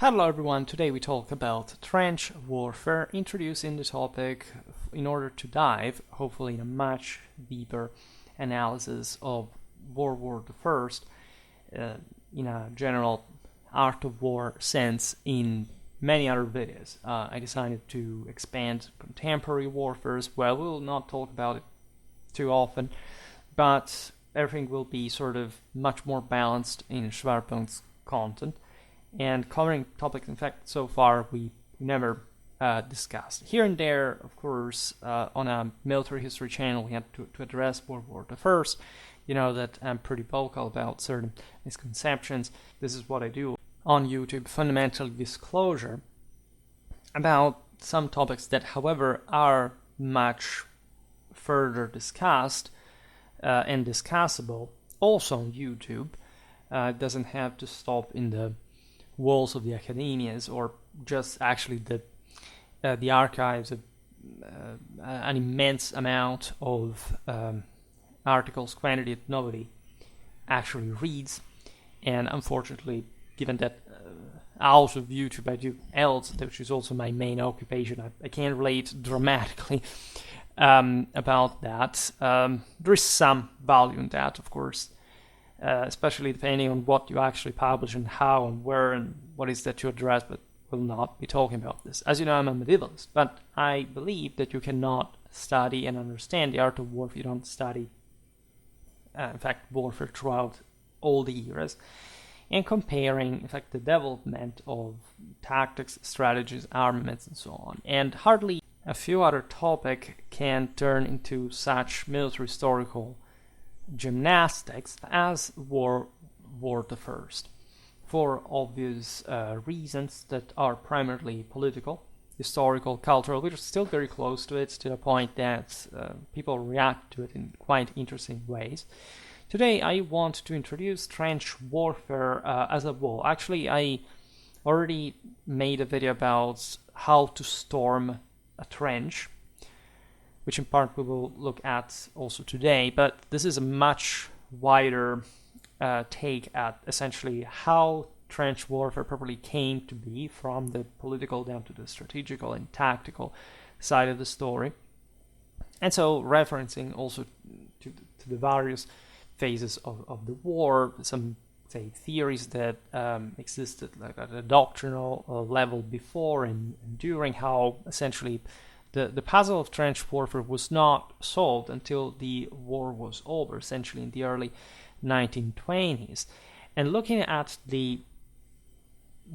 Hello everyone, today we talk about trench warfare, introducing the topic in order to dive, hopefully in a much deeper analysis of World War I in a general art of war sense in many other videos. I decided to expand contemporary warfare as well. We will not talk about it too often, but everything will be sort of much more balanced in Schwerpunkt's content. And covering topics, in fact, so far we never discussed. Here and there, of course, on a military history channel, we had to address World War I. You know that I'm pretty vocal about certain misconceptions. This is what I do on YouTube, fundamental disclosure about some topics that, however, are much further discussed and discussable also on YouTube. It doesn't have to stop in the walls of the academias or just actually the archives of an immense amount of articles, quantity that nobody actually reads. And unfortunately, given that out of YouTube I do else, which is also my main occupation, I can't relate dramatically about that. There is some value in that, of course. Especially depending on what you actually publish and how and where and what is that you address, but will not be talking about this. As you know, I'm a medievalist, but I believe that you cannot study and understand the art of war if you don't study, in fact, warfare throughout all the eras, and comparing, in fact, the development of tactics, strategies, armaments, and so on. And hardly a few other topics can turn into such military historical gymnastics as World War I, for obvious reasons that are primarily political, historical, cultural, which are still very close to it, to the point that people react to it in quite interesting ways. Today I want to introduce trench warfare as a whole. Actually, I already made a video about how to storm a trench, which in part we will look at also today, but this is a much wider take at essentially how trench warfare properly came to be, from the political down to the strategical and tactical side of the story. And so referencing also to the various phases of the war, some say theories that existed like at a doctrinal level before and during, how essentially the puzzle of trench warfare was not solved until the war was over, essentially in the early 1920s. And looking at the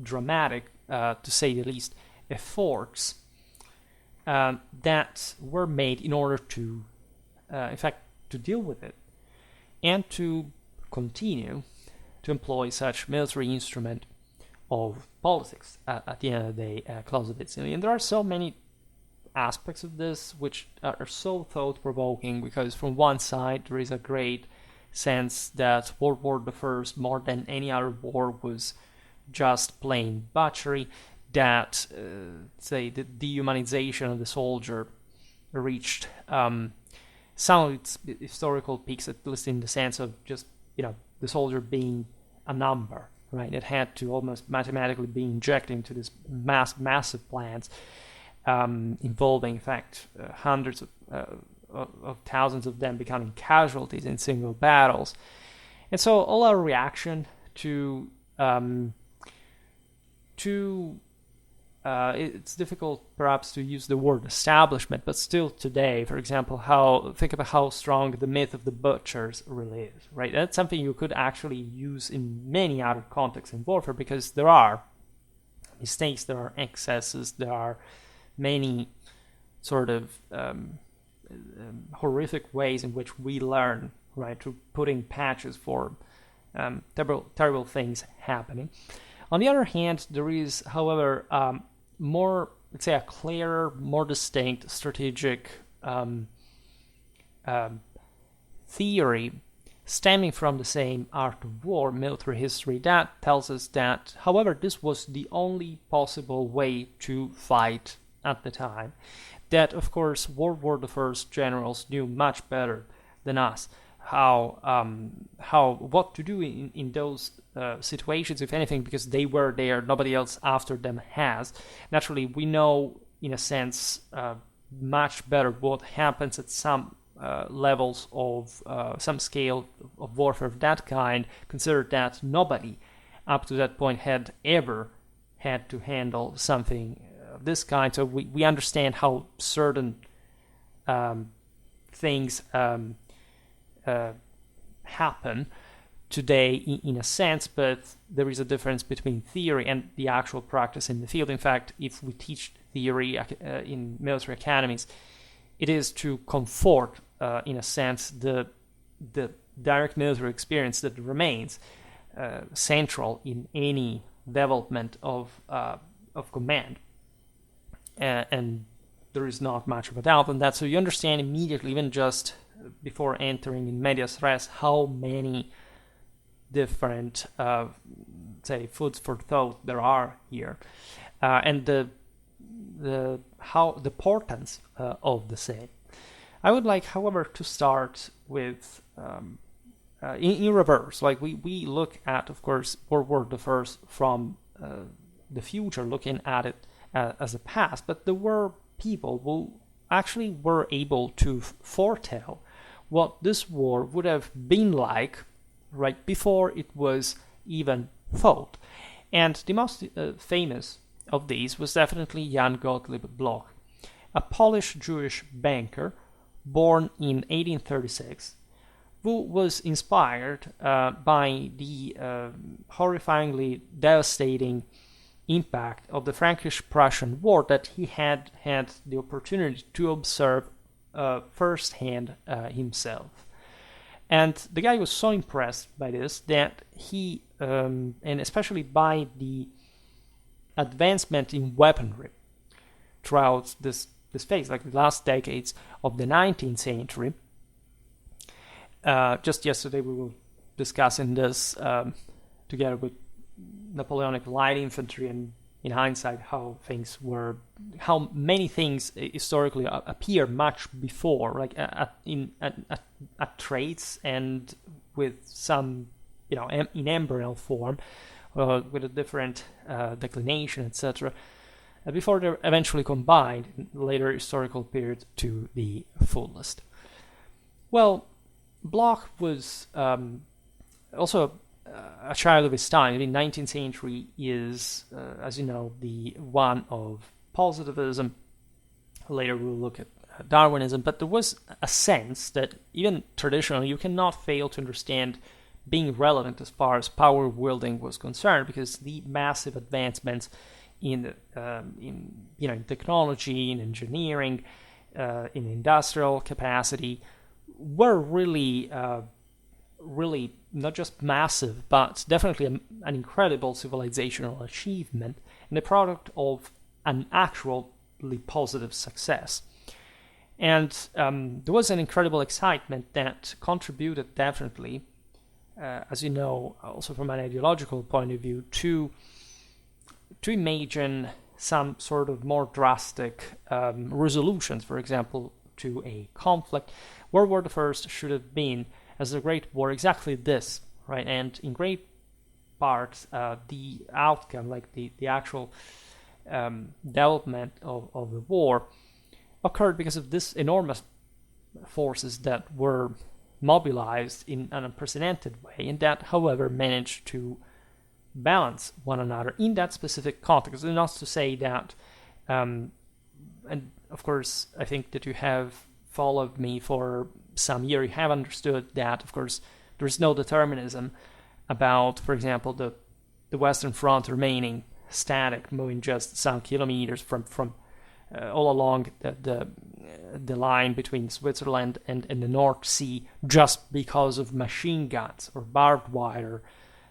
dramatic, to say the least, efforts that were made in order to, in fact, to deal with it and to continue to employ such military instrument of politics at the end of the day, Clausewitzian. And there are so many aspects of this which are so thought-provoking, because from one side there is a great sense that World War I, more than any other war, was just plain butchery, that say the dehumanization of the soldier reached some of its historical peaks, at least in the sense of just, you know, the soldier being a number, right? It had to almost mathematically be injected into this massive plans, involving, in fact, hundreds of thousands of them becoming casualties in single battles. And so all our reaction to it's difficult perhaps to use the word establishment, but still today, for example, think about how strong the myth of the butchers really is, right? That's something you could actually use in many other contexts in warfare, because there are mistakes, there are excesses, there are many sort of horrific ways in which we learn, right, through putting patches for terrible things happening. On the other hand, there is, however, more, let's say, a clearer, more distinct strategic theory stemming from the same art of war, military history, that tells us that, however, this was the only possible way to fight at the time. That, of course, World War I generals knew much better than us what to do in those situations, if anything, because they were there, nobody else after them has. Naturally, we know, in a sense, much better what happens at some levels of some scale of warfare of that kind, consider that nobody up to that point had ever had to handle something of this kind. So we understand how certain things happen today in a sense, but there is a difference between theory and the actual practice in the field. In fact, if we teach theory in military academies, it is to comfort, in a sense, the direct military experience that remains central in any development of command, and there is not much of a doubt on that. So you understand immediately, even just before entering in medias res, how many different, say, foods for thought there are here, and the portents of the same. I would like, however, to start with in reverse. Like we look at, of course, World War I from the future, looking at it as a past, but there were people who actually were able to foretell what this war would have been like right before it was even fought. And the most famous of these was definitely Jan Gottlieb Bloch, a Polish Jewish banker born in 1836, who was inspired by the horrifyingly devastating impact of the Franco-Prussian War that he had the opportunity to observe firsthand himself. And the guy was so impressed by this that he, and especially by the advancement in weaponry throughout this phase, like the last decades of the 19th century. Just yesterday we were discussing this together with Napoleonic light infantry, and in hindsight how many things historically appear much before, like at traits and with some, in embryonal form, with a different declination, etc., before they're eventually combined in later historical period to the fullest. Well, Bloch was also a child of his time. The 19th century is, as you know, the one of positivism. Later we'll look at Darwinism, but there was a sense that even traditionally you cannot fail to understand being relevant as far as power wielding was concerned, because the massive advancements in technology, in engineering, in industrial capacity were really not just massive, but definitely an incredible civilizational achievement and the product of an actually positive success. And there was an incredible excitement that contributed definitely, as you know, also from an ideological point of view, to imagine some sort of more drastic resolutions, for example, to a conflict. World War I should have been, as a great war, exactly this, right? And in great part, the outcome, like the actual development of the war, occurred because of this enormous forces that were mobilized in an unprecedented way, and that, however, managed to balance one another in that specific context. And not to say that, and of course, I think that you have followed me for some year, you have understood that, of course, there is no determinism about, for example, the Western Front remaining static, moving just some kilometers from all along the line between Switzerland and the North Sea, just because of machine guns or barbed wire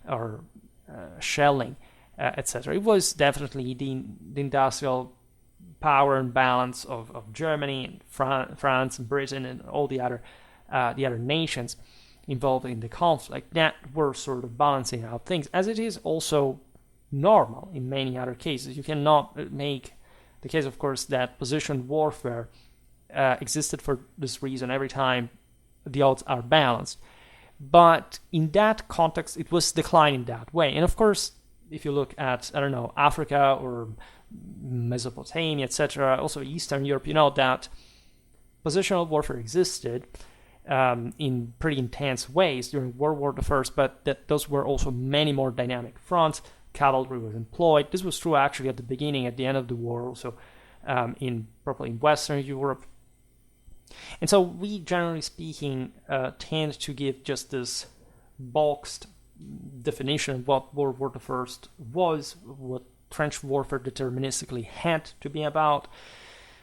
or shelling, etc. It was definitely the industrial power and balance of Germany and France and Britain and all the other nations involved in the conflict that were sort of balancing out things, as it is also normal in many other cases. You cannot make the case, of course, that position warfare existed for this reason every time the odds are balanced. But in that context, it was declining that way. And of course, if you look at, I don't know, Africa or Mesopotamia, etc., also Eastern Europe, you know that positional warfare existed in pretty intense ways during World War I, but that those were also many more dynamic fronts. Cavalry was employed. This was true actually at the beginning, at the end of the war, also probably in Western Europe. And so we, generally speaking, tend to give just this boxed definition of what World War I was, what trench warfare deterministically had to be about,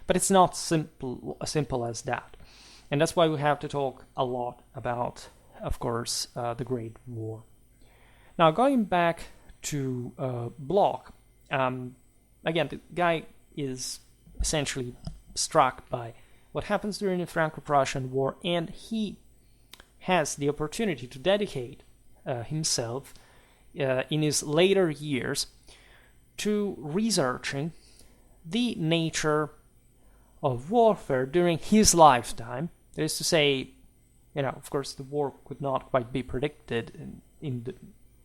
but it's not as simple as that. And that's why we have to talk a lot about, of course, the Great War. Now, going back to Bloch, again, the guy is essentially struck by what happens during the Franco-Prussian War, and he has the opportunity to dedicate himself in his later years to researching the nature of warfare during his lifetime. That is to say, of course, the war could not quite be predicted on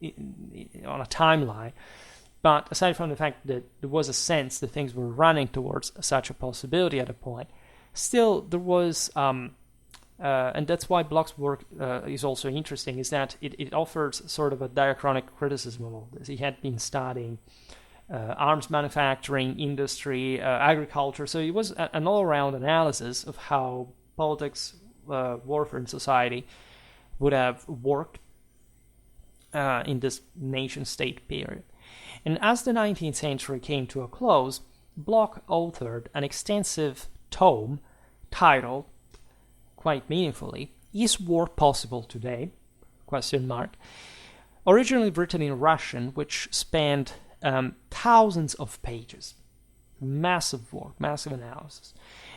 a timeline, but aside from the fact that there was a sense that things were running towards such a possibility at a point, still there was, and that's why Bloch's work is also interesting, is that it offers sort of a diachronic criticism of all this. He had been studying arms manufacturing, industry, agriculture, so it was an all-around analysis of how politics, warfare, and society would have worked in this nation-state period. And as the 19th century came to a close, Bloch authored an extensive tome titled, quite meaningfully, "Is War Possible Today?" ? Originally written in Russian, which spanned thousands of pages. Massive work, massive analysis.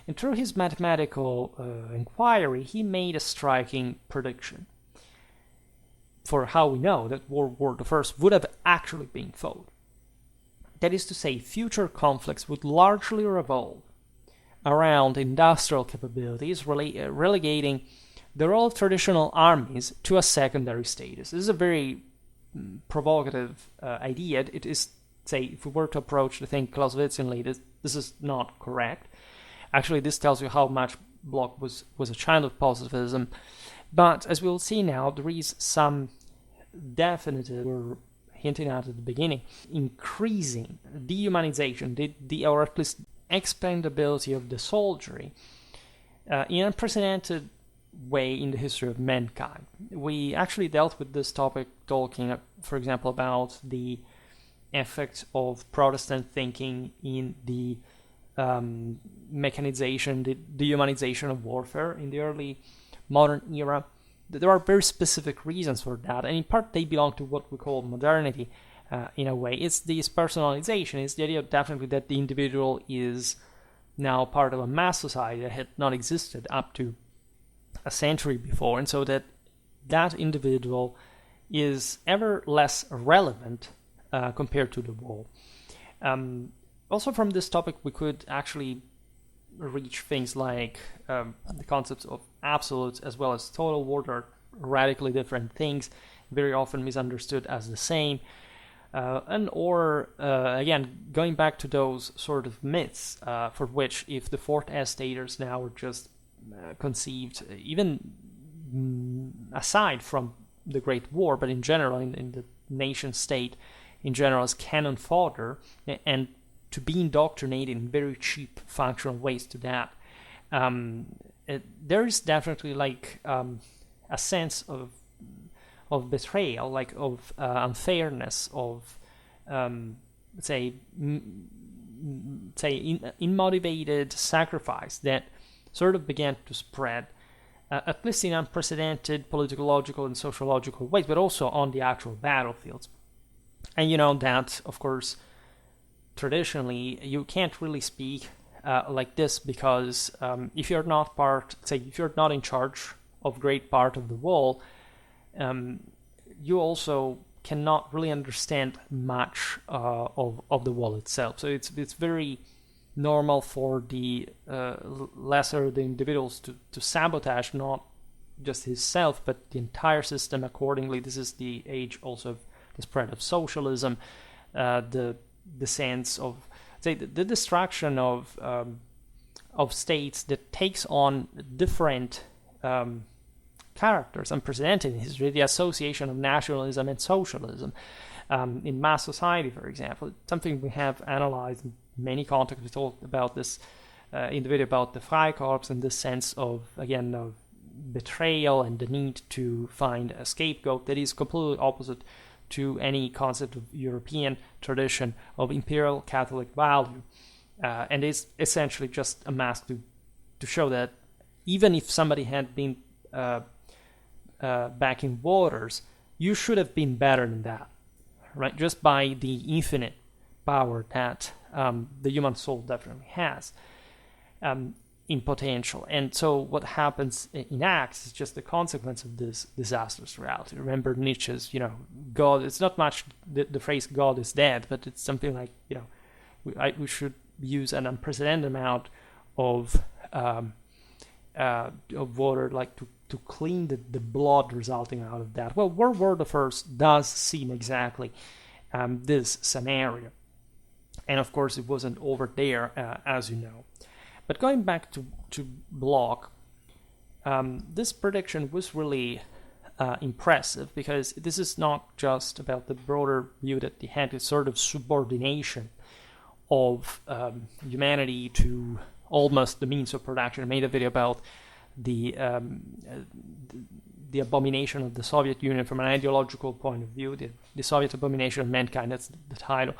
And through his mathematical inquiry, he made a striking prediction for how we know that World War I would have actually been fought. That is to say, future conflicts would largely revolve around industrial capabilities, relegating the role of traditional armies to a secondary status. This is a very provocative idea. It is, say, if we were to approach the thing Clausewitzianly, this is not correct. Actually, this tells you how much Bloch was a child of positivism. But as we'll see now, there is some definitive, we're hinting at the beginning, increasing dehumanization, or at least expendability of the soldiery in an unprecedented way in the history of mankind. We actually dealt with this topic talking, for example, about the effect of Protestant thinking in the mechanization, the dehumanization of warfare in the early modern era. There are very specific reasons for that, and in part they belong to what we call modernity in a way. It's this personalization, it's the idea definitely that the individual is now part of a mass society that had not existed up to a century before, and so that individual is ever less relevant compared to the wall. Also from this topic we could actually reach things like the concepts of absolutes as well as total war. They are radically different things, very often misunderstood as the same. Again, going back to those sort of myths for which if the fourth estaters now were just conceived, even aside from the Great War, but in general, in the nation state in general, as cannon fodder, and to be indoctrinated in very cheap functional ways to that. There is definitely like a sense of betrayal, like of unfairness, of unmotivated sacrifice that sort of began to spread, at least in unprecedented politicological and sociological ways, but also on the actual battlefields. And you know that, of course, traditionally you can't really speak like this because if you're not if you're not in charge of great part of the wall, you also cannot really understand much of the wall itself. So it's very normal for the lesser the individuals to sabotage, not just himself, but the entire system accordingly. This is the age also of the spread of socialism, the sense of, say, the destruction of states that takes on different characters, unprecedented in history, the association of nationalism and socialism in mass society, for example. It's something we have analyzed in many contexts. We talked about this in the video about the Freikorps and this sense of, again, of betrayal and the need to find a scapegoat that is completely opposite to any concept of European tradition of imperial Catholic value. And is essentially just a mask to show that even if somebody had been back in waters, you should have been better than that, right? Just by the infinite power that the human soul definitely has in potential. And so what happens in Acts is just the consequence of this disastrous reality. Remember Nietzsche's, God, it's not much the phrase God is dead, but it's something like, we should use an unprecedented amount of water, like to clean the blood resulting out of that. Well, World War I does seem exactly this scenario, and of course it wasn't over there, as you know. But going back to Bloch, this prediction was really impressive, because this is not just about the broader view that he had, this sort of subordination of humanity to almost the means of production. I made a video about the abomination of the Soviet Union from an ideological point of view, the Soviet abomination of mankind, that's the title,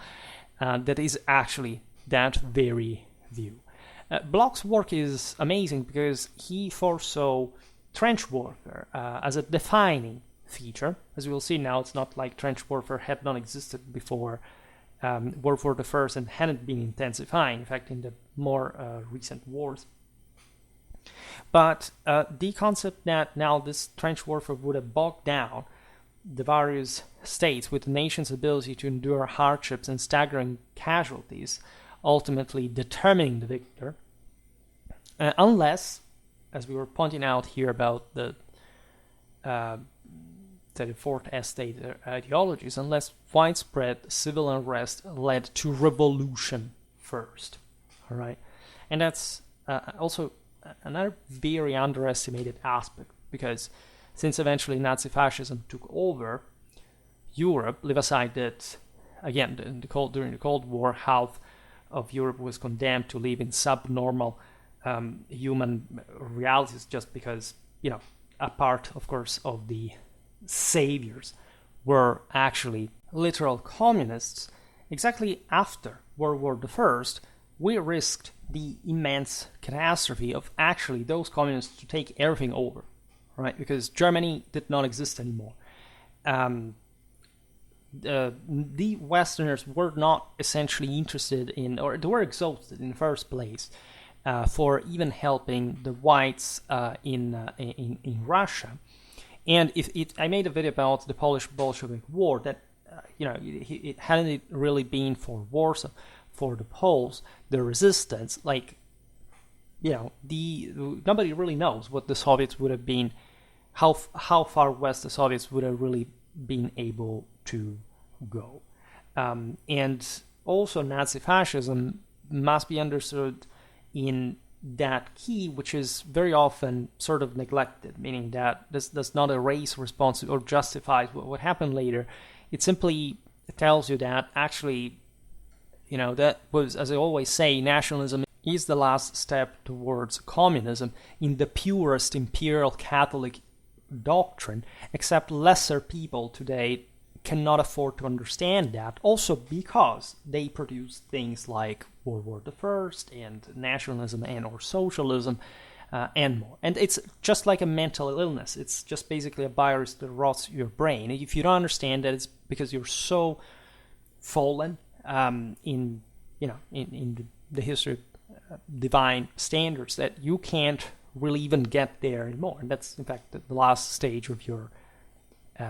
that is actually that very view. Bloch's work is amazing because he foresaw trench warfare as a defining feature. As we will see now, it's not like trench warfare had not existed before World War I and hadn't been intensifying, in fact, in the more recent wars. But the concept that now this trench warfare would have bogged down the various states with the nation's ability to endure hardships and staggering casualties, ultimately determining the victor, unless, as we were pointing out here about the fourth estate ideologies, unless widespread civil unrest led to revolution first. All right, and that's also another very underestimated aspect, because since eventually Nazi fascism took over Europe, leave aside that, again, during the Cold War, half of Europe was condemned to live in subnormal human realities, just because, a part, of course, of the saviors were actually literal communists. Exactly after World War I, we risked the immense catastrophe of actually those communists to take everything over, right? Because Germany did not exist anymore. The Westerners were not essentially interested in, or they were exhausted in the first place, for even helping the whites in Russia. And I made a video about the Polish Bolshevik War, that it hadn't really been for Warsaw, for the Poles, the resistance, nobody really knows what the Soviets would have been, how far west the Soviets would have really been able to go. And also Nazi fascism must be understood in that key, which is very often sort of neglected, meaning that this does not erase responsibility or justifies what happened later. It simply tells you that actually, that was, as I always say, nationalism is the last step towards communism in the purest imperial Catholic doctrine, except lesser people today cannot afford to understand that, also because they produce things like World War I and nationalism and or socialism and more. And it's just like a mental illness. It's just basically a virus that rots your brain. If you don't understand that, it's because you're so fallen in the history of divine standards that you can't really even get there anymore. And that's, in fact, the last stage of your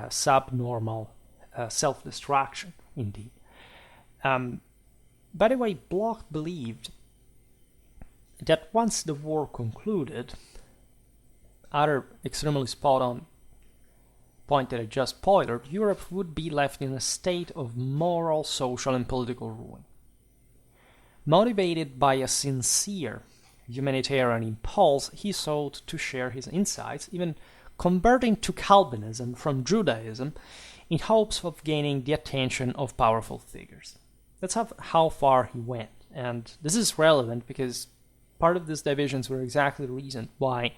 subnormal self-destruction, indeed. By the way, Bloch believed that once the war concluded, other extremely spot-on point that I just spoiled, Europe would be left in a state of moral, social, and political ruin. Motivated by a sincere humanitarian impulse, he sought to share his insights, even converting to Calvinism from Judaism, in hopes of gaining the attention of powerful figures. That's how far he went. And this is relevant because part of these divisions were exactly the reason why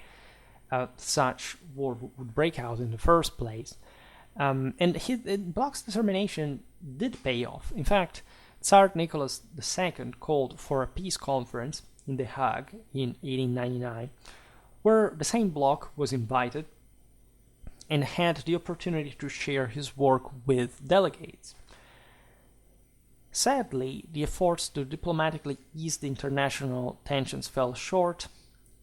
such war would break out in the first place. And Bloch's determination did pay off. In fact, Tsar Nicholas II called for a peace conference in The Hague in 1899, where the same Bloch was invited and had the opportunity to share his work with delegates. Sadly, the efforts to diplomatically ease the international tensions fell short,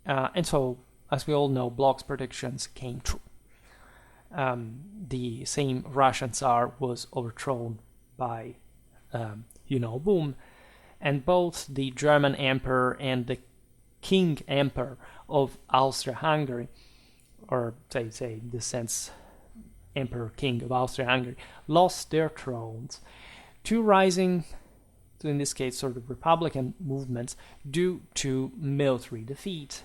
and so, as we all know, Bloch's predictions came true. The same Russian Tsar was overthrown by boom, and both the German Emperor and the King Emperor of Austria-Hungary, or say in this sense, Emperor King of Austria-Hungary, lost their thrones to rising, in this case, sort of republican movements due to military defeat,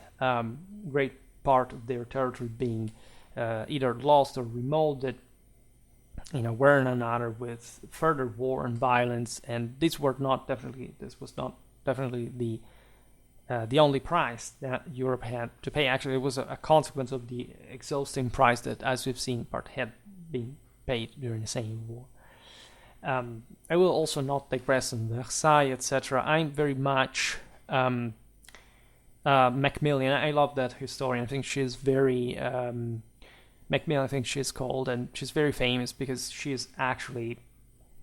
great part of their territory being either lost or remolded, were in another with further war and violence, and this was not definitely the only price that Europe had to pay. Actually, it was a consequence of the exhausting price that, as we've seen, part had been paid during the same war. I will also not digress on Versailles, etc. I'm very much Macmillan. I love that historian. I think she's very Macmillan, I think she's called, and she's very famous because she is actually,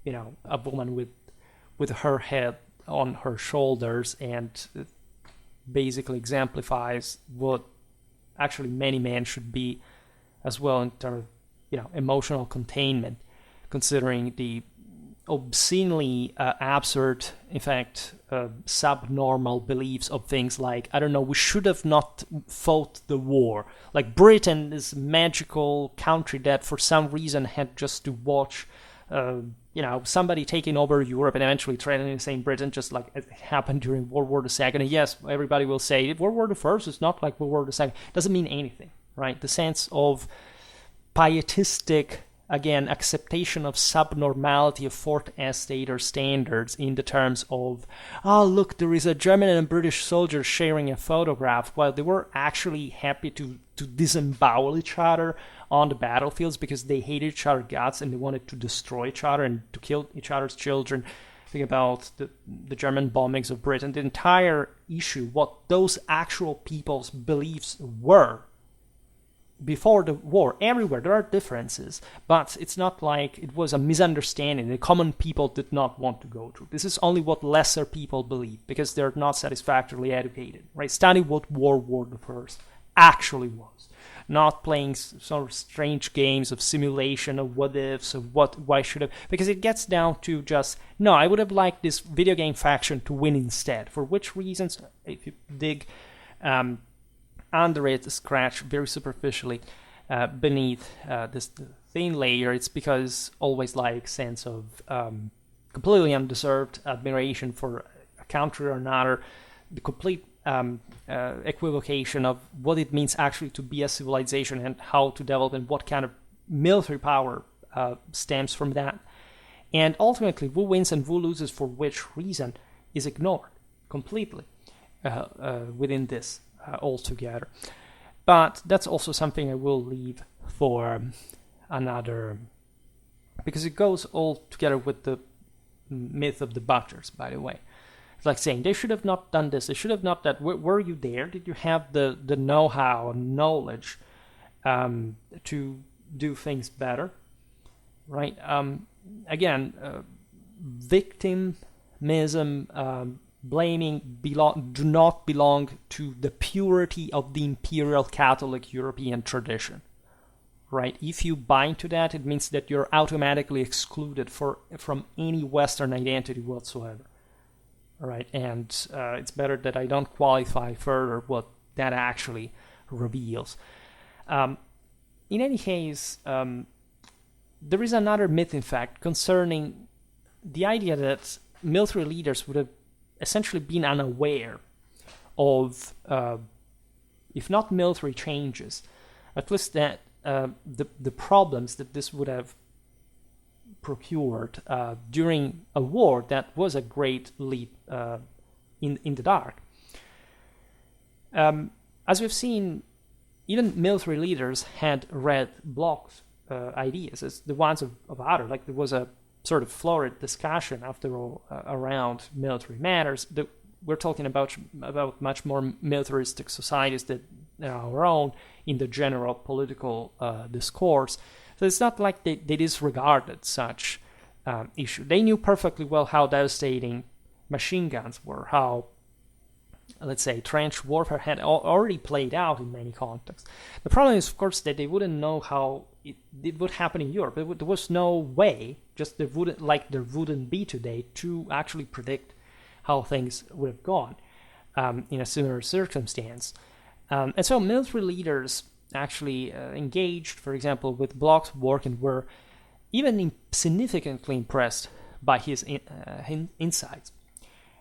a woman with her head on her shoulders, and basically exemplifies what actually many men should be as well in terms of, emotional containment, considering the obscenely absurd, in fact, subnormal beliefs of things like, we should have not fought the war. Like Britain is a magical country that for some reason had just to watch, somebody taking over Europe and eventually threatening the same Britain, just like it happened during World War II. And yes, everybody will say, World War I is not like World War II. It doesn't mean anything, right? The sense of pietistic, again, acceptation of subnormality of fourth estate or standards in the terms of, look, there is a German and a British soldier sharing a photograph, while they were actually happy to disembowel each other on the battlefields because they hated each other's guts and they wanted to destroy each other and to kill each other's children. Think about the German bombings of Britain. The entire issue, what those actual people's beliefs were, before the war, everywhere there are differences, but it's not like it was a misunderstanding. The common people did not want to go through. This is only what lesser people believe because they're not satisfactorily educated, right? Study what World War I actually was, not playing sort of strange games of simulation of what ifs of why should have, because it gets down to just, no, I would have liked this video game faction to win instead. For which reasons, if you dig under it, scratch very superficially beneath this thin layer, it's because always like sense of completely undeserved admiration for a country or another, the complete equivocation of what it means actually to be a civilization and how to develop and what kind of military power stems from that. And ultimately, who wins and who loses for which reason is ignored completely within this. Altogether. But that's also something I will leave for another, because it goes all together with the myth of the butchers, by the way. It's like saying, they should have not done this, they should have not that. Were you there? Did you have the know-how and knowledge to do things better? Right? Again, victimism, blaming do not belong to the purity of the imperial Catholic European tradition, right? If you bind to that, it means that you're automatically excluded from any Western identity whatsoever, right? And it's better that I don't qualify further what that actually reveals. In any case, there is another myth, in fact, concerning the idea that military leaders would have essentially been unaware of, if not military changes, at least that the problems that this would have procured during a war that was a great leap in the dark. As we've seen, even military leaders had read Bloch's ideas as the ones of others. Like, there was a sort of florid discussion, after all, around military matters. We're talking about much more militaristic societies than our own in the general political discourse. So it's not like they disregarded such issue. They knew perfectly well how devastating machine guns were, how, let's say, trench warfare had already played out in many contexts. The problem is, of course, that they wouldn't know how it would happen in Europe. There was no way, just there wouldn't be today, to actually predict how things would have gone in a similar circumstance. And so military leaders actually engaged, for example, with Bloch's work, and were even significantly impressed by his insights.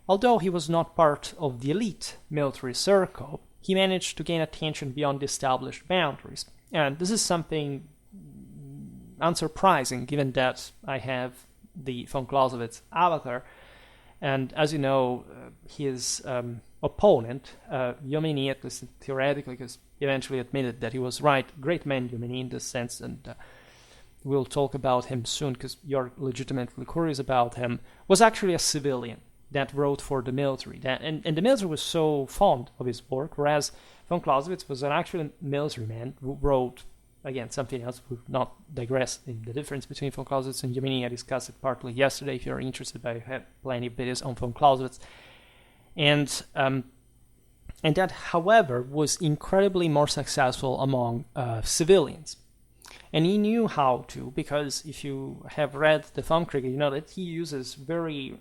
Although he was not part of the elite military circle, he managed to gain attention beyond the established boundaries. And this is something unsurprising, given that I have the von Clausewitz avatar, and as you know, his opponent, Jomini, at least theoretically, because he eventually admitted that he was right, great man Jomini in this sense, and we'll talk about him soon because you're legitimately curious about him, was actually a civilian that wrote for the military. And the military was so fond of his work, whereas von Clausewitz was an actual military man who wrote, again, something else. We'll not digress in the difference between von Clausewitz and Jomini. I discussed it partly yesterday. If you're interested, I have plenty of videos on von Clausewitz. And that, however, was incredibly more successful among civilians. And he knew how to, because if you have read the Vom Kriege, you know that he uses very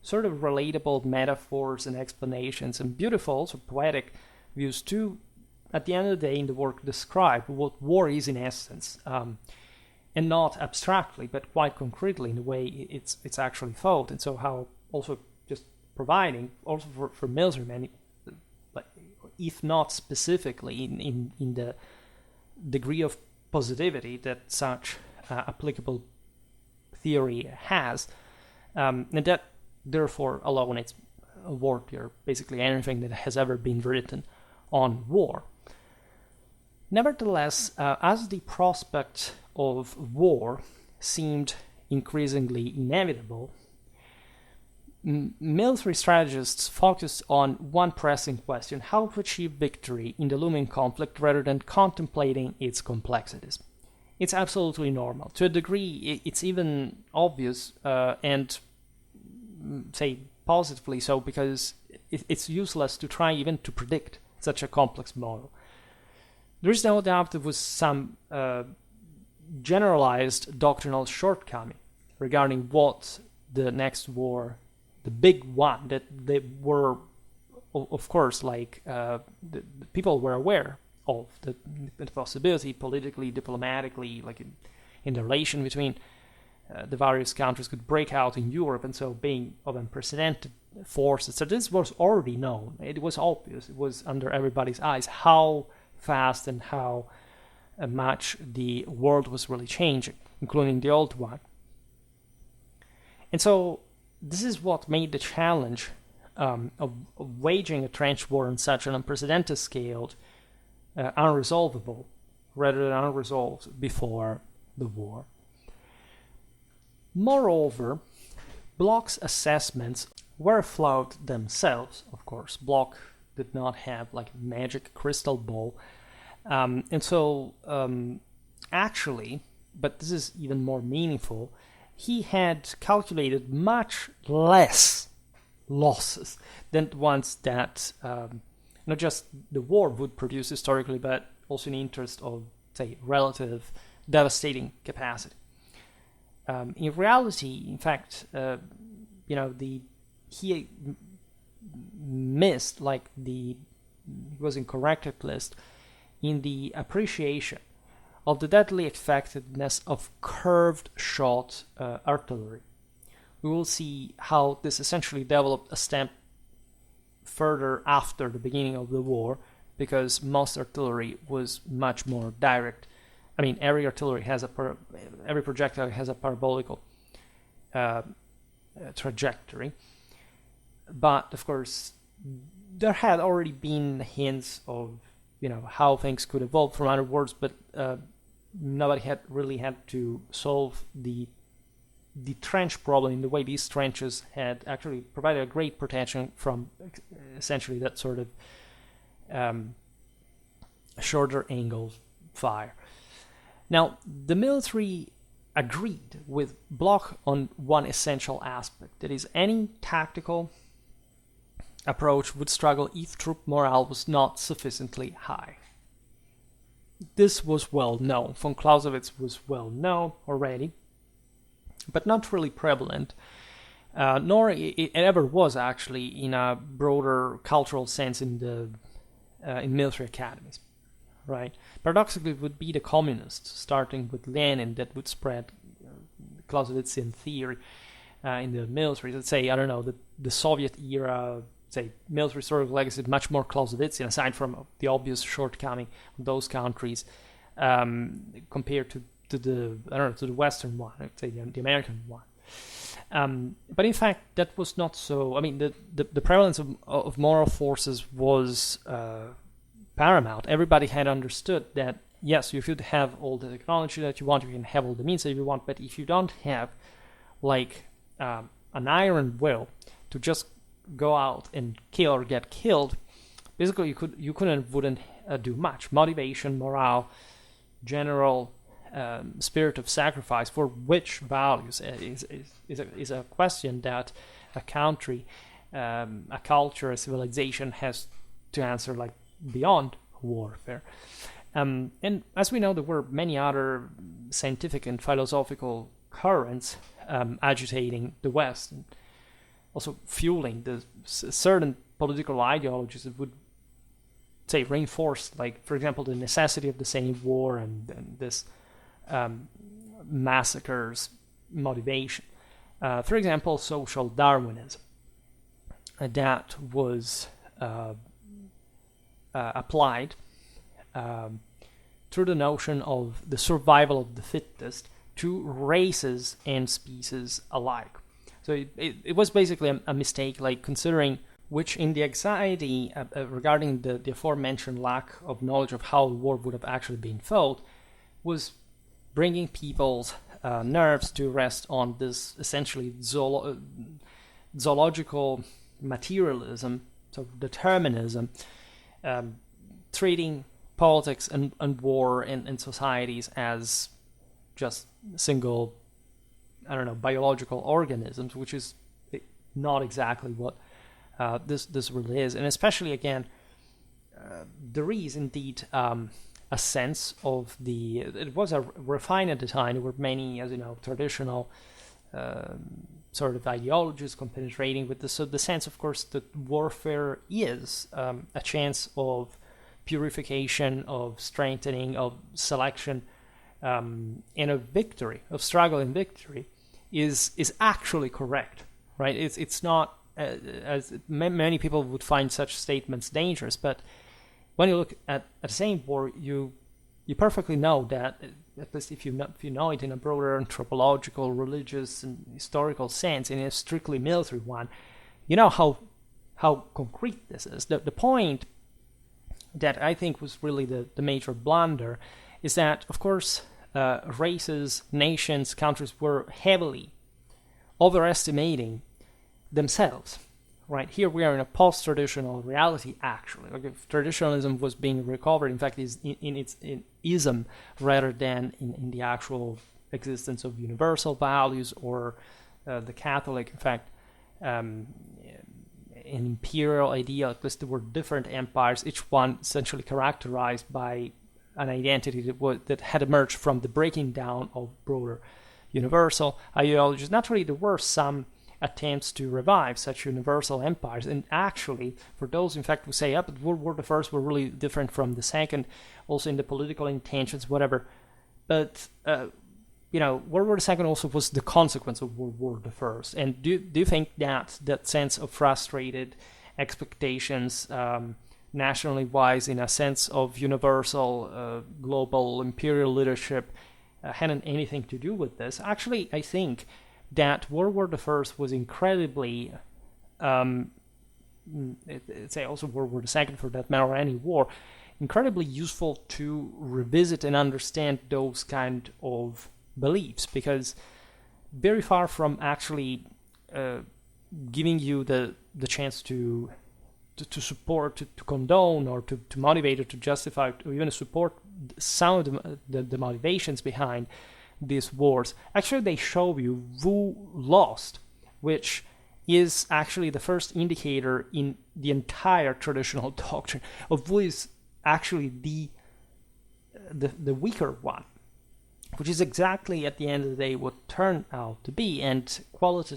sort of relatable metaphors and explanations, and beautiful, also poetic views to, at the end of the day, in the work, describe what war is in essence, and not abstractly, but quite concretely in the way it's actually fought. And so how also just providing, also for military men, if not specifically in the degree of positivity that such applicable theory has, and that therefore alone it's a war peer, basically anything that has ever been written on war. Nevertheless, as the prospect of war seemed increasingly inevitable, military strategists focused on one pressing question: how to achieve victory in the looming conflict rather than contemplating its complexities. It's absolutely normal. To a degree, it's even obvious, and say positively so, because it's useless to try even to predict such a complex model. There is no doubt there was some generalized doctrinal shortcoming regarding what the next war, the big one that they were, of course, like the people were aware of the possibility politically, diplomatically, like in the relation between the various countries could break out in Europe, and so being of unprecedented force. So this was already known. It was obvious. It was under everybody's eyes how fast and how much the world was really changing, including the old one. And so this is what made the challenge of waging a trench war on such an unprecedented scale unresolvable, rather than unresolved before the war. Moreover, Bloch's assessments were flawed themselves, of course. Bloch did not have like a magic crystal ball. And so, actually, but this is even more meaningful, he had calculated much less losses than the ones that not just the war would produce historically, but also in the interest of, say, relative devastating capacity. In reality, in fact, he missed, he was incorrect at least in the appreciation of the deadly effectiveness of curved shot artillery. We will see how this essentially developed a step further after the beginning of the war, because most artillery was much more direct. I mean, every projectile has a parabolical trajectory, but of course there had already been hints of how things could evolve from other wars, but nobody had really had to solve the trench problem in the way these trenches had actually provided a great protection from essentially that sort of shorter angle fire. Now, the military agreed with Bloch on one essential aspect, that is, any tactical approach would struggle if troop morale was not sufficiently high. This was well known. Von Clausewitz was well known already, but not really prevalent, nor it ever was actually in a broader cultural sense in military academies, right? Paradoxically, it would be the communists, starting with Lenin, that would spread Clausewitzian theory in the military. Let's say, I don't know, the Soviet era, say, military historical legacy is much more Clausewitzian, aside from the obvious shortcoming of those countries compared to the Western one, I'd say the American one. But in fact, that was not so. I mean, the prevalence of moral forces was paramount. Everybody had understood that, yes, you should have all the technology that you want, you can have all the means that you want, but if you don't have an iron will to just go out and kill or get killed, basically you wouldn't do much. Motivation, morale, general spirit of sacrifice for which values is a question that a country, a culture, a civilization has to answer beyond warfare. And as we know, there were many other scientific and philosophical currents agitating the West, and also fueling the certain political ideologies that would, say, reinforce, for example, the necessity of the same war and this massacres motivation. For example, social Darwinism that was applied through the notion of the survival of the fittest to races and species alike. So it was basically a mistake, considering which, in the anxiety regarding the aforementioned lack of knowledge of how the war would have actually been fought, was bringing people's nerves to rest on this essentially zoological materialism, so determinism, treating politics and war and societies as just single, biological organisms, which is not exactly what this really is. And especially, again, there is indeed a sense of it was refined at the time. There were many, as you know, traditional sort of ideologies compenetrating with this. So the sense, of course, that warfare is a chance of purification, of strengthening, of selection, and of victory, of struggle and victory, is actually correct, right? It's not, as many people would find such statements dangerous, but when you look at the same war, you perfectly know that, at least if you know it in a broader anthropological, religious, and historical sense, in a strictly military one, you know how concrete this is. The point that I think was really the major blunder is that, of course, races, nations, countries were heavily overestimating themselves. Right here, we are in a post-traditional reality. Actually, if traditionalism was being recovered, in fact, is in its ism rather than in the actual existence of universal values or the Catholic, in fact, an imperial idea. At least there were different empires, each one essentially characterized by an identity that had emerged from the breaking down of broader universal ideologies. Naturally, there were some attempts to revive such universal empires. And actually, for those, in fact, who say, but World War the First were really different from the Second, also in the political intentions, whatever. But, World War II also was the consequence of World War the First. And do you think that sense of frustrated expectations, nationally wise, in a sense of universal global imperial leadership, hadn't anything to do with this? Actually, I think that World War I was incredibly, say also World War II for that matter, or any war, incredibly useful to revisit and understand those kind of beliefs, because very far from actually giving you the chance to support, to condone, or to motivate, or to justify, or even support some of the motivations behind these wars, actually they show you who lost, which is actually the first indicator in the entire traditional doctrine of who is actually the weaker one, which is exactly at the end of the day what turned out to be. And quality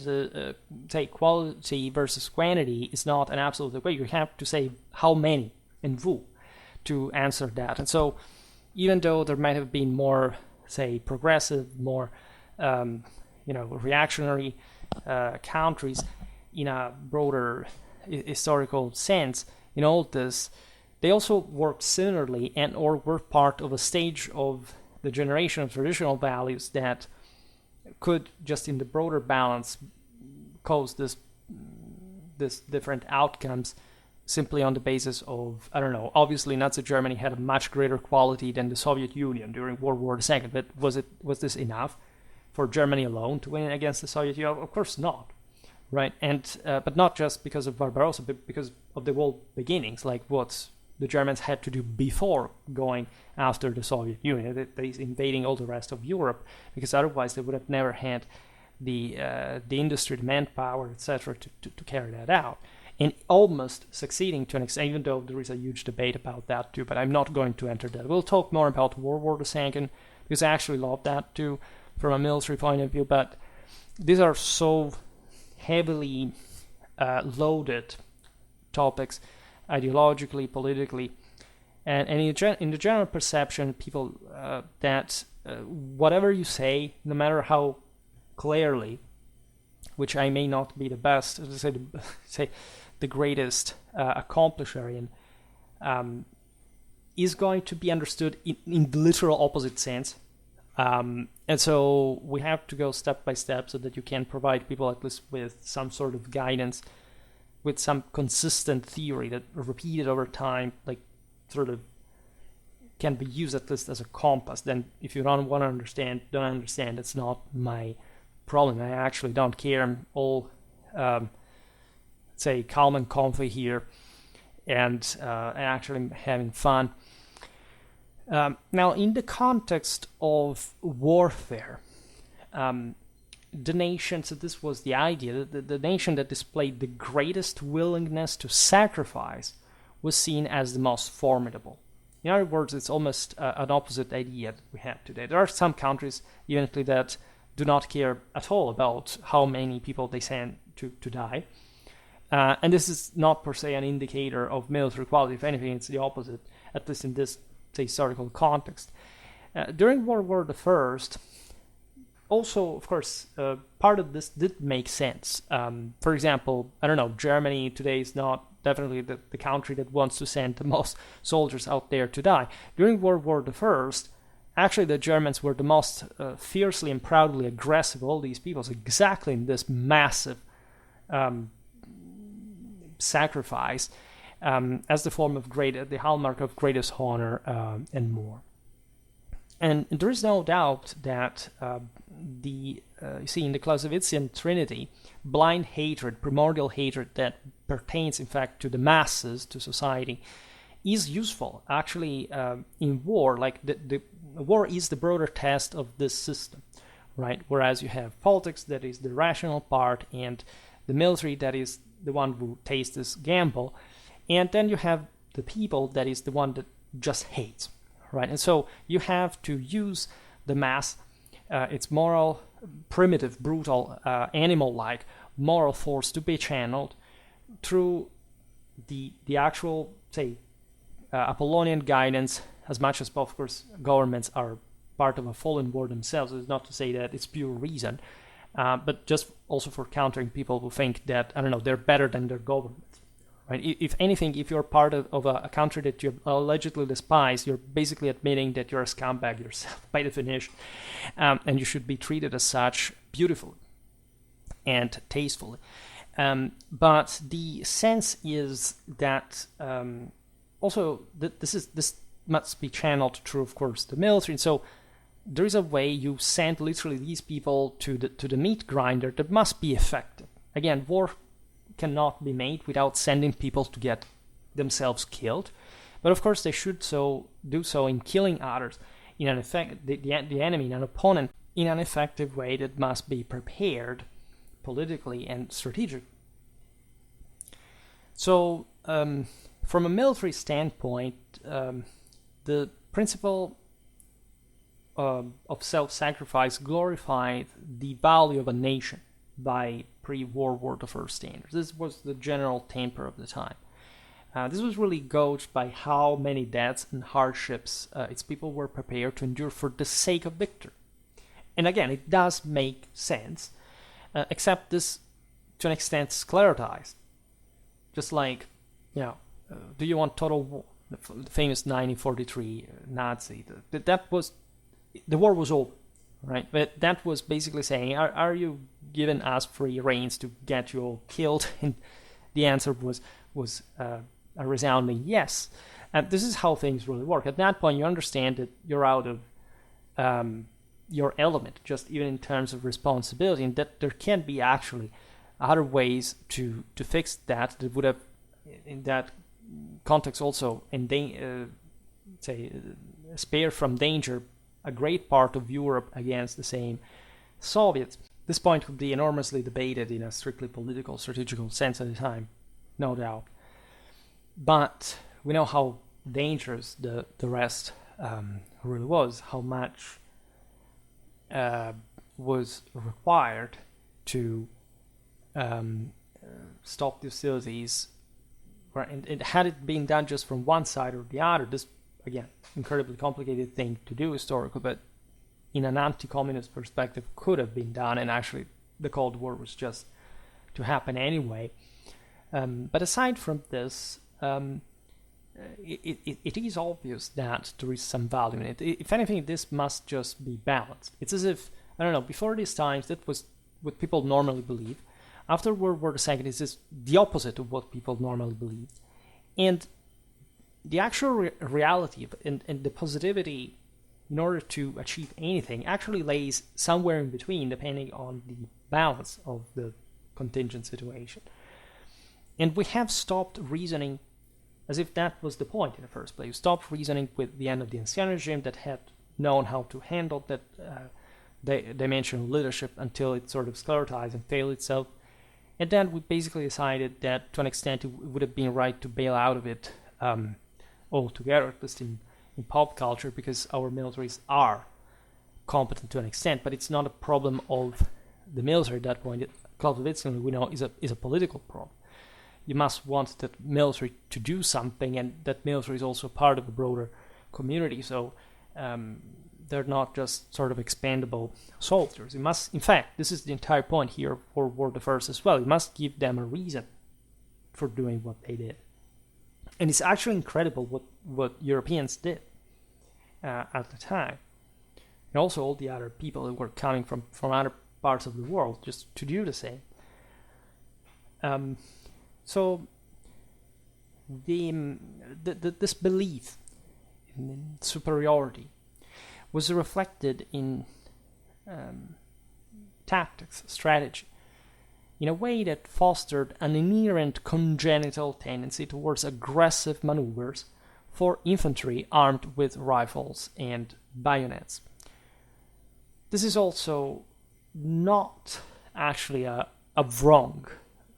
versus quantity is not an absolute equation. You have to say how many and who to answer that. And so even though there might have been more, say, progressive, more reactionary countries in a broader historical sense in all this, they also worked similarly and or were part of a stage of the generation of traditional values that could, just in the broader balance, cause this different outcomes simply on the basis of, I don't know, obviously Nazi Germany had a much greater quality than the Soviet Union during World War II, but was this enough for Germany alone to win against the Soviet Union? Of course not, right? And but not just because of Barbarossa, but because of the whole beginnings, like what the Germans had to do before going after the Soviet Union, they invading all the rest of Europe, because otherwise they would have never had the industry, the manpower, etc., to carry that out. And almost succeeding to an extent, even though there is a huge debate about that too, but I'm not going to enter that. We'll talk more about World War II, because I actually love that too, from a military point of view, but these are so heavily loaded topics, ideologically, politically, and in the general perception, people, that whatever you say, no matter how clearly, which I may not be the best, as I say the greatest accomplisher in, is going to be understood in the literal opposite sense. And so we have to go step by step so that you can provide people at least with some sort of guidance, with some consistent theory that repeated over time, like sort of can be used at least as a compass. Then if you don't want to understand, it's not my problem. I actually don't care. I'm all say calm and comfy here, and actually having fun. Now, in the context of warfare, the nation, so this was the idea, the nation that displayed the greatest willingness to sacrifice was seen as the most formidable. In other words, it's almost an opposite idea that we have today. There are some countries, evidently, that do not care at all about how many people they send to die. And this is not per se an indicator of military quality. If anything, it's the opposite, at least in this historical context. During World War I, also, of course, part of this did make sense. For example, I don't know, Germany today is not definitely the country that wants to send the most soldiers out there to die. During World War I, actually the Germans were the most fiercely and proudly aggressive of all these peoples, exactly in this massive sacrifice, as the form of the hallmark of greatest honor, and more. And there is no doubt that you see in the Clausewitzian Trinity, blind hatred, primordial hatred that pertains in fact to the masses, to society, is useful. Actually, in war, like the war is the broader test of this system, right? Whereas you have politics, that is the rational part, and the military, that is the one who takes this gamble, and then you have the people, that is the one that just hates, right? And so you have to use the mass, its moral, primitive, brutal, animal-like, moral force to be channeled through the actual, say, Apollonian guidance, as much as, of course, governments are part of a fallen world themselves. It's not to say that it's pure reason, but just also for countering people who think that, I don't know, they're better than their government. Right? If anything, if you're part of a country that you allegedly despise, you're basically admitting that you're a scumbag yourself, by definition, and you should be treated as such beautifully and tastefully. But the sense is that also this must be channeled through, of course, the military. And so there is a way you send literally these people to the meat grinder that must be effective. Again, war cannot be made without sending people to get themselves killed, but of course they should do so in killing others, in an the enemy, in an opponent, in an effective way that must be prepared politically and strategically. So from a military standpoint, the principle of self-sacrifice glorified the value of a nation by pre-World War I standards. This was the general temper of the time. This was really gauged by how many deaths and hardships its people were prepared to endure for the sake of victory. And again, it does make sense, except this, to an extent, sclerotized. Just like, do you want total war? The famous 1943 Nazi. The war was over, right? But that was basically saying, are you giving us free reins to get you all killed? And the answer was a resounding yes. And this is how things really work. At that point, you understand that you're out of your element, just even in terms of responsibility, and that there can be actually other ways to fix that would have, in that context, also spare from danger a great part of Europe against the same Soviets. This point would be enormously debated in a strictly political, strategical sense at the time, no doubt. But we know how dangerous the rest really was, how much was required to stop the hostilities. And had it been done just from one side or the other, this, again, incredibly complicated thing to do historically, but in an anti-communist perspective could have been done, and actually the Cold War was just to happen anyway. But aside from this, it is obvious that there is some value in it. If anything, this must just be balanced. It's as if, I don't know, before these times, that was what people normally believe. After World War II, it's just the opposite of what people normally believe. And the actual reality and the positivity in order to achieve anything actually lays somewhere in between, depending on the balance of the contingent situation. And we have stopped reasoning as if that was the point in the first place. We stopped reasoning with the end of the Ancien regime that had known how to handle that dimension of leadership until it sort of sclerotized and failed itself. And then we basically decided that, to an extent, it would have been right to bail out of it altogether, at least in pop culture, because our militaries are competent to an extent, but it's not a problem of the military at that point. Clausewitzian, we know, is a political problem. You must want that military to do something, and that military is also part of a broader community, so they're not just sort of expendable soldiers. You must, in fact, this is the entire point here for World the First as well. You must give them a reason for doing what they did. And it's actually incredible what Europeans did at the time. And also all the other people who were coming from other parts of the world just to do the same. So this belief in superiority was reflected in tactics, strategy, in a way that fostered an inherent congenital tendency towards aggressive maneuvers for infantry armed with rifles and bayonets. This is also not actually a wrong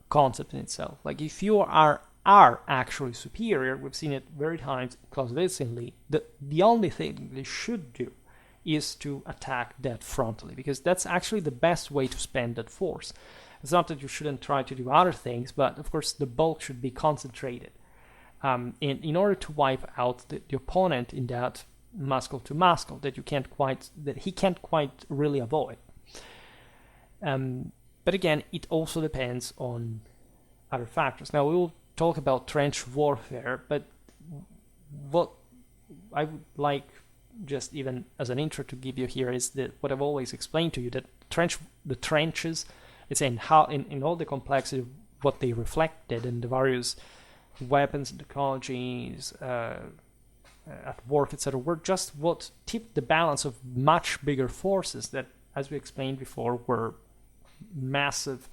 concept in itself. Like, if you are actually superior, we've seen it very times Clausewitzianly, the only thing they should do is to attack that frontally, because that's actually the best way to spend that force. It's not that you shouldn't try to do other things, but of course the bulk should be concentrated in order to wipe out the opponent in that muscle to muscle that he can't quite really avoid. But again, it also depends on other factors. Now we will talk about trench warfare, but what I would like, just even as an intro to give you here, is that what I've always explained to you, that the trenches, it's in how in all the complexity of what they reflected and the various weapons and technologies at work, etc., were just what tipped the balance of much bigger forces that, as we explained before, were massive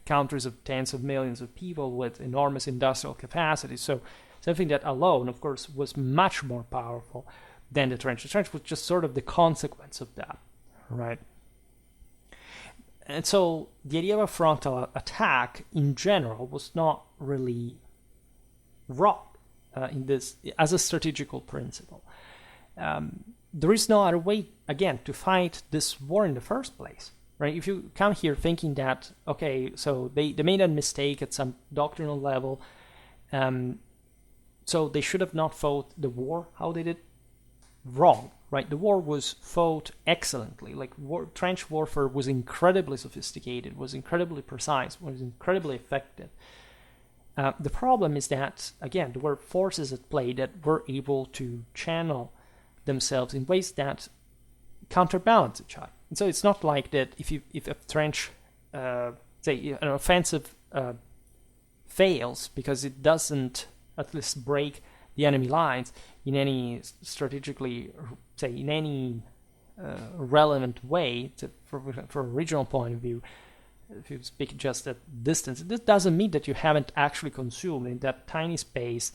countries of tens of millions of people with enormous industrial capacity. So something that alone, of course, was much more powerful than the trench. The trench was just sort of the consequence of that, right? And so the idea of a frontal attack in general was not really wrong in this as a strategical principle. There is no other way, again, to fight this war in the first place, right? If you come here thinking that, okay, so they made a mistake at some doctrinal level, so they should have not fought the war how they did. Wrong, right? The war was fought excellently. Like trench warfare was incredibly sophisticated, was incredibly precise, was incredibly effective. The problem is that, again, there were forces at play that were able to channel themselves in ways that counterbalance each other. And so it's not like that if a trench, say an offensive fails because it doesn't at least break the enemy lines in any strategically, say, in any relevant way for a regional point of view. If you speak just at distance, this doesn't mean that you haven't actually consumed in that tiny space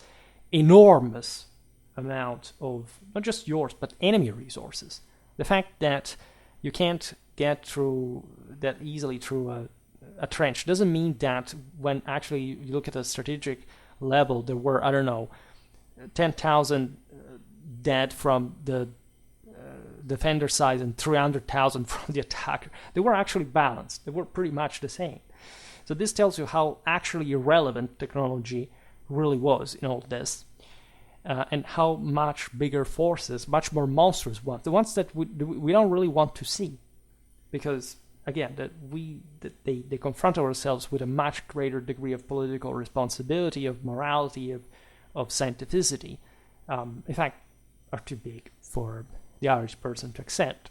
enormous amount of not just yours but enemy resources. The fact that you can't get through that easily through a trench doesn't mean that when actually you look at a strategic level there were, I don't know, 10,000 dead from the defender side and 300,000 from the attacker. They were actually balanced. They were pretty much the same. So this tells you how actually irrelevant technology really was in all this, and how much bigger forces, much more monstrous ones, the ones that we don't really want to see, because again, they confront ourselves with a much greater degree of political responsibility, of morality, of scientificity, in fact, are too big for the average person to accept.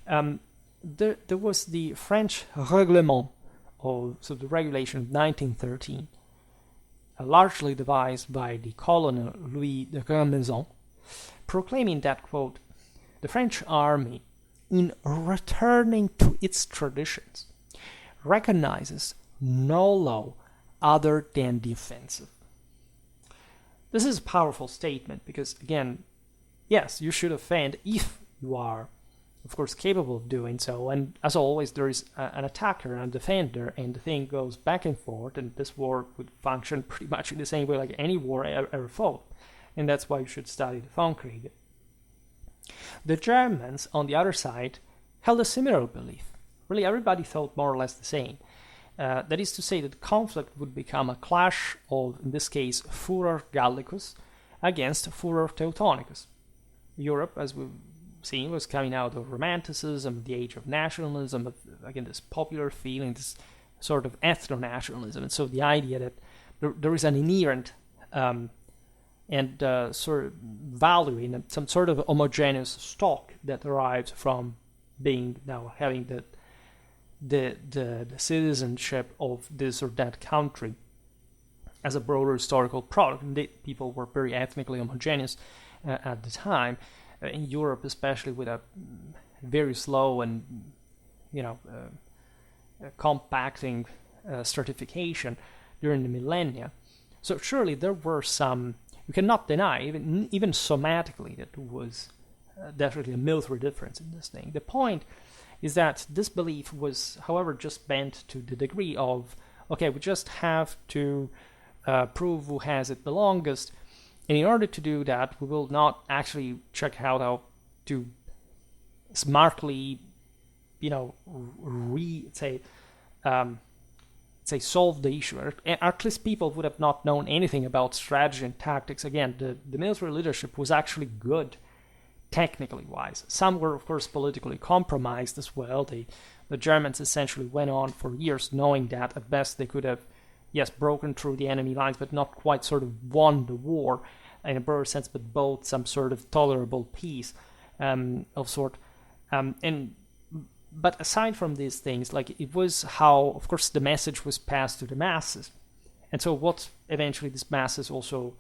There was the French Règlement, so the regulation of 1913, largely devised by the colonel Louis de Grandmaison, proclaiming that, quote, the French army, in returning to its traditions, recognizes no law other than the offensive. This is a powerful statement because, again, yes, you should offend if you are, of course, capable of doing so. And as always, there is an attacker and a defender, and the thing goes back and forth. And this war would function pretty much in the same way like any war ever fought. And that's why you should study the Krieg. The Germans, on the other side, held a similar belief. Really, everybody thought more or less the same. That is to say that conflict would become a clash of, in this case, Führer Gallicus against Führer Teutonicus. Europe, as we've seen, was coming out of Romanticism, the age of nationalism, of, again, this popular feeling, this sort of ethnonationalism. And so the idea that there is an inherent and sort of value in some sort of homogeneous stock that arrives from being now having the citizenship of this or that country as a broader historical product. And people were very ethnically homogeneous at the time, in Europe especially, with a very slow and compacting stratification during the millennia. So surely there were some, you cannot deny, even somatically, that there was definitely a military difference in this thing. The point is that this belief was, however, just bent to the degree of, okay, we just have to prove who has it the longest, and in order to do that, we will not actually check out how to smartly, solve the issue. Or at least people would have not known anything about strategy and tactics. Again, the military leadership was actually good, technically wise. Some were, of course, politically compromised as well. The Germans essentially went on for years knowing that at best they could have, yes, broken through the enemy lines, but not quite sort of won the war in a broader sense, but both some sort of tolerable peace of sort. But aside from these things, like, it was how, of course, the message was passed to the masses. And so what eventually these masses also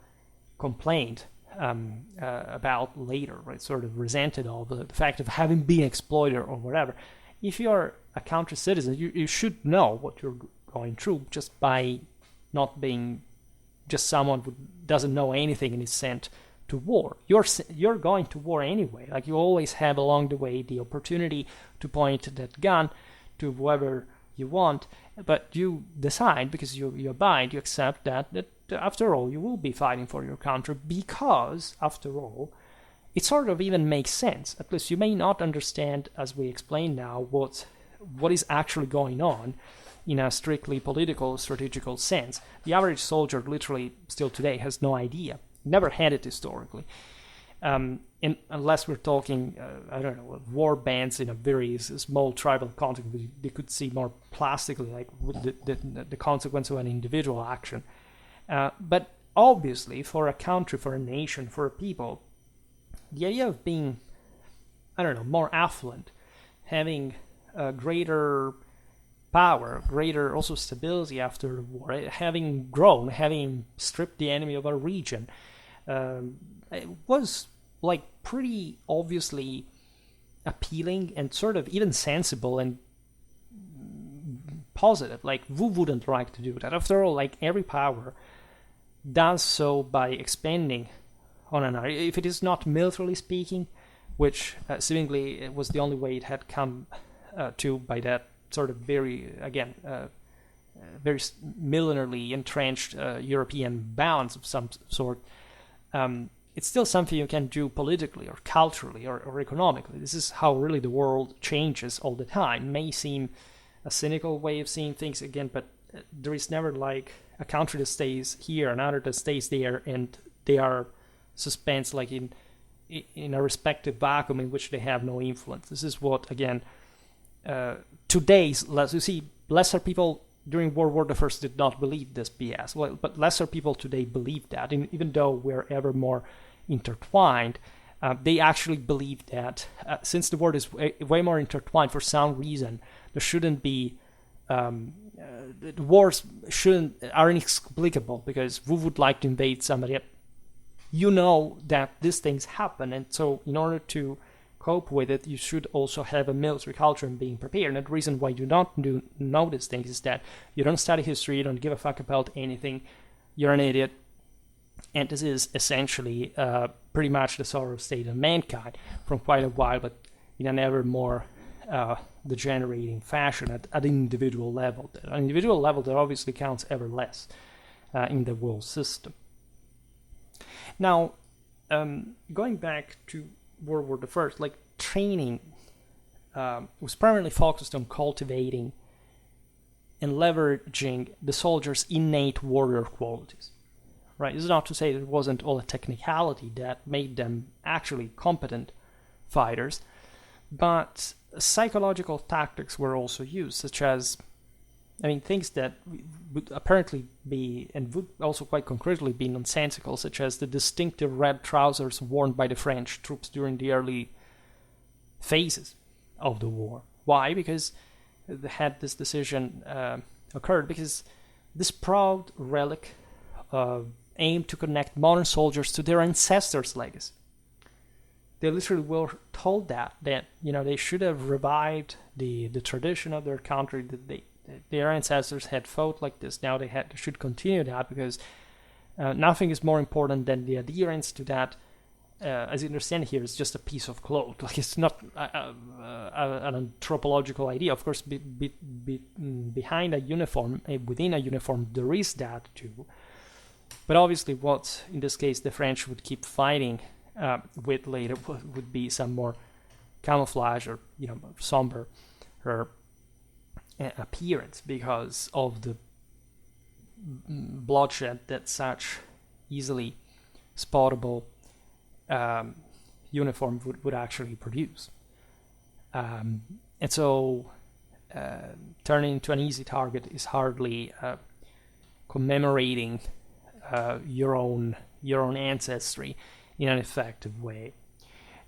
complained about later, right, sort of resented of the fact of having been exploited or whatever. If you're a country citizen, you should know what you're going through just by not being just someone who doesn't know anything and is sent to war. You're going to war anyway. Like, you always have along the way the opportunity to point that gun to whoever you want, but you decide, because you abide, you accept that after all you will be fighting for your country, because after all it sort of even makes sense. At least you may not understand, as we explain now, what is actually going on in a strictly political, strategical sense. The average soldier literally still today has no idea. Never had it historically. And unless we're talking, war bands in a very small tribal context, they could see more plastically, like, the consequence of an individual action. But obviously, for a country, for a nation, for a people, the idea of being, more affluent, having greater power, greater also stability after the war, having grown, having stripped the enemy of our region, it was like pretty obviously appealing and sort of even sensible and positive. Like, who wouldn't like to do that? After all, like, every power does so by expanding on an area. If it is not militarily speaking, which seemingly it was the only way it had come to by that sort of very, again, very millenarily entrenched European balance of some sort, it's still something you can do politically or culturally or economically. This is how really the world changes all the time. It may seem a cynical way of seeing things again, but there is never like a country that stays here, another that stays there, and they are suspensed like in a respective vacuum in which they have no influence. This is what, again, today's, you see, lesser people during World War I did not believe this BS. Well, but lesser people today believe that, even though we're ever more intertwined. They actually believe that since the world is way more intertwined, for some reason, there shouldn't be the wars are inexplicable, because who would like to invade somebody? You know that these things happen, and so in order to cope with it, you should also have a military culture and being prepared. And the reason why you don't know these things is that you don't study history, you don't give a fuck about anything, you're an idiot. And this is essentially pretty much the sort of state of mankind from quite a while, but in an ever more degenerating fashion at an individual level. An individual level that obviously counts ever less in the world system. Now, going back to World War I, like, training was primarily focused on cultivating and leveraging the soldiers' innate warrior qualities. Right? This is not to say that it wasn't all a technicality that made them actually competent fighters, but psychological tactics were also used, such as, things that would apparently be, and would also quite concretely be, nonsensical, such as the distinctive red trousers worn by the French troops during the early phases of the war. Why? Because had this decision occurred, because this proud relic aimed to connect modern soldiers to their ancestors' legacy. They literally were told that they should have revived the tradition of their country, that their ancestors had fought like this. Now they should continue that, because nothing is more important than the adherence to that. As you understand here, it's just a piece of cloth. Like, it's not an anthropological idea. Of course, behind a uniform, within a uniform, there is that too. But obviously, what in this case the French would keep fighting with later would be some more camouflage or somber her appearance because of the bloodshed that such easily spottable uniform would actually produce. And so turning into an easy target is hardly commemorating your own ancestry in an effective way.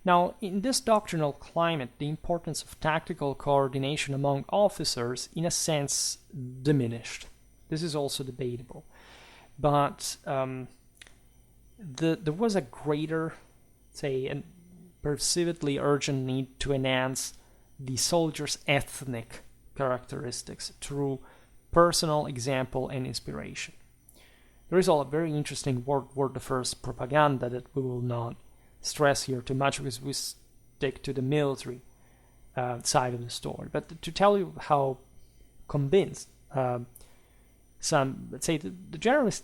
Now, in this doctrinal climate, the importance of tactical coordination among officers, in a sense, diminished. This is also debatable. But there was a greater, say, and perceivedly urgent need to enhance the soldier's ethnic characteristics through personal example and inspiration. There is all a very interesting World War I propaganda that we will not stress here too much because we stick to the military side of the story. But to tell you how convinced some, let's say, the generalist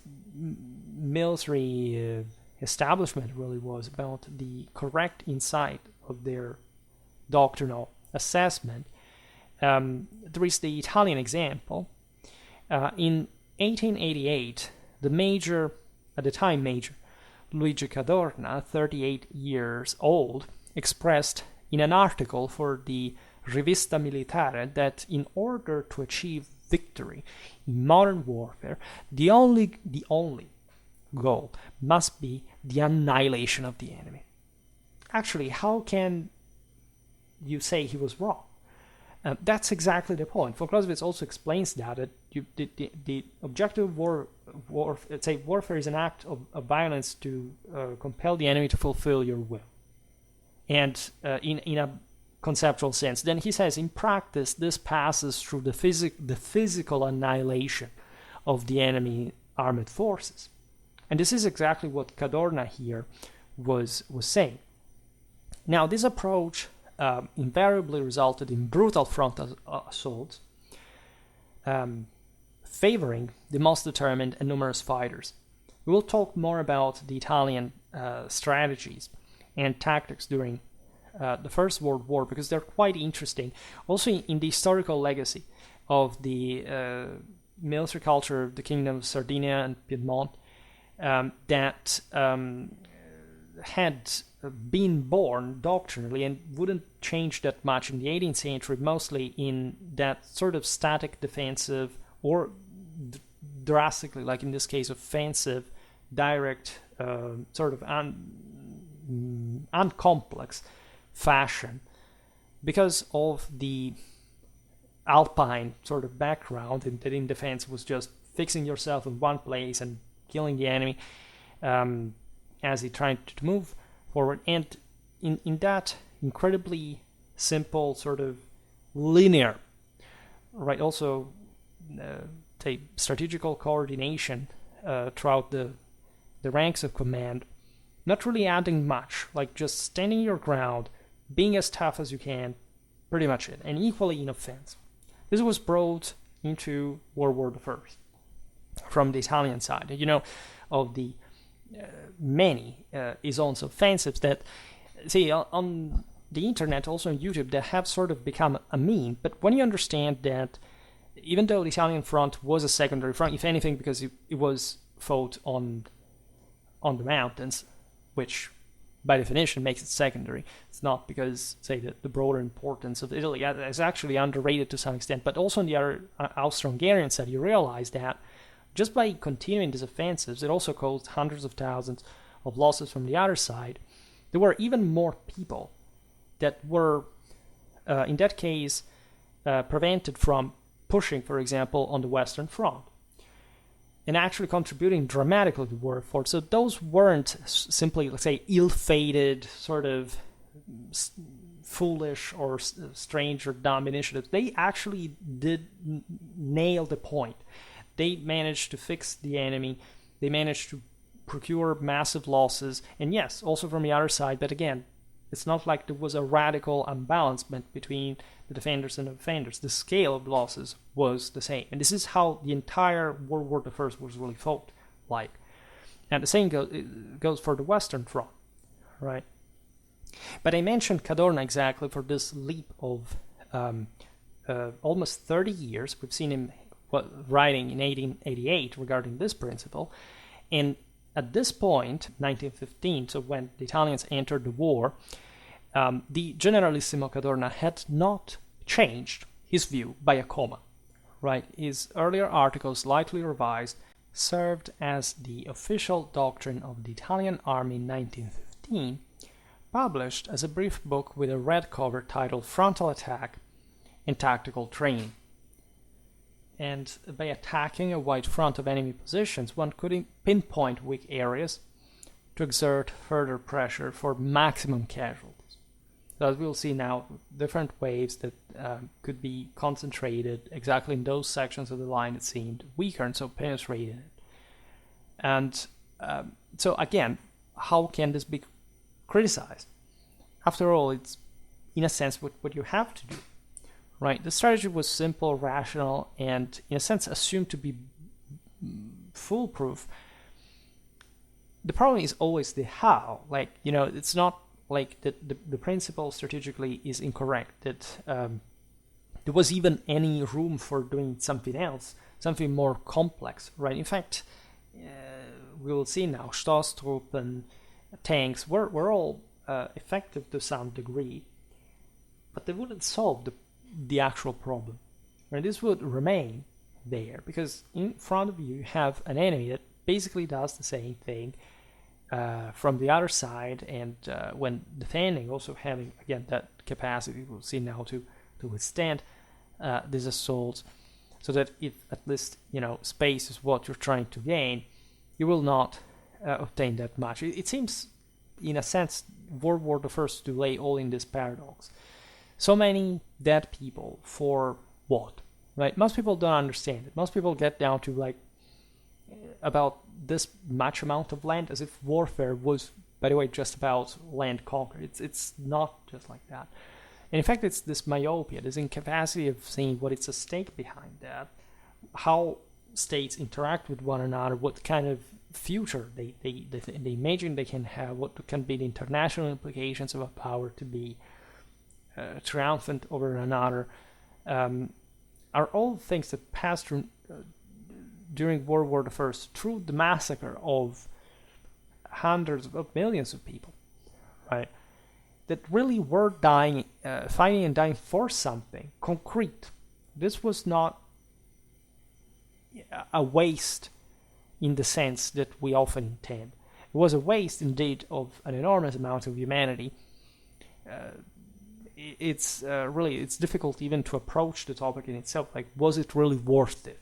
military establishment really was about the correct insight of their doctrinal assessment, there is the Italian example. In 1888, the major, at the time major, Luigi Cadorna, 38 years old, expressed in an article for the Rivista Militare that in order to achieve victory in modern warfare, the only goal must be the annihilation of the enemy. Actually, how can you say he was wrong? That's exactly the point. Von Clausewitz also explains that the objective of warfare is an act of violence to compel the enemy to fulfill your will. And in a conceptual sense, then he says, in practice, this passes through the physical annihilation of the enemy armed forces. And this is exactly what Cadorna here was saying. Now, this approach invariably resulted in brutal frontal assaults, favoring the most determined and numerous fighters. We will talk more about the Italian strategies and tactics during the First World War because they're quite interesting. Also in the historical legacy of the military culture of the Kingdom of Sardinia and Piedmont that had been born doctrinally and wouldn't change that much in the 18th century, mostly in that sort of static defensive or drastically, like in this case, offensive, direct, sort of uncomplex fashion because of the Alpine sort of background that in defense was just fixing yourself in one place and killing the enemy as he tried to move forward. And in that incredibly simple sort of linear, right, also strategical coordination throughout the ranks of command, not really adding much, like just standing your ground, being as tough as you can, pretty much it, and equally in offense. This was brought into World War I from the Italian side, of the many Ison's offensives that, see, on the internet, also on YouTube, that have sort of become a meme. But when you understand that even though the Italian front was a secondary front, if anything, because it was fought on the mountains, which by definition makes it secondary. It's not because, say, the broader importance of Italy is actually underrated to some extent, but also on the other Austro-Hungarian side, you realize that just by continuing these offensives, it also caused hundreds of thousands of losses from the other side. There were even more people that were, in that case, prevented from pushing, for example, on the Western Front, and actually contributing dramatically to the war effort. So those weren't simply, let's say, ill-fated, sort of foolish or strange or dumb initiatives. They actually did nail the point. They managed to fix the enemy. They managed to procure massive losses. And yes, also from the other side, but again, it's not like there was a radical unbalancement between the defenders and the offenders. The scale of losses was the same. And this is how the entire World War I was really fought like. And the same goes for the Western Front, right? But I mentioned Cadorna exactly for this leap of almost 30 years. We've seen him writing in 1888 regarding this principle. And at this point, 1915, so when the Italians entered the war, the Generalissimo Cadorna had not changed his view by a comma. Right? His earlier articles, slightly revised, served as the official doctrine of the Italian army in 1915, published as a brief book with a red cover titled Frontal Attack and Tactical Training. And by attacking a wide front of enemy positions, one could pinpoint weak areas to exert further pressure for maximum casualties. So as we'll see now, different waves that could be concentrated exactly in those sections of the line that seemed weaker and so penetrated it. And so again, how can this be criticized? After all, it's in a sense what you have to do, right? The strategy was simple, rational, and in a sense assumed to be foolproof. The problem is always the how. Like, it's not like the principle strategically is incorrect, that there was even any room for doing something else, something more complex, right? In fact, we will see now, Stormtroopers, tanks were all effective to some degree, but they wouldn't solve the actual problem. Right? This would remain there, because in front of you have an enemy that basically does the same thing from the other side, and when defending, also having, again, that capacity, we'll see now, to withstand these assaults, so that if at least, space is what you're trying to gain, you will not obtain that much. It seems, in a sense, World War I to lay all in this paradox. So many dead people for what? Right? Most people don't understand it. Most people get down to about this much amount of land, as if warfare was, by the way, just about land conquer. It's not just like that. And in fact, it's this myopia, this incapacity of seeing what is at stake behind that, how states interact with one another, what kind of future they imagine they can have, what can be the international implications of a power to be triumphant over another, are all things that passed through during World War I through the massacre of hundreds of millions of people, right? That really were dying, fighting and dying for something concrete. This was not a waste in the sense that we often intend. It was a waste, indeed, of an enormous amount of humanity. It's difficult even to approach the topic in itself. Like, was it really worth it?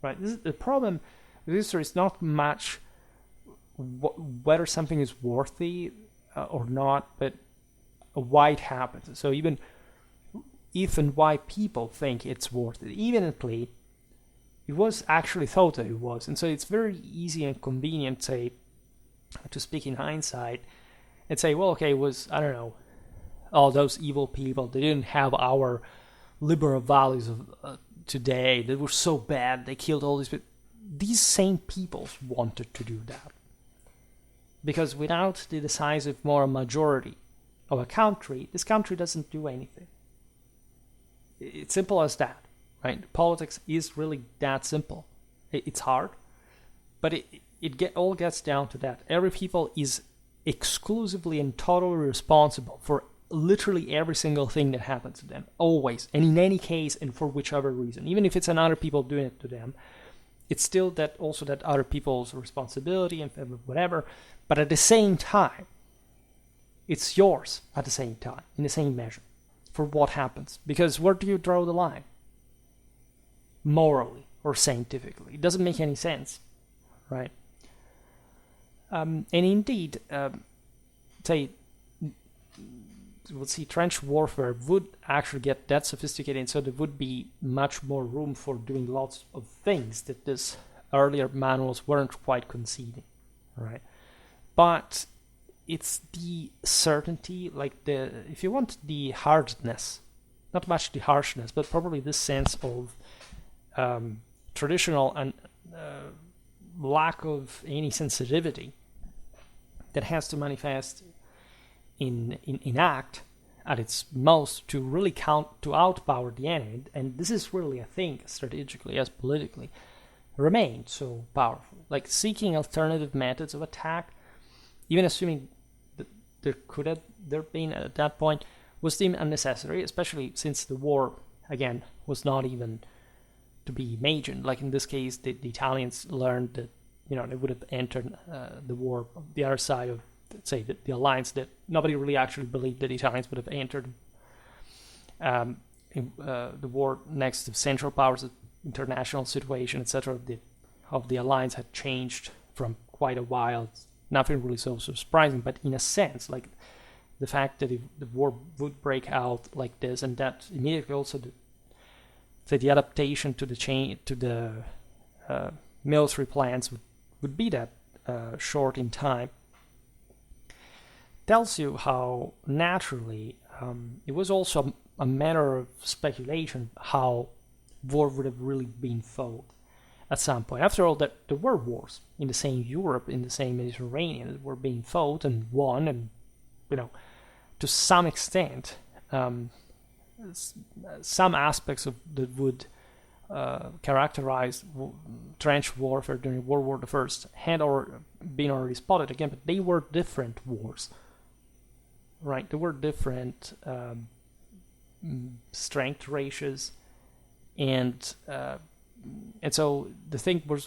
Right. The problem with history is not much whether something is worthy or not, but why it happens. So even if and why people think it's worth it, evidently it was actually thought that it was. And so it's very easy and convenient, say, to speak in hindsight and say, well, okay, it was, I don't know, all those evil people, they didn't have our liberal values of today, they were so bad, they killed all these people. These same people wanted to do that. Because without the decisive moral majority of a country, this country doesn't do anything. It's simple as that, right? Politics is really that simple. It's hard, but it all gets down to that. Every people is exclusively and totally responsible for literally every single thing that happens to them, always, and in any case, and for whichever reason. Even if it's another people doing it to them, it's still that other people's responsibility and whatever, but at the same time, it's yours at the same time, in the same measure, for what happens. Because where do you draw the line? Morally or scientifically. It doesn't make any sense, right? And indeed, we'll see trench warfare would actually get that sophisticated, and so there would be much more room for doing lots of things that this earlier manuals weren't quite conceding, right? But it's the certainty, if you want, the hardness, not much the harshness, but probably this sense of traditional and lack of any sensitivity that has to manifest in act at its most to really outpower the enemy, and this is really, I think, strategically as politically, remained so powerful. Like seeking alternative methods of attack, even assuming that there been at that point, was deemed unnecessary, especially since the war again was not even to be imagined. Like in this case, the Italians learned that they would have entered the war on the other side of, let's say, the alliance, that nobody really actually believed that the Italians would have entered the war next to Central Powers. The international situation, etc., of the alliance had changed from quite a while. It's nothing really so surprising, but in a sense, like the fact that the war would break out like this, and that immediately also the adaptation to the military plans would be that short in time, tells you how naturally it was also a matter of speculation how war would have really been fought at some point. After all, that there were wars in the same Europe, in the same Mediterranean, that were being fought and won, and to some extent, some aspects of that would characterize trench warfare during World War I had been already spotted again, but they were different wars, right? There were different strength ratios, and so the thing were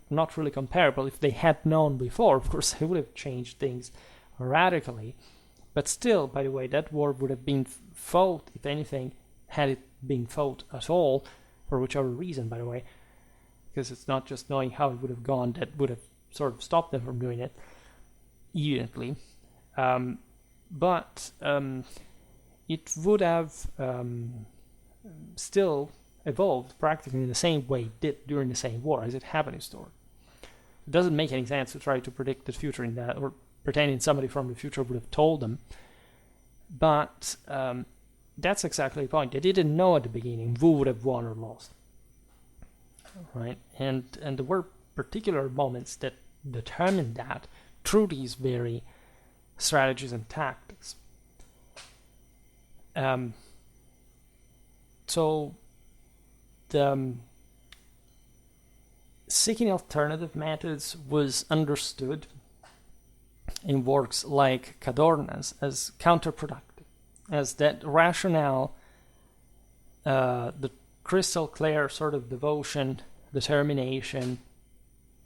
not really comparable. If they had known before, of course, they would have changed things radically. But still, by the way, that war would have been fought, if anything, had it been fought at all, for whichever reason, by the way, because it's not just knowing how it would have gone that would have sort of stopped them from doing it immediately. But it would have still evolved practically in the same way it did during the same war as it happened in story. It doesn't make any sense to try to predict the future in that, or pretending somebody from the future would have told them. But that's exactly the point. They didn't know at the beginning who would have won or lost, right? And there were particular moments that determined that through these very strategies and tactics. So the seeking alternative methods was understood in works like Cadorna's as counterproductive, as that rationale, the crystal clear sort of devotion, determination,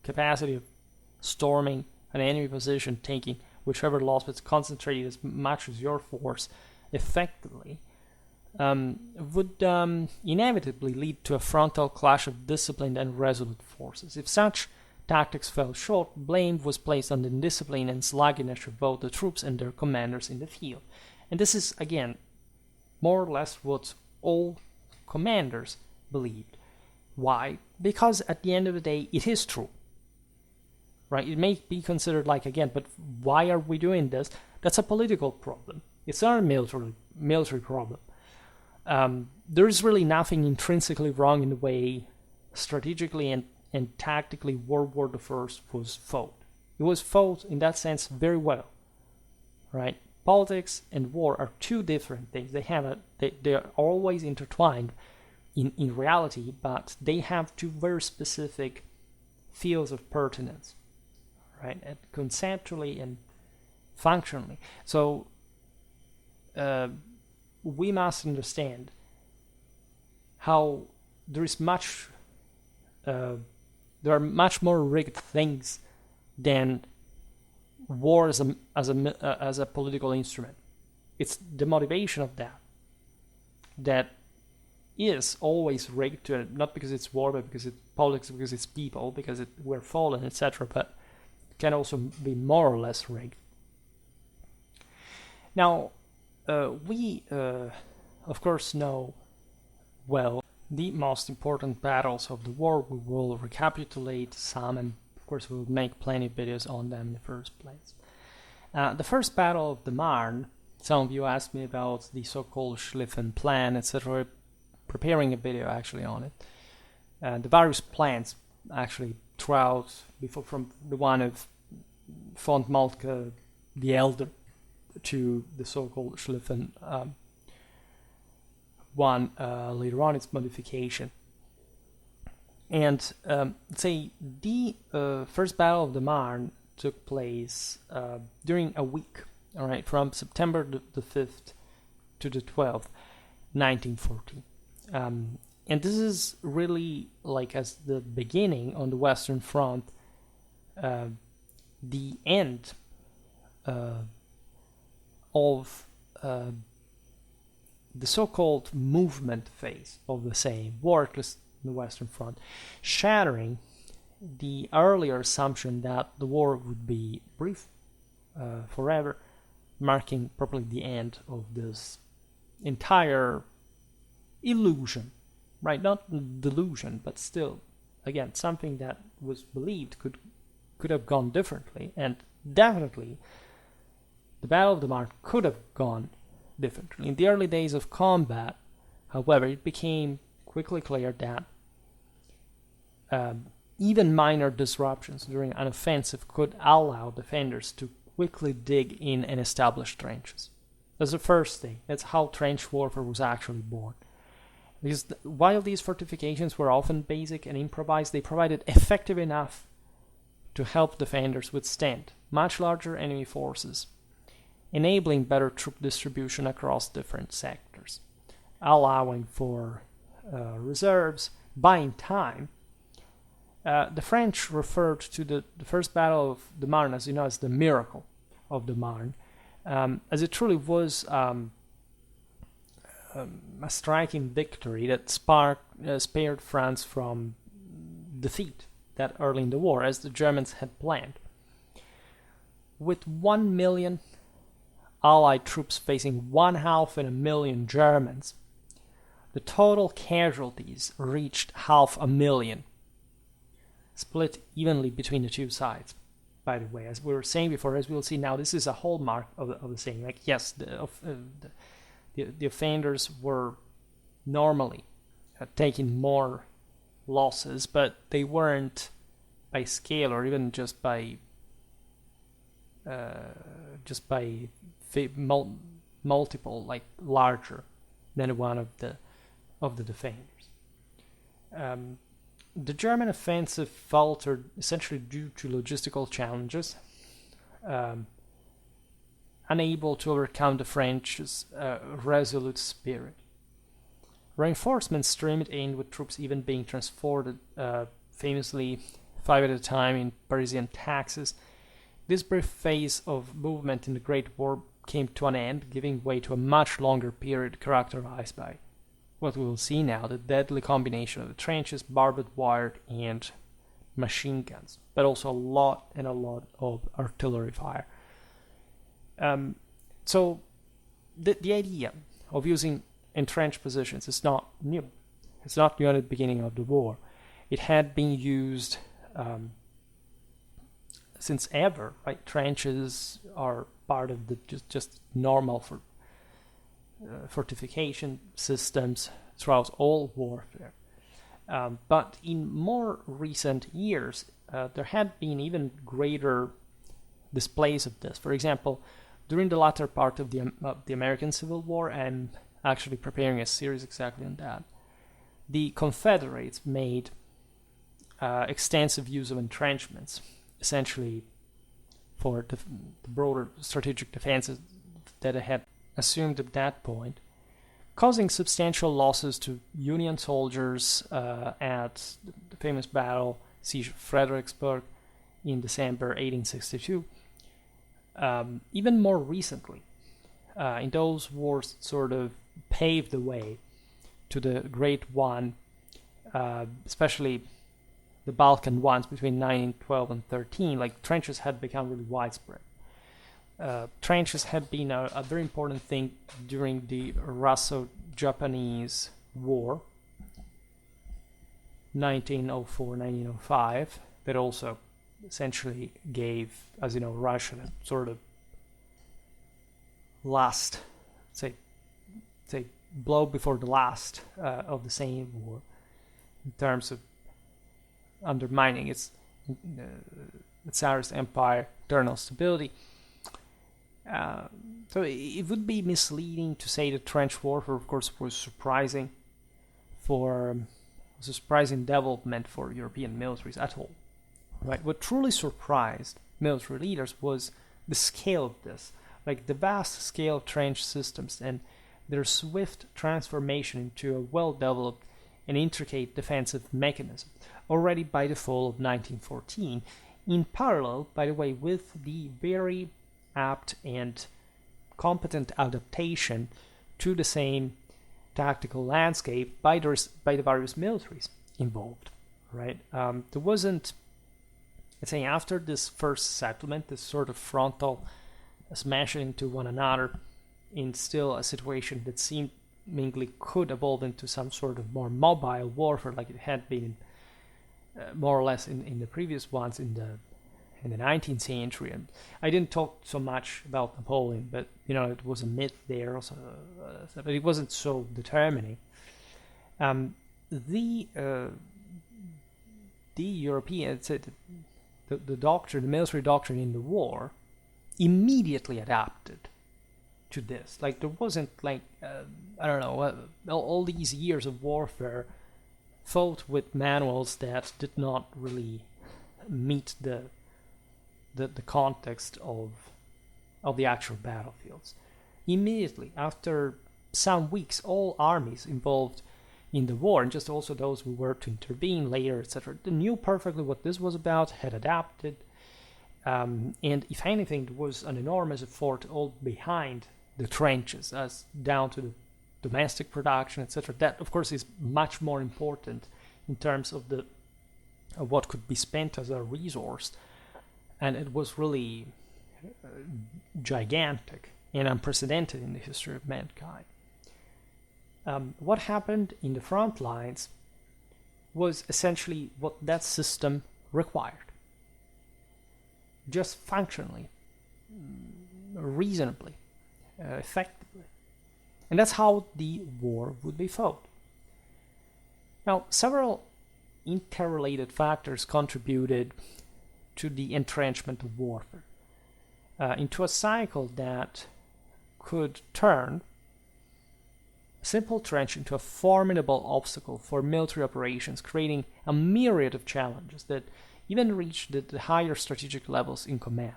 capacity of storming an enemy position, taking whichever loss, but concentrating as much as your force effectively, would inevitably lead to a frontal clash of disciplined and resolute forces. If such tactics fell short, blame was placed on the indiscipline and sluggishness of both the troops and their commanders in the field. And this is, again, more or less what all commanders believed. Why? Because at the end of the day, it is true. Right? It may be considered like, again, but why are we doing this? That's a political problem. It's not a military problem. There is really nothing intrinsically wrong in the way strategically and tactically World War I was fought. It was fought in that sense very well, right? Politics and war are two different things. They are always intertwined in reality, but they have two very specific fields of pertinence, right? And conceptually and functionally. So we must understand how there are much more rigged things than war as a political instrument. It's the motivation of that is always rigged to it, not because it's war, but because it's politics, because it's people, because we're fallen, etc. But it can also be more or less rigged. Now, we, of course, know well the most important battles of the war. We will recapitulate some, and of course we will make plenty of videos on them in the first place. The first battle of the Marne, some of you asked me about the so-called Schlieffen plan, etc. Preparing a video actually on it. The various plans actually throughout, from the one of von Moltke the Elder to the so-called Schlieffen won later on its modification. And say the first Battle of the Marne took place during a week, all right, from September the 5th to the 12th, 1940. And this is really like as the beginning on the Western Front, the end of the so-called movement phase of the same war, at least in the Western Front, shattering the earlier assumption that the war would be brief, forever, marking probably the end of this entire illusion, right? Not delusion, but still, again, something that was believed could have gone differently, and definitely the Battle of the Marne could have gone differently. In the early days of combat, however, it became quickly clear that even minor disruptions during an offensive could allow defenders to quickly dig in and establish trenches. That's the first thing. That's how trench warfare was actually born. Because while these fortifications were often basic and improvised, they provided effective enough to help defenders withstand much larger enemy forces, enabling better troop distribution across different sectors, allowing for reserves, buying time. The French referred to the first Battle of the Marne, as you know, as the miracle of the Marne, as it truly was a striking victory that spared France from defeat that early in the war, as the Germans had planned. With 1 million Allied troops facing 500,000 Germans, the total casualties reached 500,000, split evenly between the two sides. By the way, as we were saying before, as we'll see now, this is a hallmark of the saying. Like, yes, the offenders were normally taking more losses, but they weren't by scale or even just by multiple, like larger than one of the defenders. The German offensive faltered essentially due to logistical challenges, unable to overcome the French's resolute spirit. Reinforcements streamed in, with troops even being transported, famously 5 at a time in Parisian taxis. This brief phase of movement in the Great War came to an end, giving way to a much longer period characterized by what we will see now, the deadly combination of the trenches, barbed wire, and machine guns, but also a lot of artillery fire. So the idea of using entrenched positions is not new. It's not new at the beginning of the war. It had been used since ever, right? Trenches are part of the just normal fortification systems throughout all warfare. But in more recent years, there had been even greater displays of this. For example, during the latter part of the American Civil War, and actually preparing a series exactly on that, the Confederates made extensive use of entrenchments, essentially for the broader strategic defenses that they had assumed at that point, causing substantial losses to Union soldiers at the famous battle, Siege of Fredericksburg, in December 1862. Even more recently, in those wars sort of paved the way to the Great One, especially the Balkan ones between 1912 and 13, like trenches had become really widespread. Trenches had been a very important thing during the Russo-Japanese War, 1904-1905, that also essentially gave, as you know, Russia a sort of last, say blow before the last of the same war, in terms of undermining its Tsarist empire, internal stability. So So it would be misleading to say that trench warfare, of course, was surprising was a surprising development for European militaries at all. Right? What truly surprised military leaders was the scale of this, like the vast scale of trench systems and their swift transformation into a well-developed and intricate defensive mechanism already by the fall of 1914, in parallel, by the way, with the very apt and competent adaptation to the same tactical landscape by the various militaries involved, right? There wasn't, let's say, after this first settlement, this sort of frontal smashing into one another in still a situation that seemingly could evolve into some sort of more mobile warfare like it had been more or less in the previous ones in the 19th century. And I didn't talk so much about Napoleon, but it was a myth there also, but it wasn't so determining. The European, the military doctrine in the war immediately adapted to this. Like there wasn't all these years of warfare fought with manuals that did not really meet the context of the actual battlefields. Immediately after some weeks, all armies involved in the war, and just also those who were to intervene later, etc., they knew perfectly what this was about, had adapted, and if anything, there was an enormous effort all behind the trenches, as down to the domestic production, etc. That, of course, is much more important in terms of what could be spent as a resource. And it was really gigantic and unprecedented in the history of mankind. What happened in the front lines was essentially what that system required. Just functionally, reasonably, effectively. And that's how the war would be fought. Now, several interrelated factors contributed to the entrenchment of warfare, into a cycle that could turn a simple trench into a formidable obstacle for military operations, creating a myriad of challenges that even reached the higher strategic levels in command.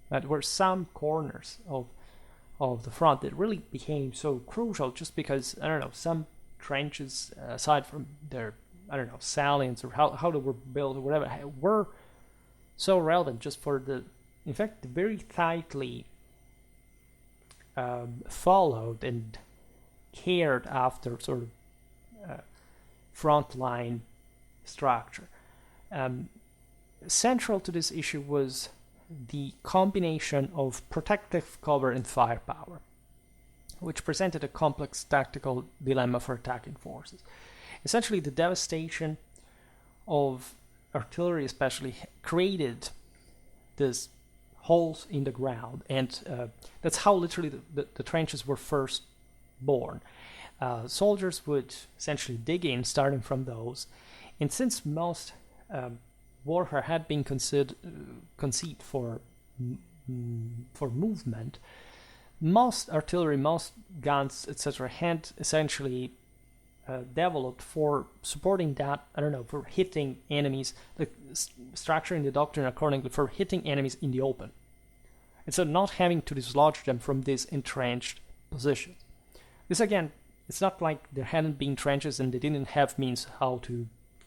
There were some corners of the front that really became so crucial just because, some trenches, aside from their, salients or how they were built or whatever, were so relevant just for the very tightly followed and cared after sort of frontline structure. Central to this issue was the combination of protective cover and firepower, which presented a complex tactical dilemma for attacking forces. Essentially, the devastation of artillery especially created these holes in the ground, and that's how literally the trenches were first born. Soldiers would essentially dig in, starting from those, and since most warfare had been conceived for movement, most artillery, most guns, etc., had essentially developed for supporting that, for hitting enemies, structuring the doctrine accordingly for hitting enemies in the open. And so not having to dislodge them from these entrenched positions. This again, it's not like there hadn't been trenches and they didn't have means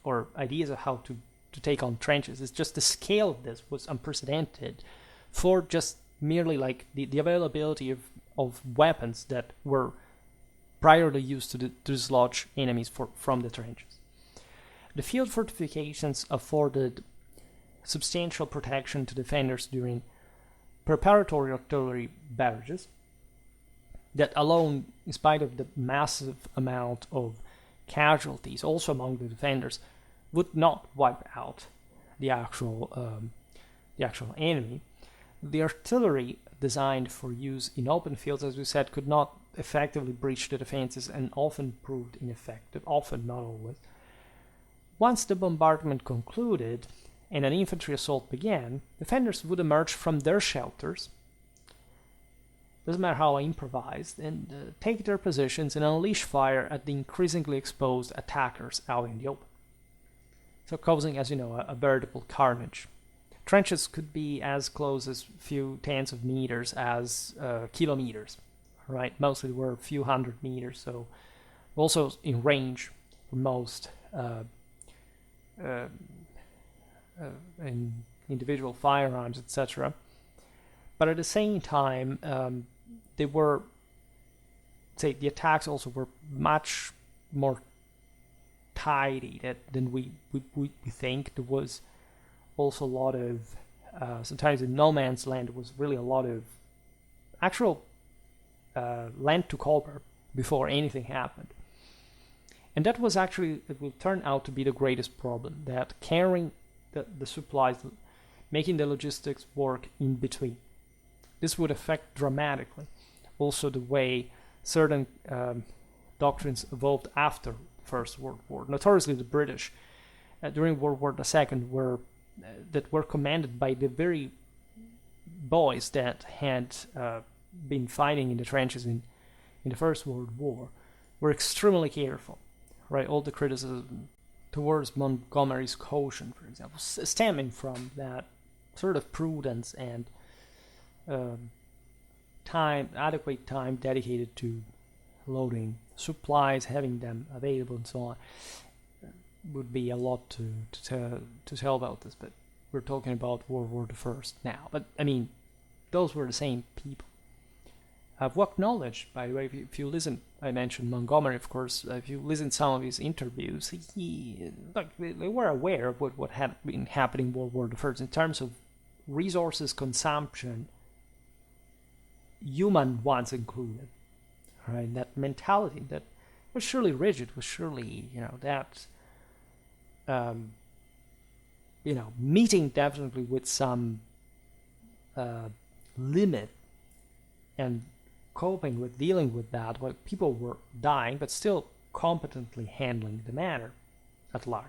or ideas of how to take on trenches. It's just the scale of this was unprecedented for just merely like the availability of weapons that were priorly used to dislodge enemies from the trenches. The field fortifications afforded substantial protection to defenders during preparatory artillery barrages that alone, in spite of the massive amount of casualties also among the defenders, would not wipe out the actual enemy. The artillery designed for use in open fields, as we said, could not effectively breach the defenses and often proved ineffective, often, not always. Once the bombardment concluded and an infantry assault began, defenders would emerge from their shelters doesn't matter how improvised, and take their positions and unleash fire at the increasingly exposed attackers out in the open. So causing, as you know, a veritable carnage. Trenches could be as close as few tens of meters as kilometers, right? Mostly were a few hundred meters, so also in range for most in individual firearms, etc. But at the same time, they were, say, the attacks also were much more tidy than we think. There was also a lot of, sometimes in no man's land, there was really a lot of actual land to cover before anything happened. And that was actually, it will turn out to be the greatest problem, that carrying the supplies, making the logistics work in between. This would affect dramatically also the way certain doctrines evolved after the First World War. Notoriously, the British during World War II were commanded by the very boys that had been fighting in the trenches in the First World War, were extremely careful. Right, all the criticism towards Montgomery's caution, for example, stemming from that sort of prudence and adequate time dedicated to loading supplies, having them available, and so on. Would be a lot to tell about this, but we're talking about World War I now. But I mean, those were the same people. I've acknowledged, by the way, if you listen, I mentioned Montgomery, of course. If you listen to some of his interviews, they were aware of what had been happening in World War I in terms of resources consumption, human ones included. Right, that mentality that was surely rigid, was surely that meeting definitely with some limit and coping with dealing with that, while people were dying, but still competently handling the matter at large.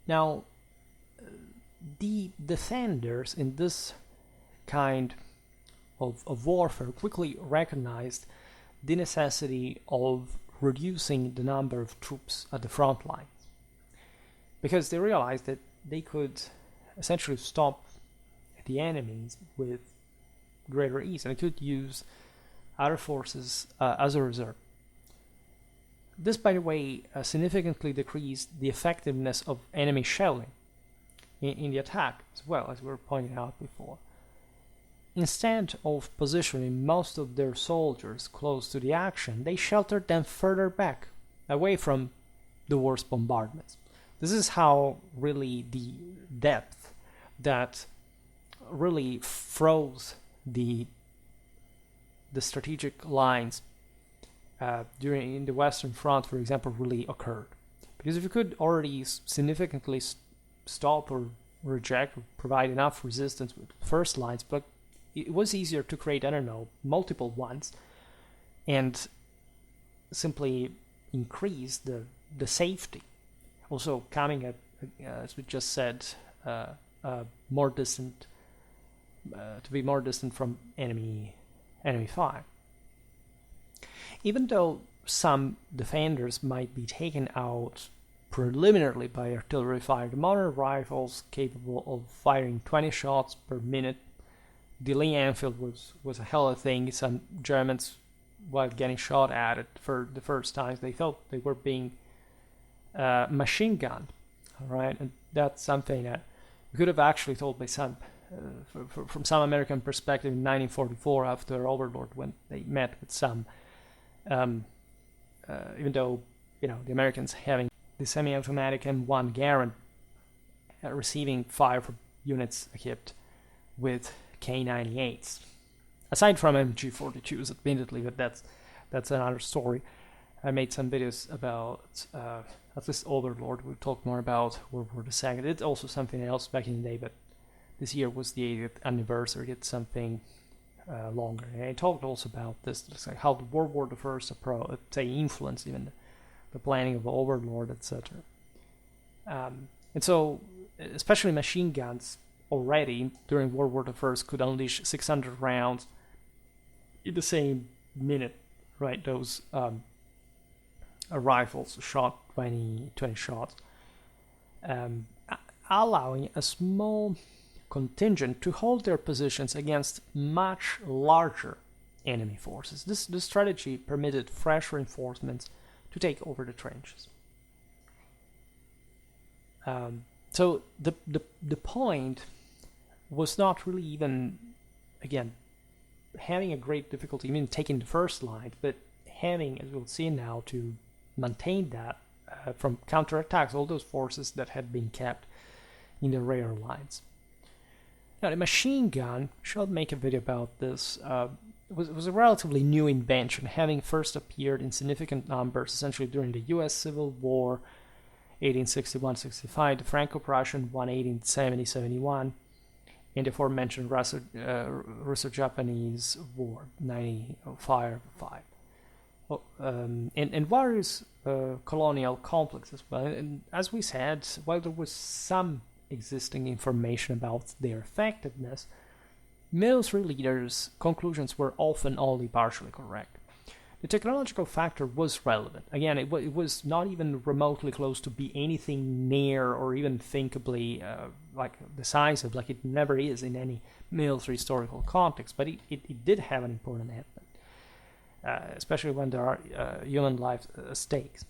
Now, the defenders in this kind of warfare quickly recognized the necessity of reducing the number of troops at the front lines, because they realized that they could essentially stop the enemies with greater ease, and they could use other forces as a reserve. This, by the way, significantly decreased the effectiveness of enemy shelling in the attack, as well, as we were pointing out before. Instead of positioning most of their soldiers close to the action, they sheltered them further back, away from the worst bombardments. This is how really the depth that really froze the strategic lines in the Western Front, for example, really occurred. Because if you could already significantly stop or reject or provide enough resistance with first lines, but it was easier to create, multiple ones and simply increase the safety. Also coming at, as we just said, more distant, to be more distant from enemy fire. Even though some defenders might be taken out preliminarily by artillery fire, the modern rifles capable of firing 20 shots per minute. The Lee Enfield was a hell of a thing. Some Germans, while getting shot at it for the first times, they thought they were being machine gunned. All right, and that's something that we could have actually told by some, from some American perspective, in 1944 after Overlord, when they met with some, even though the Americans having the semi-automatic M1 Garand receiving fire from units equipped with K98s, aside from MG42s, admittedly, but that's another story. I made some videos about at least Overlord. We'll talk more about World War II. It's also something else back in the day, but this year was the 80th anniversary. It's something longer. And I talked also about this, like how the World War I influenced even the planning of Overlord, etc. And so, especially machine guns already during World War I could unleash 600 rounds in the same minute, right? Those rifles shot 20 shots, allowing a small contingent to hold their positions against much larger enemy forces. This strategy permitted fresh reinforcements to take over the trenches. So the point was not really even, again, having a great difficulty even taking the first line, but having, as we'll see now, to maintain that from counterattacks, all those forces that had been kept in the rear lines. Now, the machine gun, shall make a video about this, was a relatively new invention, having first appeared in significant numbers essentially during the US Civil War, 1861-65, the Franco-Prussian one, 1870-71, and the aforementioned Russo-Japanese War, 1905. And various colonial conflicts as well. And as we said, while there was some existing information about their effectiveness, military leaders' conclusions were often only partially correct. The technological factor was relevant. Again, it was not even remotely close to be anything near or even thinkably decisive, like it never is in any military historical context, but it did have an important element, especially when there are human life stakes.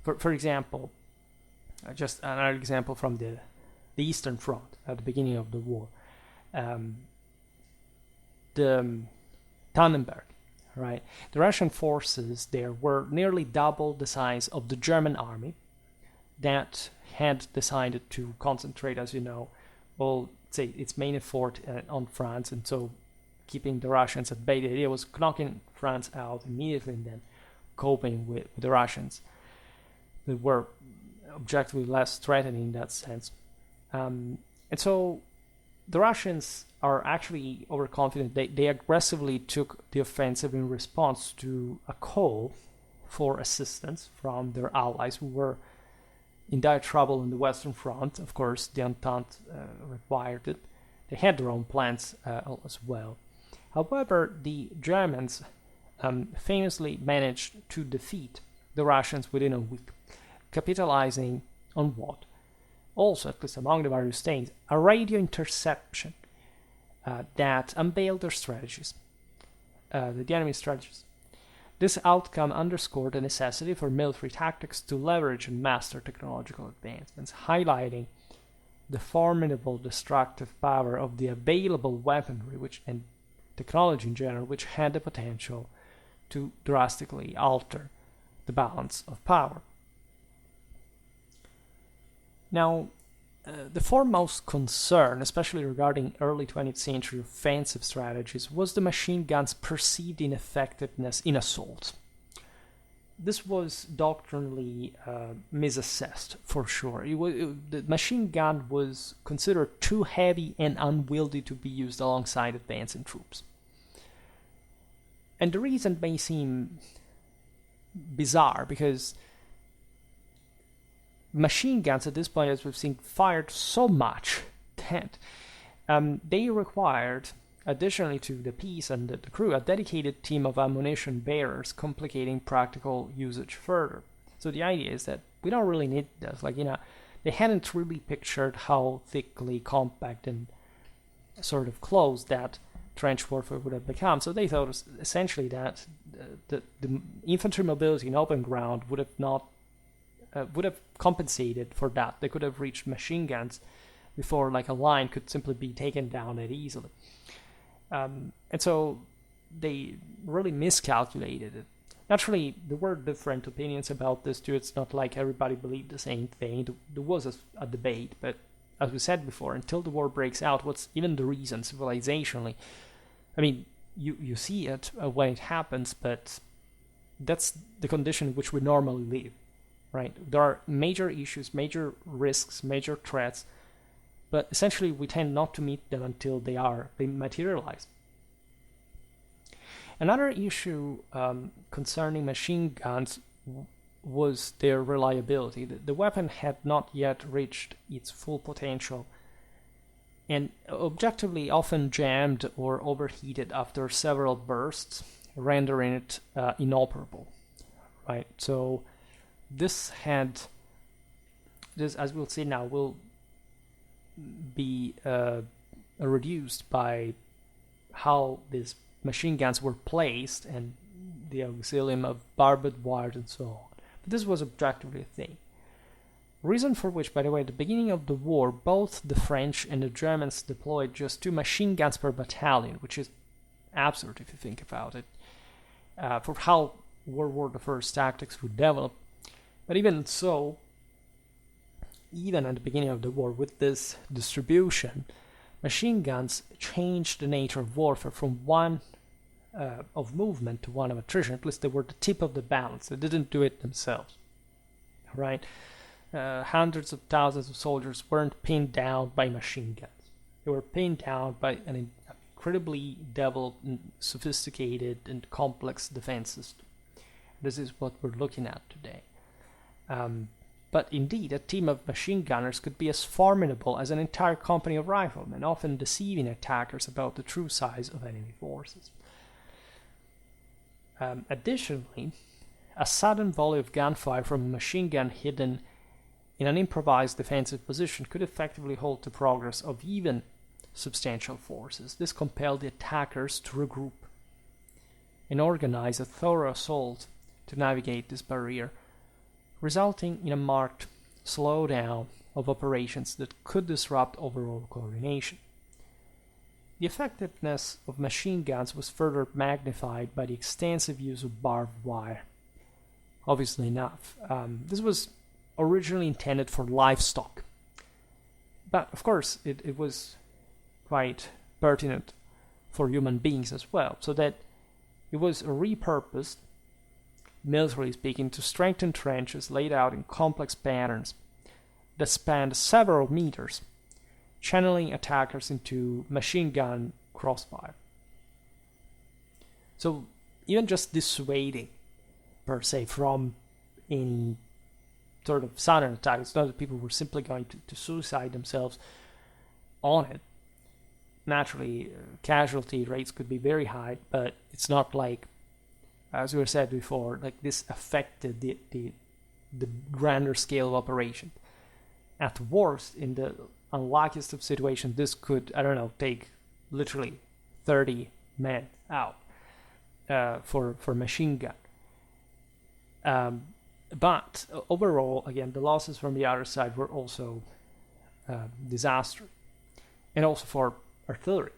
For example, just another example from the Eastern Front at the beginning of the war, the Tannenberg, right? The Russian forces there were nearly double the size of the German army that had decided to concentrate, as you know, its main effort on France, and so keeping the Russians at bay. The idea was knocking France out immediately and then coping with the Russians that were objectively less threatening in that sense. And so the Russians are actually overconfident. They aggressively took the offensive in response to a call for assistance from their allies who were in dire trouble in the Western Front. Of course, the Entente required it. They had their own plans as well. However, the Germans famously managed to defeat the Russians within a week, capitalizing on what? Also, at least among the various things, a radio interception that unveiled their strategies, the enemy strategies. This outcome underscored the necessity for military tactics to leverage and master technological advancements, highlighting the formidable destructive power of the available weaponry and technology in general, which had the potential to drastically alter the balance of power. Now, the foremost concern, especially regarding early 20th century offensive strategies, was the machine gun's perceived ineffectiveness in assault. This was doctrinally misassessed, for sure. The machine gun was considered too heavy and unwieldy to be used alongside advancing troops. And the reason may seem bizarre, because machine guns at this point, as we've seen, fired so much that they required, additionally to the piece and the crew, a dedicated team of ammunition bearers, complicating practical usage further. So the idea is that we don't really need this. They hadn't really pictured how thickly compact and sort of close that trench warfare would have become. So they thought essentially that the infantry mobility in open ground would have compensated for that. They could have reached machine guns before a line could simply be taken down that easily. And so they really miscalculated it. Naturally, there were different opinions about this too. It's not like everybody believed the same thing. There was a debate, but as we said before, until the war breaks out, what's even the reason civilizationally? I mean, you see it when it happens, but that's the condition in which we normally live. Right? There are major issues, major risks, major threats, but essentially we tend not to meet them until they materialize. Another issue concerning machine guns was their reliability. The weapon had not yet reached its full potential, and objectively often jammed or overheated after several bursts, rendering it inoperable. Right, so this, as we'll see now, will be reduced by how these machine guns were placed and the auxilium of barbed wire and so on. But this was objectively a thing. Reason for which, by the way, at the beginning of the war, both the French and the Germans deployed just 2 machine guns per battalion, which is absurd if you think about it, for how World War I tactics would develop. But even so, even at the beginning of the war, with this distribution, machine guns changed the nature of warfare from one of movement to one of attrition. At least they were the tip of the balance. They didn't do it themselves, right? Hundreds of thousands of soldiers weren't pinned down by machine guns. They were pinned down by an incredibly developed and sophisticated and complex defense system. This is what we're looking at today. But indeed, a team of machine gunners could be as formidable as an entire company of riflemen, often deceiving attackers about the true size of enemy forces. Additionally, a sudden volley of gunfire from a machine gun hidden in an improvised defensive position could effectively halt the progress of even substantial forces. This compelled the attackers to regroup and organize a thorough assault to navigate this barrier, resulting in a marked slowdown of operations that could disrupt overall coordination. The effectiveness of machine guns was further magnified by the extensive use of barbed wire. Obviously enough, this was originally intended for livestock, but of course it was quite pertinent for human beings as well, so that it was repurposed, militarily speaking, to strengthen trenches laid out in complex patterns that spanned several meters, channeling attackers into machine gun crossfire. So even just dissuading, per se, from any sort of sudden attack, it's not that people were simply going to suicide themselves on it. Naturally, casualty rates could be very high, but it's not like, as we said before, like this affected the grander scale of operation. At worst, in the unluckiest of situations, this could, take literally 30 men out for machine gun. But overall, again, the losses from the other side were also disastrous, and also for artillery.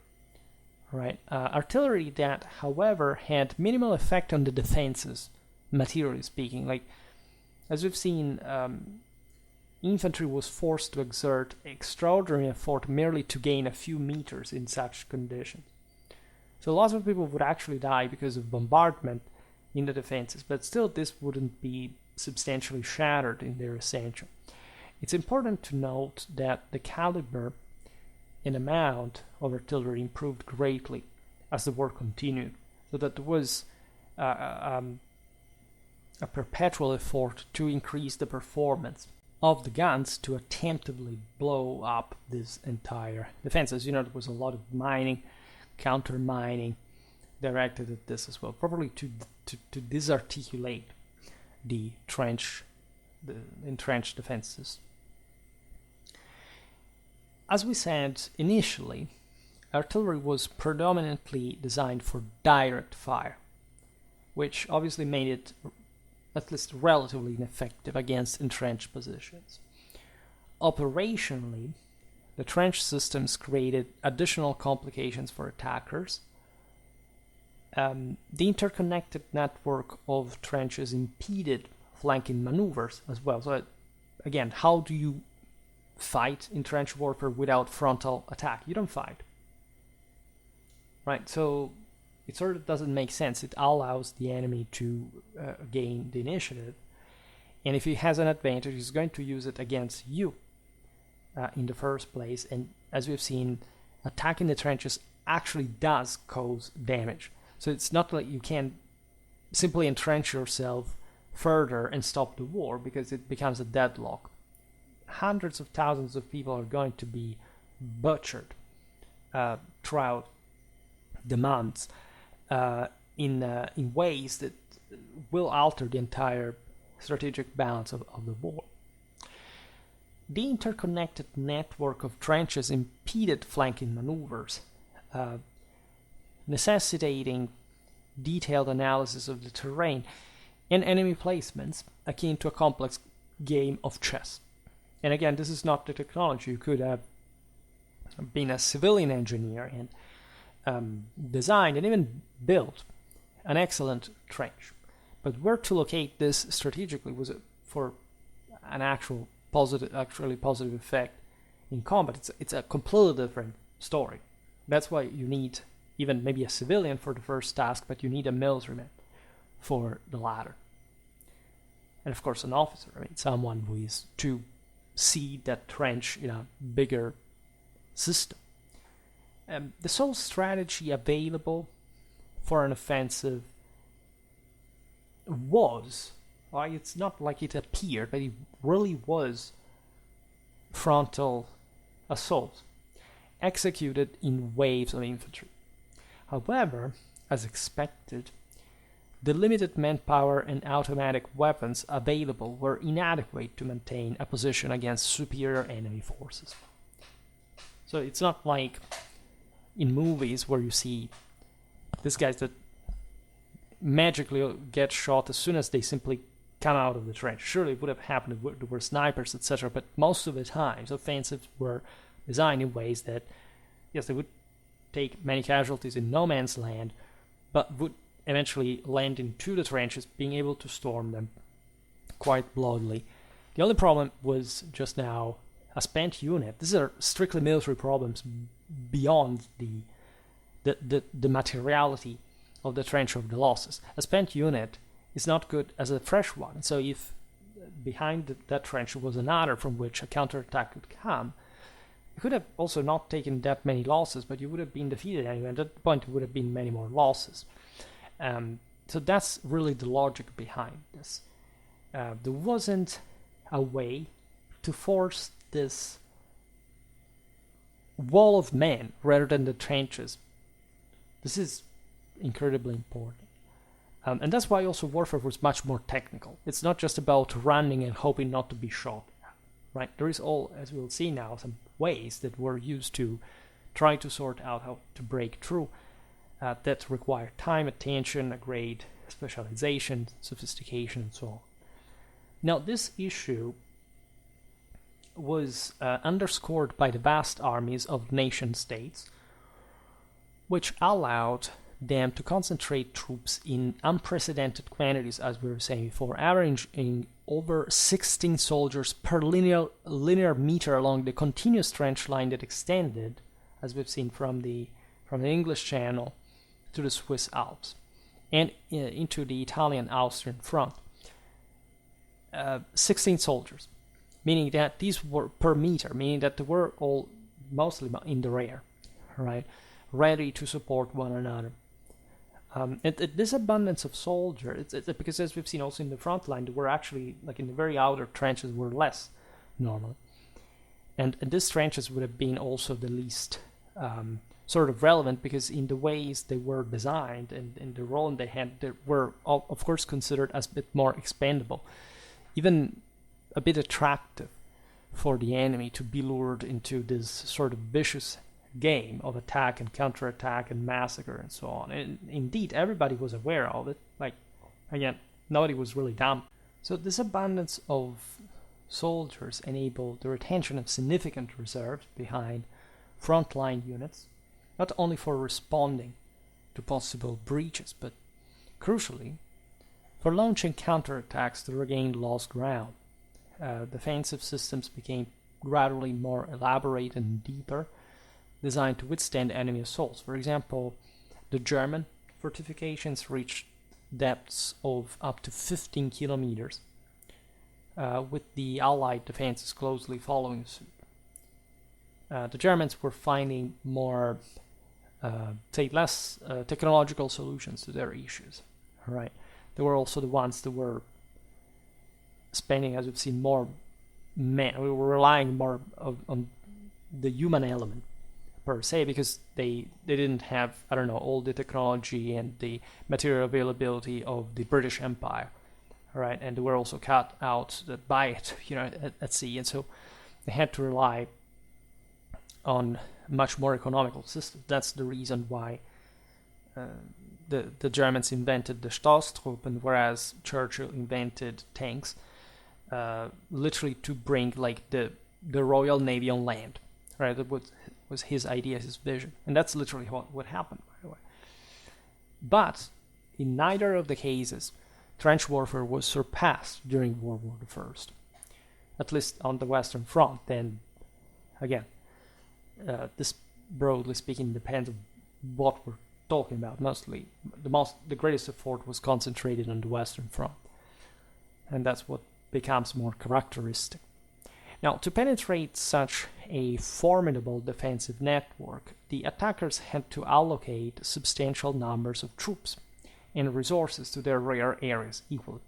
Right, artillery that, however, had minimal effect on the defenses, materially speaking. Like, as we've seen, infantry was forced to exert extraordinary effort merely to gain a few meters in such conditions. So lots of people would actually die because of bombardment in the defenses, but still this wouldn't be substantially shattered in their ascension. It's important to note that the caliber and amount of artillery improved greatly as the war continued, so that there was a perpetual effort to increase the performance of the guns to attemptably blow up this entire defense. As you know, there was a lot of mining, counter-mining directed at this as well, probably to disarticulate the entrenched defenses. As we said initially, artillery was predominantly designed for direct fire, which obviously made it at least relatively ineffective against entrenched positions. Operationally, the trench systems created additional complications for attackers. The interconnected network of trenches impeded flanking maneuvers as well. So again, how do you fight in trench warfare without frontal attack? You don't fight. Right, so it sort of doesn't make sense. It allows the enemy to gain the initiative, and if he has an advantage, he's going to use it against you in the first place. And as we've seen, attacking the trenches actually does cause damage. So it's not like you can simply entrench yourself further and stop the war, because it becomes a deadlock. Hundreds of thousands of people are going to be butchered throughout the months in ways that will alter the entire strategic balance of the war. The interconnected network of trenches impeded flanking maneuvers, necessitating detailed analysis of the terrain and enemy placements akin to a complex game of chess. And again, this is not the technology. You could have been a civilian engineer and designed and even built an excellent trench. But where to locate this strategically was for an actually positive effect in combat. It's a completely different story. That's why you need even maybe a civilian for the first task, but you need a military man for the latter. And of course, an officer, someone who is to see that trench in a bigger system. The sole strategy available for an offensive was, it's not like it appeared, but it really was frontal assault, executed in waves of infantry. However, as expected, the limited manpower and automatic weapons available were inadequate to maintain a position against superior enemy forces. So it's not like in movies where you see these guys that magically get shot as soon as they simply come out of the trench. Surely it would have happened if there were snipers, etc., but most of the times offensives were designed in ways that, yes, they would take many casualties in no man's land, but would eventually land into the trenches, being able to storm them quite bloodily. The only problem was just now a spent unit. These are strictly military problems beyond the materiality of the trench of the losses. A spent unit is not good as a fresh one. So if behind that trench was another from which a counterattack could come, you could have also not taken that many losses, but you would have been defeated anyway. At that point, it would have been many more losses. So that's really the logic behind this. There wasn't a way to force this wall of men rather than the trenches. This is incredibly important. And that's why also warfare was much more technical. It's not just about running and hoping not to be shot, right? There is all, as we'll see now, some ways that were used to try to sort out how to break through that require time, attention, a great specialization, sophistication, and so on. Now, this issue was underscored by the vast armies of nation-states, which allowed them to concentrate troops in unprecedented quantities, as we were saying before, averaging over 16 soldiers per linear meter along the continuous trench line that extended, as we've seen from the English Channel to the Swiss Alps and into the Italian-Austrian front. 16 soldiers, meaning that these were per meter, meaning that they were all mostly in the rear, right, ready to support one another. This abundance of soldiers, it's because as we've seen also in the front line, they were actually, like in the very outer trenches, were less normal. And these trenches would have been also the least sort of relevant, because in the ways they were designed and in the role they had, they were, of course, considered as a bit more expendable, even a bit attractive for the enemy to be lured into this sort of vicious game of attack and counterattack and massacre and so on. And indeed, everybody was aware of it. Like, again, nobody was really dumb. So this abundance of soldiers enabled the retention of significant reserves behind frontline units, not only for responding to possible breaches, but crucially, for launching counterattacks to regain lost ground. Defensive systems became gradually more elaborate and deeper, designed to withstand enemy assaults. For example, the German fortifications reached depths of up to 15 kilometers, with the Allied defenses closely following suit. The Germans were finding more, less technological solutions to their issues. Right? They were also the ones that were spending, as we've seen, more men. We were relying more on the human element per se, because they didn't have, I don't know, all the technology and the material availability of the British Empire, right? And they were also cut out by it, at sea, and so they had to rely on much more economical system. That's the reason why the Germans invented the Stormtroopers, whereas Churchill invented tanks, literally to bring like the Royal Navy on land, right? That was his idea, his vision, and that's literally what happened, by the way. But in neither of the cases, trench warfare was surpassed during World War I, at least on the Western Front. And again, this broadly speaking depends on what we're talking about. Mostly, the greatest effort was concentrated on the Western Front, and that's what becomes more characteristic. Now, to penetrate such a formidable defensive network, the attackers had to allocate substantial numbers of troops and resources to their rear areas equally.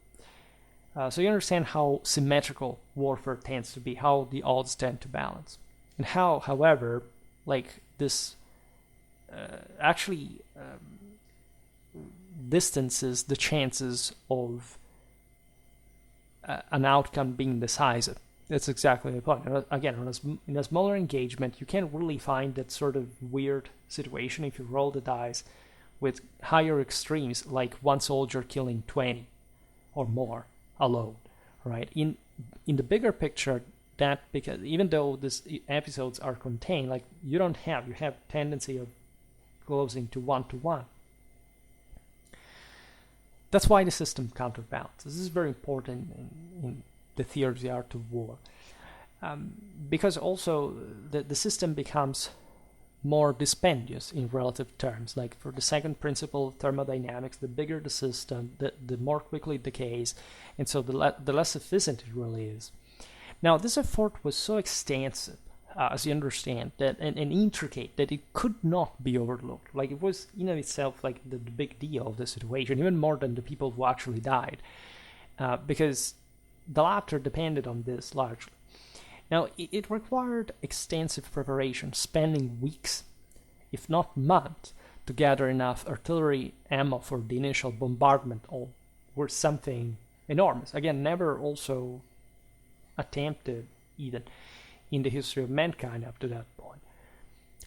So you understand how symmetrical warfare tends to be, how the odds tend to balance, and how, however, like this actually distances the chances of an outcome being decisive. That's exactly the point. Again, in a smaller engagement, you can't really find that sort of weird situation if you roll the dice with higher extremes, like one soldier killing 20 or more alone, right? In the bigger picture, that, because even though these episodes are contained, like you have tendency of closing to 1-to-1. That's why the system counterbalances. This is very important in the theory of the art of war, because also the system becomes more dispendious in relative terms. Like for the second principle of thermodynamics, the bigger the system, the more quickly it decays, and so the less efficient it really is. Now, this effort was so extensive, as you understand, that and intricate, that it could not be overlooked. Like it was in of itself like the big deal of the situation, even more than the people who actually died, because the latter depended on this largely. Now, it required extensive preparation, spanning weeks, if not months, to gather enough artillery ammo for the initial bombardment, or something enormous. Again, never also attempted even in the history of mankind up to that point.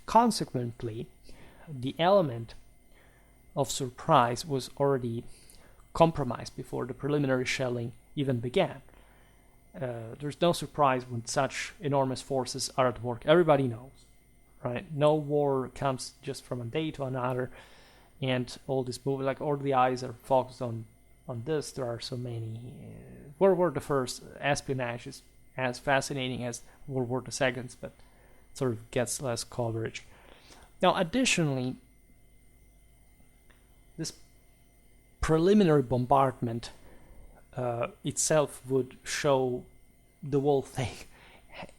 Consequently, the element of surprise was already compromised before the preliminary shelling even began. There's no surprise when such enormous forces are at work. Everybody knows, right? No war comes just from a day to another, and all this movie, like all the eyes are focused on this. There are so many. World War I espionage is as fascinating as World War II, but sort of gets less coverage. Now, additionally, this preliminary bombardment itself would show the whole thing,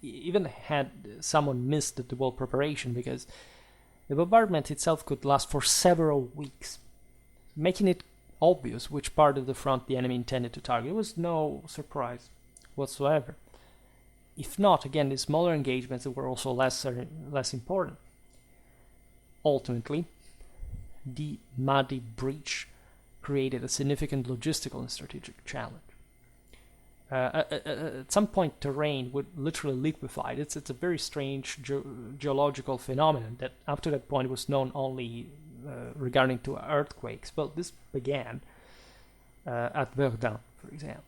even had someone missed the whole preparation, because the bombardment itself could last for several weeks, making it obvious which part of the front the enemy intended to target. It was no surprise whatsoever. If not, again, the smaller engagements were also less important. Ultimately, the muddy breach created a significant logistical and strategic challenge. At some point, terrain would literally liquefy. It's a very strange geological phenomenon that up to that point was known only regarding to earthquakes. Well, this began at Verdun, for example,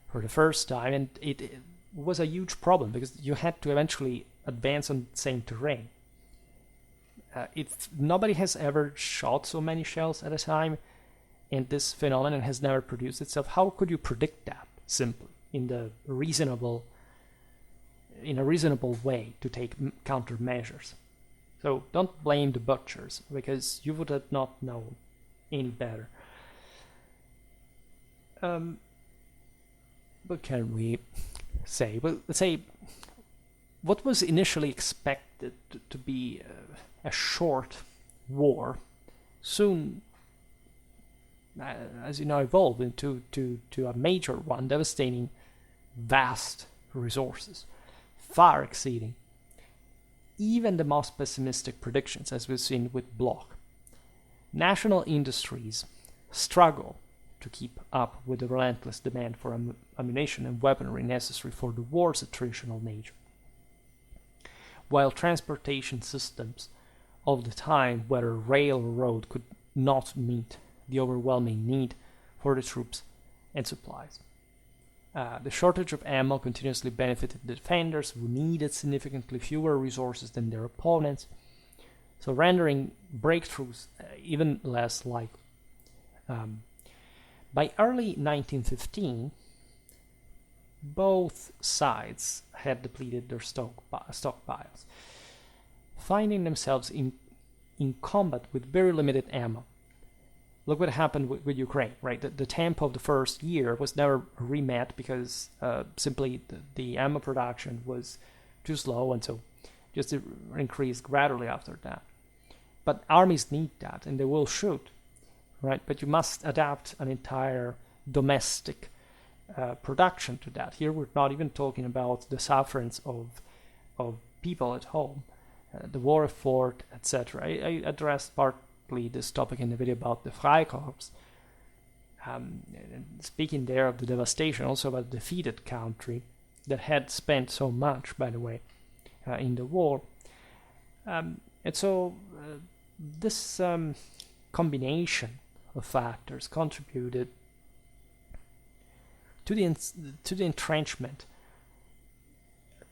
for the first time, and it was a huge problem because you had to eventually advance on the same terrain. If nobody has ever shot so many shells at a time, and this phenomenon has never produced itself, how could you predict that simply in a reasonable way to take countermeasures? So don't blame the butchers, because you would have not known any better. What can we say? Well, let's say what was initially expected to be a short war soon, as you know, evolved into a major one, devastating vast resources, far exceeding even the most pessimistic predictions, as we've seen with Bloch. National industries struggle to keep up with the relentless demand for ammunition and weaponry necessary for the war's attritional nature, while transportation systems of the time, whether rail or road, could not meet the overwhelming need for the troops and supplies. The shortage of ammo continuously benefited the defenders, who needed significantly fewer resources than their opponents, so rendering breakthroughs even less likely. By early 1915, both sides had depleted their stockpiles, finding themselves in combat with very limited ammo. Look what happened with Ukraine, right? The tempo of the first year was never remet because simply the ammo production was too slow, and so just increased gradually after that. But armies need that, and they will shoot, right? But you must adapt an entire domestic production to that. Here we're not even talking about the sufferance of people at home, the war effort, etc. I addressed partly this topic in the video about the Freikorps. Speaking there of the devastation, also about the defeated country that had spent so much, by the way, in the war. And so this combination of factors contributed to the entrenchment.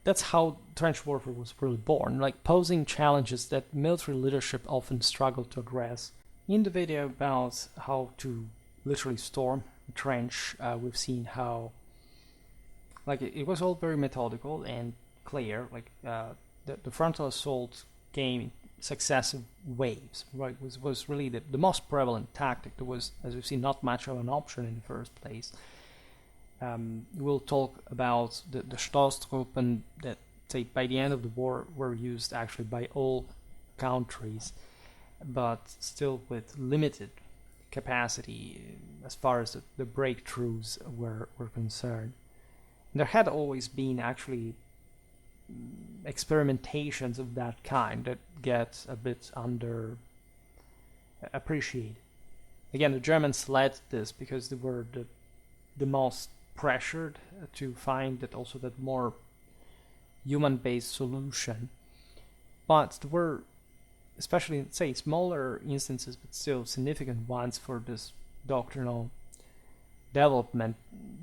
That's how trench warfare was really born, like posing challenges that military leadership often struggled to address. In the video about how to literally storm a trench, we've seen how it was all very methodical and clear. The frontal assault came in successive waves, right? Was really the most prevalent tactic. There was, as we've seen, not much of an option in the first place. We'll talk about the Stormtroopers that, say, by the end of the war were used actually by all countries, but still with limited capacity as far as the breakthroughs were concerned. There had always been actually experimentations of that kind that get a bit under appreciated. Again, the Germans led this because they were the most pressured to find that more human-based solution. But there were, especially say smaller instances, but still significant ones for this doctrinal development,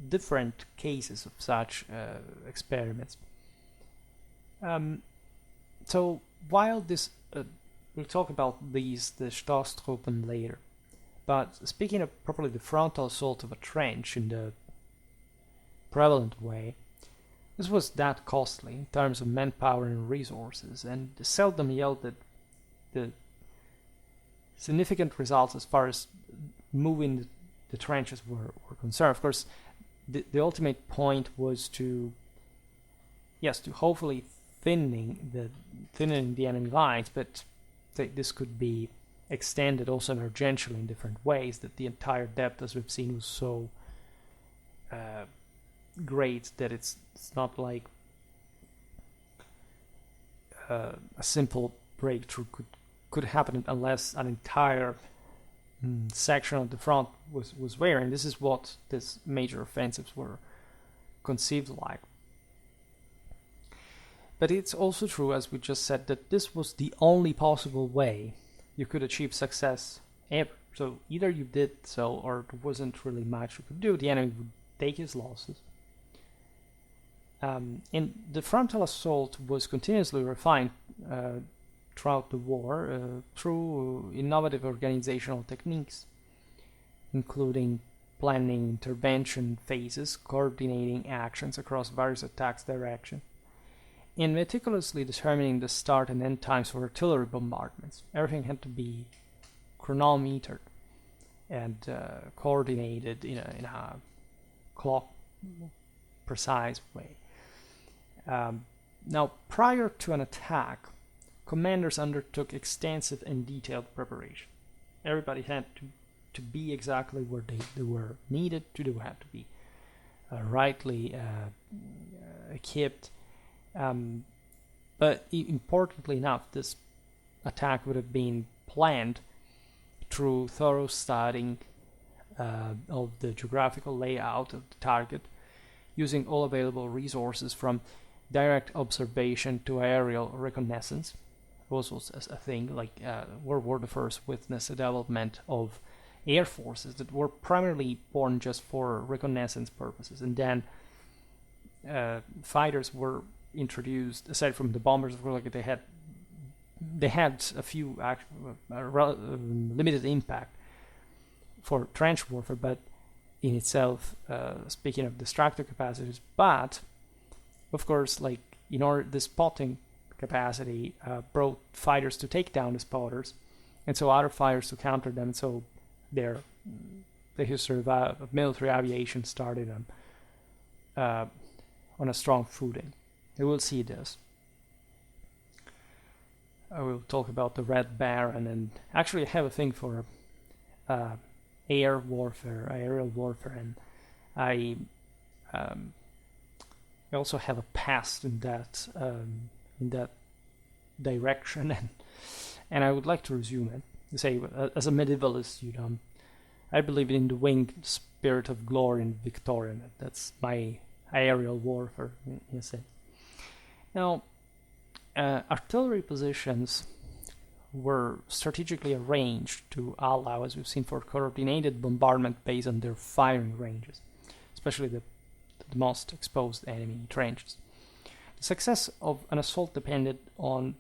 different cases of such experiments. So while this, we'll talk about the Stormtroopers later, but speaking of properly the frontal assault of a trench in the prevalent way, this was that costly in terms of manpower and resources, and seldom yielded the significant results as far as moving the trenches were concerned. Of course, the ultimate point was to hopefully thinning the enemy lines, but this could be extended also emergentially in different ways, that the entire depth, as we've seen, was so great that it's not like a simple breakthrough could happen unless an entire section of the front was wearing. This is what these major offensives were conceived like. But it's also true, as we just said, that this was the only possible way you could achieve success ever. So either you did so, or there wasn't really much you could do. The enemy would take his losses. And the frontal assault was continuously refined throughout the war through innovative organizational techniques, including planning intervention phases, coordinating actions across various attacks directions, and meticulously determining the start and end times for artillery bombardments. Everything had to be chronometered and coordinated in a clock precise way. Now, prior to an attack, commanders undertook extensive and detailed preparation. Everybody had to be exactly where they were needed to do, had to be rightly equipped. But importantly enough, this attack would have been planned through thorough studying of the geographical layout of the target, using all available resources from direct observation to aerial reconnaissance. Also a thing like World War I witnessed the development of air forces that were primarily born just for reconnaissance purposes, and then fighters were introduced. Aside from the bombers, of course, like they had a few limited impact for trench warfare, but in itself, speaking of destructive capacities, but of course, like in order the spotting capacity brought fighters to take down the spotters, and so other fighters to counter them. And so the history of military aviation started on a strong footing. We will see this. I will talk about the Red Baron, and actually I have a thing for aerial warfare, and I also have a past in that direction, and I would like to resume it. To say, as a medievalist, I believe in the winged spirit of glory and victory. That's my aerial warfare, you say. Now, artillery positions were strategically arranged to allow, as we've seen, for coordinated bombardment based on their firing ranges, especially the most exposed enemy trenches. The success of an assault depended on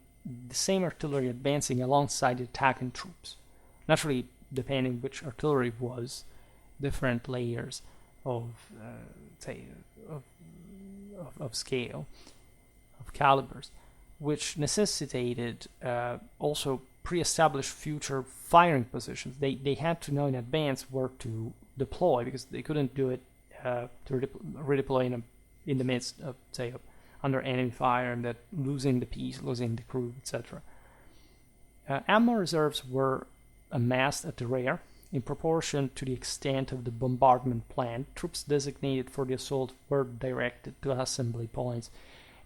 the same artillery advancing alongside the attacking troops. Naturally, depending which artillery was, different layers of scale, of calibers, which necessitated also pre-established future firing positions. They had to know in advance where to deploy, because they couldn't do it to redeploy in the midst of, say, under enemy fire, and that losing the piece, losing the crew, etc. Ammo reserves were amassed at the rear in proportion to the extent of the bombardment plan. Troops designated for the assault were directed to assembly points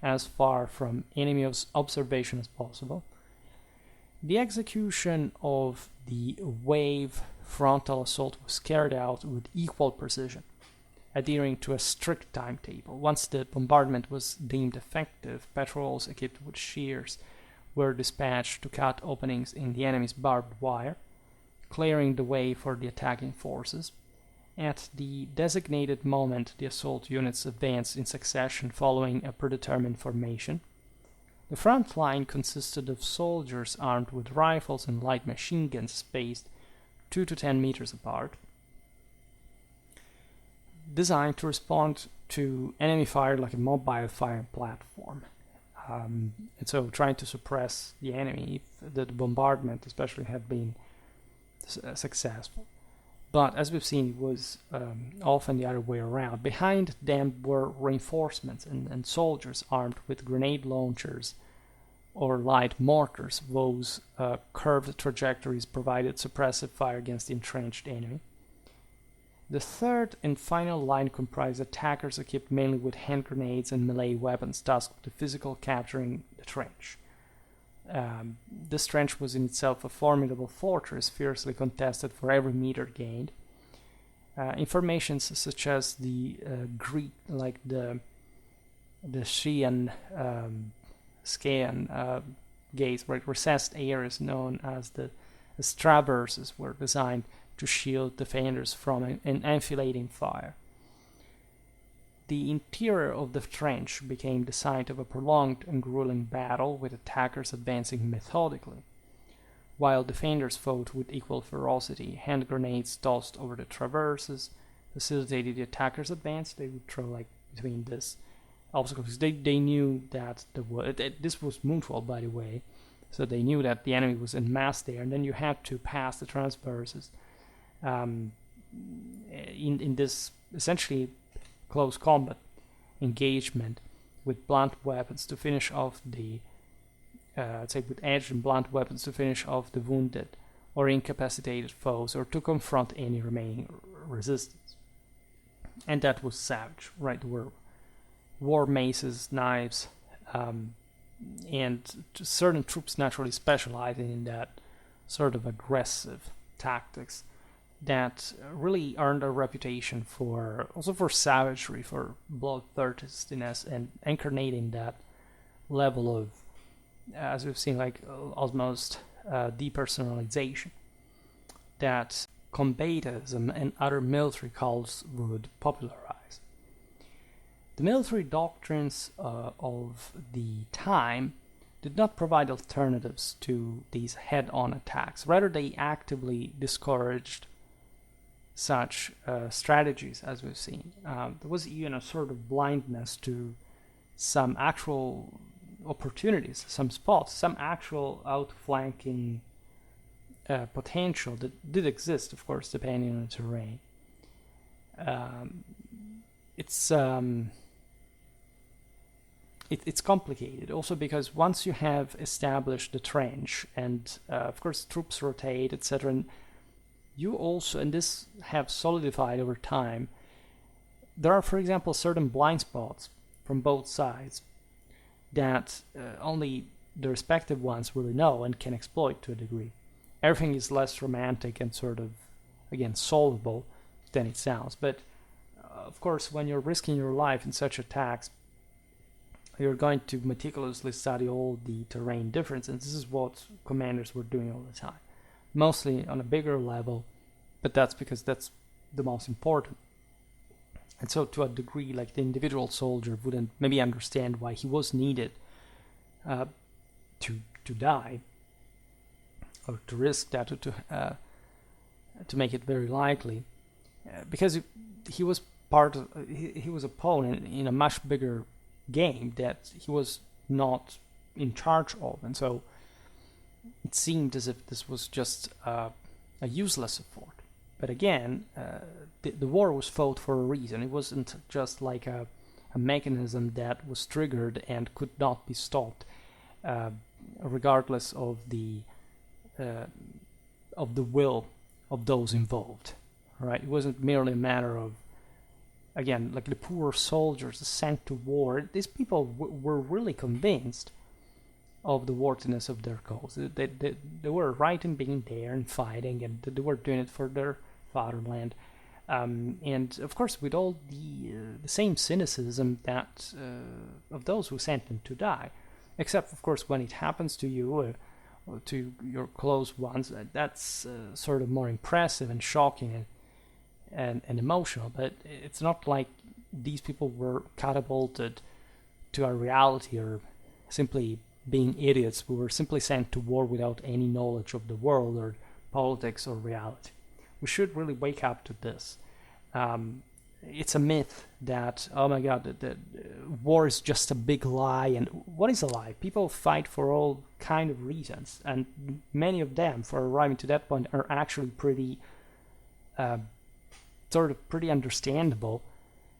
as far from enemy observation as possible. The execution of the wave frontal assault was carried out with equal precision, adhering to a strict timetable. Once the bombardment was deemed effective, patrols equipped with shears were dispatched to cut openings in the enemy's barbed wire, clearing the way for the attacking forces. At the designated moment, the assault units advanced in succession following a predetermined formation. The front line consisted of soldiers armed with rifles and light machine guns spaced 2 to 10 meters apart, designed to respond to enemy fire like a mobile firing platform. And so trying to suppress the enemy if the bombardment especially had been successful. But as we've seen, it was often the other way around. Behind them were reinforcements and soldiers armed with grenade launchers or light mortars. Those curved trajectories provided suppressive fire against the entrenched enemy. The third and final line comprised attackers equipped mainly with hand grenades and melee weapons, tasked with physical capturing the trench. This trench was in itself a formidable fortress, fiercely contested for every meter gained. Informations such as the Greek, like the Scaean gates, right, recessed areas known as traverses, were designed to shield defenders from an enfilading fire. The interior of the trench became the site of a prolonged and grueling battle, with attackers advancing methodically, while defenders fought with equal ferocity. Hand grenades tossed over the traverses facilitated the attackers' advance. They would throw like between this obstacles. They knew that this was mutual, by the way, so they knew that the enemy was en masse there, and then you had to pass the transverses in this essentially close combat engagement with blunt weapons to finish off with edged and blunt weapons to finish off the wounded or incapacitated foes, or to confront any remaining resistance. And that was savage, right? There were war maces, knives, and certain troops naturally specializing in that sort of aggressive tactics that really earned a reputation for also for savagery, for bloodthirstiness, and incarnating that level of, as we've seen, like almost depersonalization that combatism and other military cults would popularize. The military doctrines of the time did not provide alternatives to these head-on attacks. Rather, they actively discouraged such strategies, as we've seen. There was even a sort of blindness to some actual opportunities, some spots, some actual outflanking potential that did exist, of course, depending on the terrain. It's complicated also because once you have established the trench and of course troops rotate, etc., and you also, and this have solidified over time, there are, for example, certain blind spots from both sides that only the respective ones really know and can exploit to a degree. Everything is less romantic and sort of, again, solvable than it sounds. But of course, when you're risking your life in such attacks, you're going to meticulously study all the terrain differences. And this is what commanders were doing all the time, mostly on a bigger level, but that's because that's the most important. And so to a degree, like the individual soldier wouldn't maybe understand why he was needed to die, or to risk that, to make it very likely, because he was he was a pawn in a much bigger game that he was not in charge of, and so it seemed as if this was just a useless effort. But again, the war was fought for a reason. It wasn't just like a mechanism that was triggered and could not be stopped, regardless of the will of those involved. Right? It wasn't merely a matter of, again, like the poor soldiers sent to war. These people were really convinced of the worthiness of their cause. They were right in being there and fighting, and they were doing it for their fatherland. And of course, with all the same cynicism that of those who sent them to die, except of course when it happens to you or to your close ones, that's sort of more impressive and shocking and emotional. But it's not like these people were catapulted to a reality or simply being idiots who were simply sent to war without any knowledge of the world or politics or reality. We should really wake up to this. It's a myth that, oh my god, that war is just a big lie. And what is a lie? People fight for all kind of reasons, and many of them, for arriving to that point, are actually pretty pretty understandable.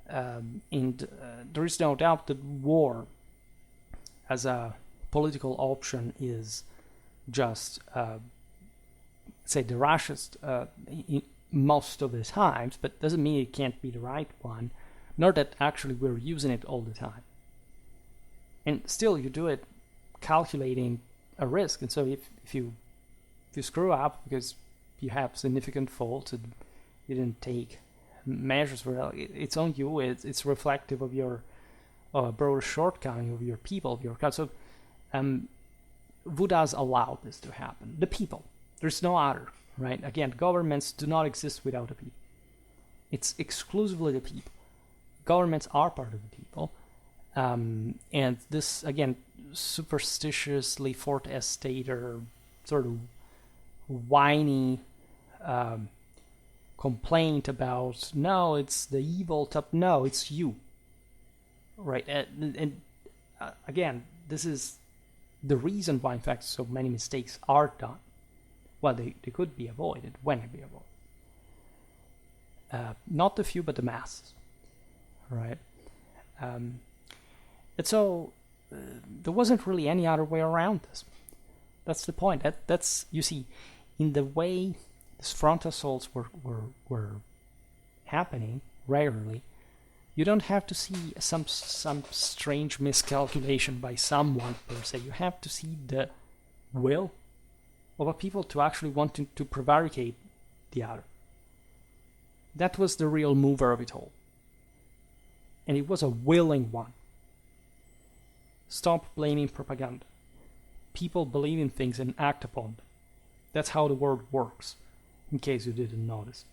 And there is no doubt that war as a political option is just, say, the rashest most of the times, but doesn't mean it can't be the right one, nor that actually we're using it all the time. And still, you do it calculating a risk. And so if you screw up because you have significant faults and you didn't take measures for it, it's on you. It's reflective of your broader shortcoming of your people, of your country. So who does allow this to happen? The people. There's no other, right? Again, governments do not exist without the people. It's exclusively the people. Governments are part of the people. And this, again, superstitiously Fort Estate or sort of whiny complaint about, no, it's the evil top, no, it's you. Right? And again, this is the reason why, in fact, so many mistakes are done. Well, they could be avoided when they be avoided. Not the few, but the masses. Right? And so there wasn't really any other way around this. That's the point. That's, you see, in the way these front assaults were happening regularly, You don't have to see some strange miscalculation by someone per se. You have to see the will of a people to actually want to prevaricate the other. That was the real mover of it all. And it was a willing one. Stop blaming propaganda. People believe in things and act upon them. That's how the world works, in case you didn't notice.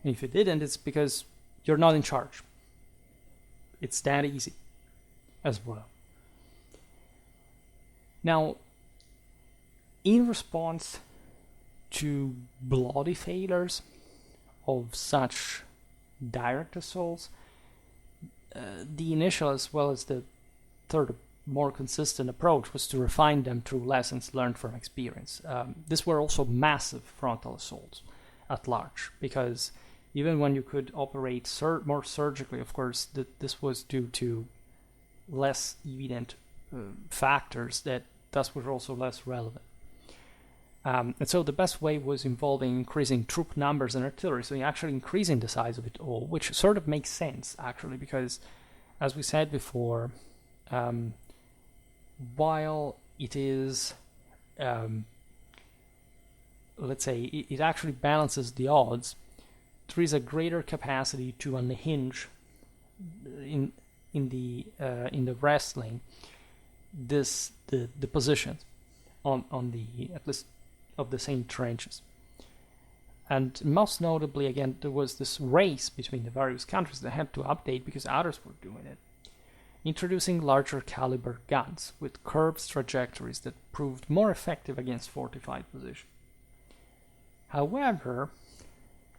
And if you didn't, it's because you're not in charge. It's that easy as well. Now, in response to bloody failures of such direct assaults, the initial as well as the third, more consistent approach was to refine them through lessons learned from experience. These were also massive frontal assaults at large, because even when you could operate more surgically, of course, this was due to less evident factors that thus were also less relevant. And so the best way was involving increasing troop numbers and artillery, so you're actually increasing the size of it all, which sort of makes sense, actually, because, as we said before, while it is, let's say, it actually balances the odds, there is a greater capacity to unhinge in the wrestling the positions on the, at least, of the same trenches. And most notably, again, there was this race between the various countries that had to update because others were doing it, introducing larger caliber guns with curved trajectories that proved more effective against fortified positions. However,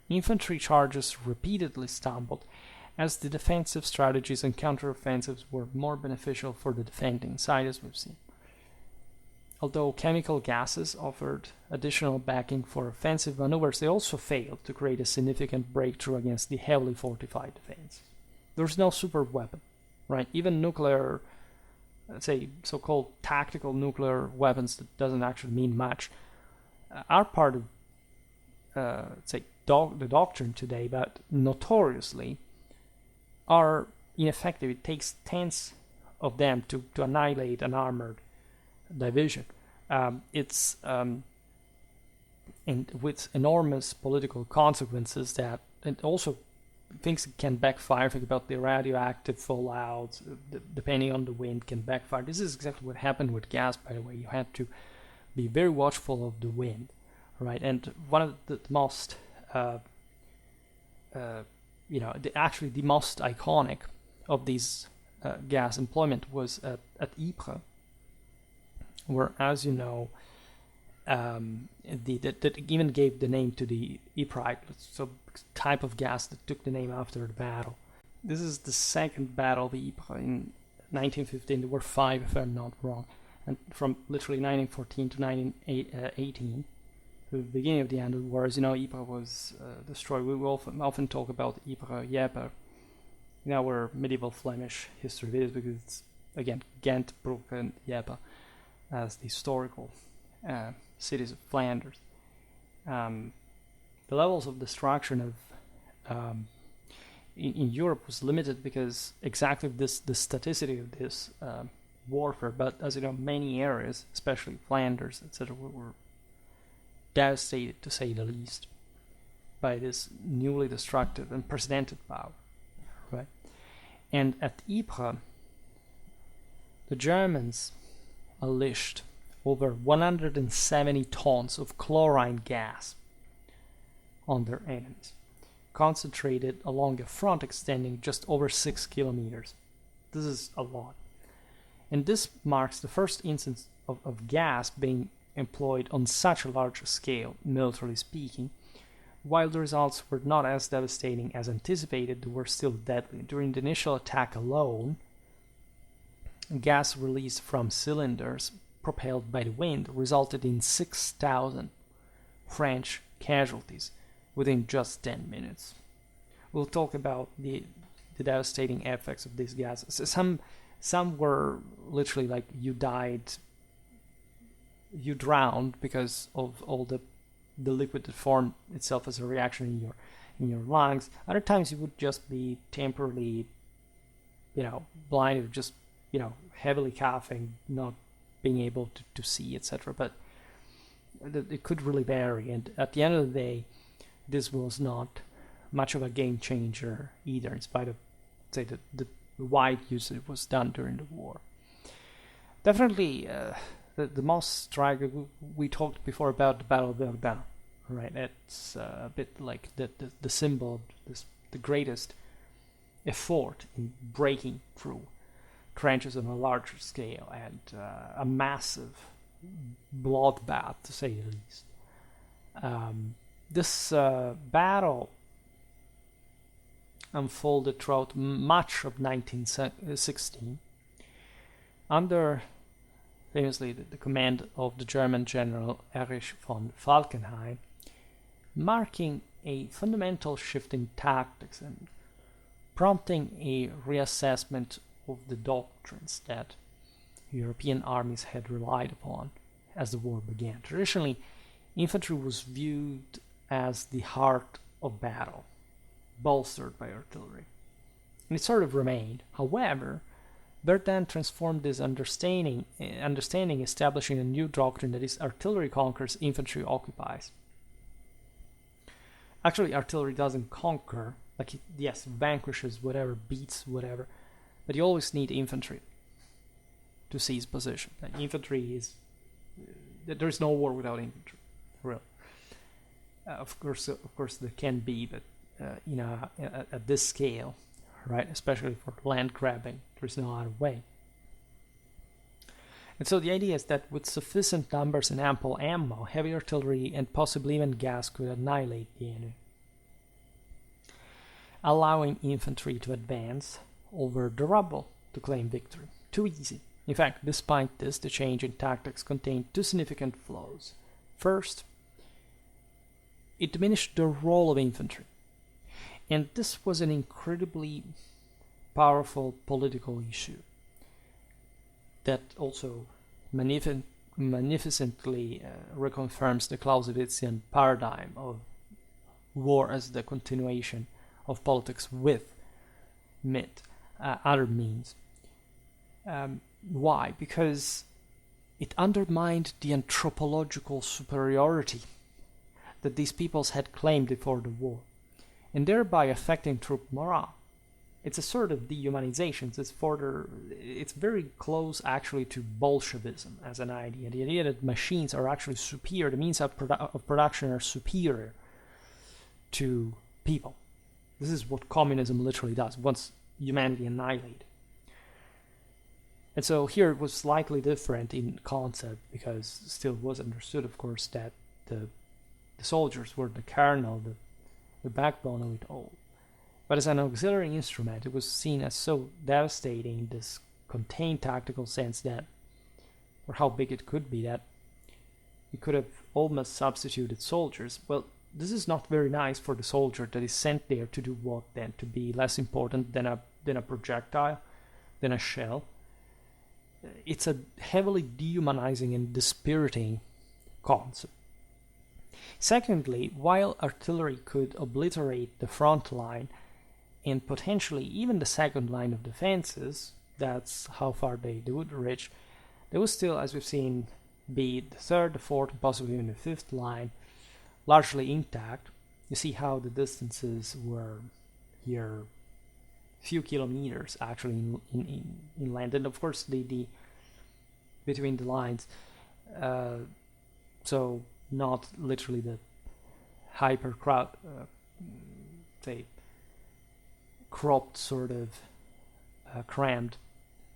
infantry charges repeatedly stumbled, as the defensive strategies and counteroffensives were more beneficial for the defending side, as we've seen. Although chemical gases offered additional backing for offensive maneuvers, they also failed to create a significant breakthrough against the heavily fortified defense. There's no super weapon, right? Even nuclear, let's say, so-called tactical nuclear weapons that doesn't actually mean much, are part of, let's say, the doctrine today, but notoriously are ineffective. It takes tens of them to annihilate an armored division. It's and with enormous political consequences that, and also things can backfire. Think about the radioactive fallout, depending on the wind, can backfire. This is exactly what happened with gas, by the way. You had to be very watchful of the wind, right? And one of the most actually the most iconic of these gas employment was at Ypres, where, as you know, that even gave the name to the Ypres, so type of gas that took the name after the battle. This is the second Battle of Ypres in 1915. There were 5, if I'm not wrong, and from literally 1914 to 1918. The beginning of the end of the war, as you know, Ypres was destroyed. We will often talk about Ypres, Ypres in our medieval Flemish history videos, because it's, again, Ghent, Bruck, and Ypres as the historical cities of Flanders. The levels of destruction of in Europe was limited because exactly the staticity of this warfare. But as you know, many areas, especially Flanders, etc., were devastated, to say the least, by this newly destructive and unprecedented power, right? And at Ypres, the Germans unleashed over 170 tons of chlorine gas on their enemies, concentrated along a front extending just over 6 kilometers. This is a lot. And this marks the first instance of gas being employed on such a large scale, militarily speaking. While the results were not as devastating as anticipated, they were still deadly. During the initial attack alone, gas released from cylinders propelled by the wind resulted in 6,000 French casualties within just 10 minutes. We'll talk about the devastating effects of these gases. Some were literally like you drowned because of all the liquid that formed itself as a reaction in your lungs. Other times you would just be temporarily, blind, or just, heavily coughing, not being able to see, etc. But it could really vary. And at the end of the day, this was not much of a game changer either, in spite of, say, the wide use that was done during the war. Definitely, the most striking, we talked before about the Battle of Verdun, right? It's a bit like the symbol of the greatest effort in breaking through trenches on a larger scale, and a massive bloodbath, to say the least. This battle unfolded throughout much of 1916 under, famously, the command of the German general Erich von Falkenhayn, marking a fundamental shift in tactics and prompting a reassessment of the doctrines that European armies had relied upon as the war began. Traditionally, infantry was viewed as the heart of battle, bolstered by artillery. And it sort of remained. However, Verdun transformed this understanding, establishing a new doctrine that is artillery conquers, infantry occupies. Actually, artillery doesn't conquer, like yes, vanquishes whatever, beats whatever, but you always need infantry to seize position. And infantry is, there's no war without infantry, really. Of course, there can be, but at this scale, right? Especially for land grabbing, there's no other way. And so the idea is that with sufficient numbers and ample ammo, heavy artillery and possibly even gas could annihilate the enemy, allowing infantry to advance over the rubble to claim victory. Too easy. In fact, despite this, the change in tactics contained two significant flaws. First, it diminished the role of infantry. And this was an incredibly powerful political issue that also magnificently reconfirms the Clausewitzian paradigm of war as the continuation of politics with other means. Why? Because it undermined the anthropological superiority that these peoples had claimed before the war, and thereby affecting troop morale. It's a sort of dehumanization. It's very close actually to Bolshevism as an idea. The idea that machines are actually superior, the means of production are superior to people. This is what communism literally does, once humanity annihilated. And so here it was slightly different in concept, because it still was understood, of course, that the soldiers were the kernel, the backbone of it all. But as an auxiliary instrument, it was seen as so devastating in this contained tactical sense that, or how big it could be, that you could have almost substituted soldiers. Well, this is not very nice for the soldier that is sent there to do what then? To be less important than a projectile, than a shell. It's a heavily dehumanizing and dispiriting concept. Secondly, while artillery could obliterate the front line and potentially even the second line of defenses, that's how far they would reach, they would still, as we've seen, be the third, the fourth, and possibly even the fifth line largely intact. You see how the distances were here few kilometers actually in land, and of course the between the lines, so not literally the hyper say cropped sort of crammed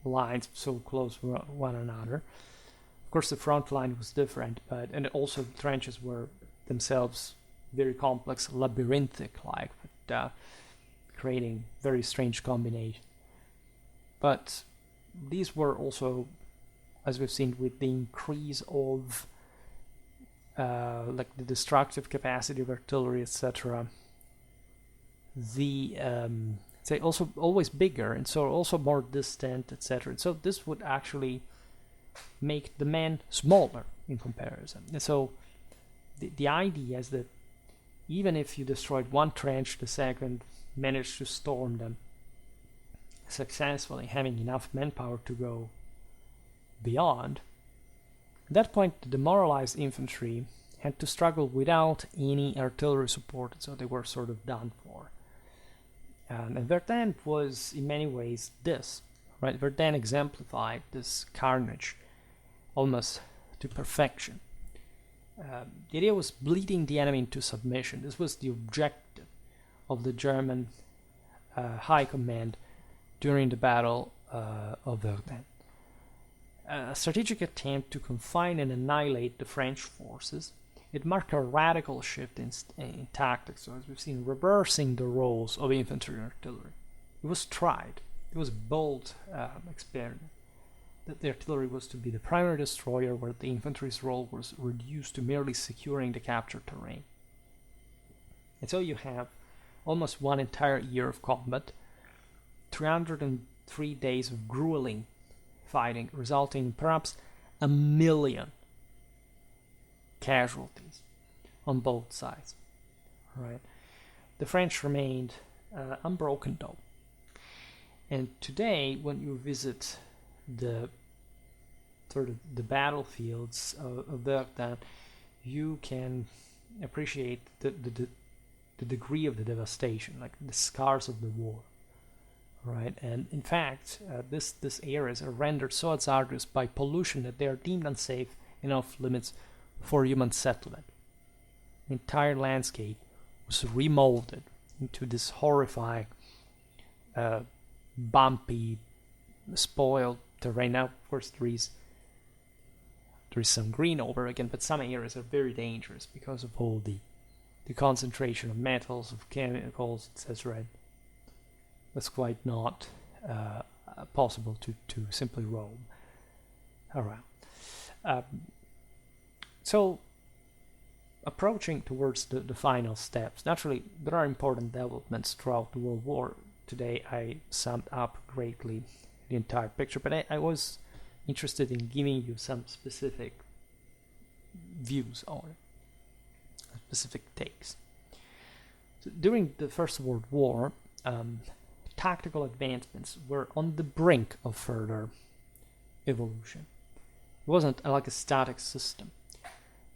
lines so close to one another. Of course the front line was different, and also the trenches were themselves very complex, labyrinthic like, but creating very strange combinations. But these were also, as we've seen, with the increase of like the destructive capacity of artillery, etc., the say also always bigger, and so also more distant, etc. So this would actually make the men smaller in comparison. And so the idea is that even if you destroyed one trench, the second managed to storm them successfully, having enough manpower to go beyond. At that point, the demoralized infantry had to struggle without any artillery support, so they were sort of done for. And Verdun was, in many ways, this. Right? Verdun exemplified this carnage almost to perfection. The idea was bleeding the enemy into submission. This was the objective of the German High Command during the Battle of Verdun. A strategic attempt to confine and annihilate the French forces. It marked a radical shift in tactics, so as we've seen, reversing the roles of infantry and artillery. It was tried. It was a bold experiment. That the artillery was to be the primary destroyer, where the infantry's role was reduced to merely securing the captured terrain. And so you have almost one entire year of combat, 303 days of grueling fighting, resulting in perhaps 1 million casualties on both sides. Right? The French remained unbroken, though. And today, when you visit the battlefields of Verdun, you can appreciate the degree of the devastation, like the scars of the war. Right, and in fact, this areas are rendered so hazardous by pollution that they are deemed unsafe enough limits for human settlement. The entire landscape was remolded into this horrifying, bumpy, spoiled terrain. Now, of course, there is some green over again, but some areas are very dangerous because of all the concentration of metals, of chemicals, etc. It's quite not possible to simply roam around. So, approaching towards the final steps, naturally, there are important developments throughout the World War. Today, I summed up greatly the entire picture, but I was interested in giving you some specific views on it, specific takes. So during the First World War, tactical advancements were on the brink of further evolution. It wasn't like a static system.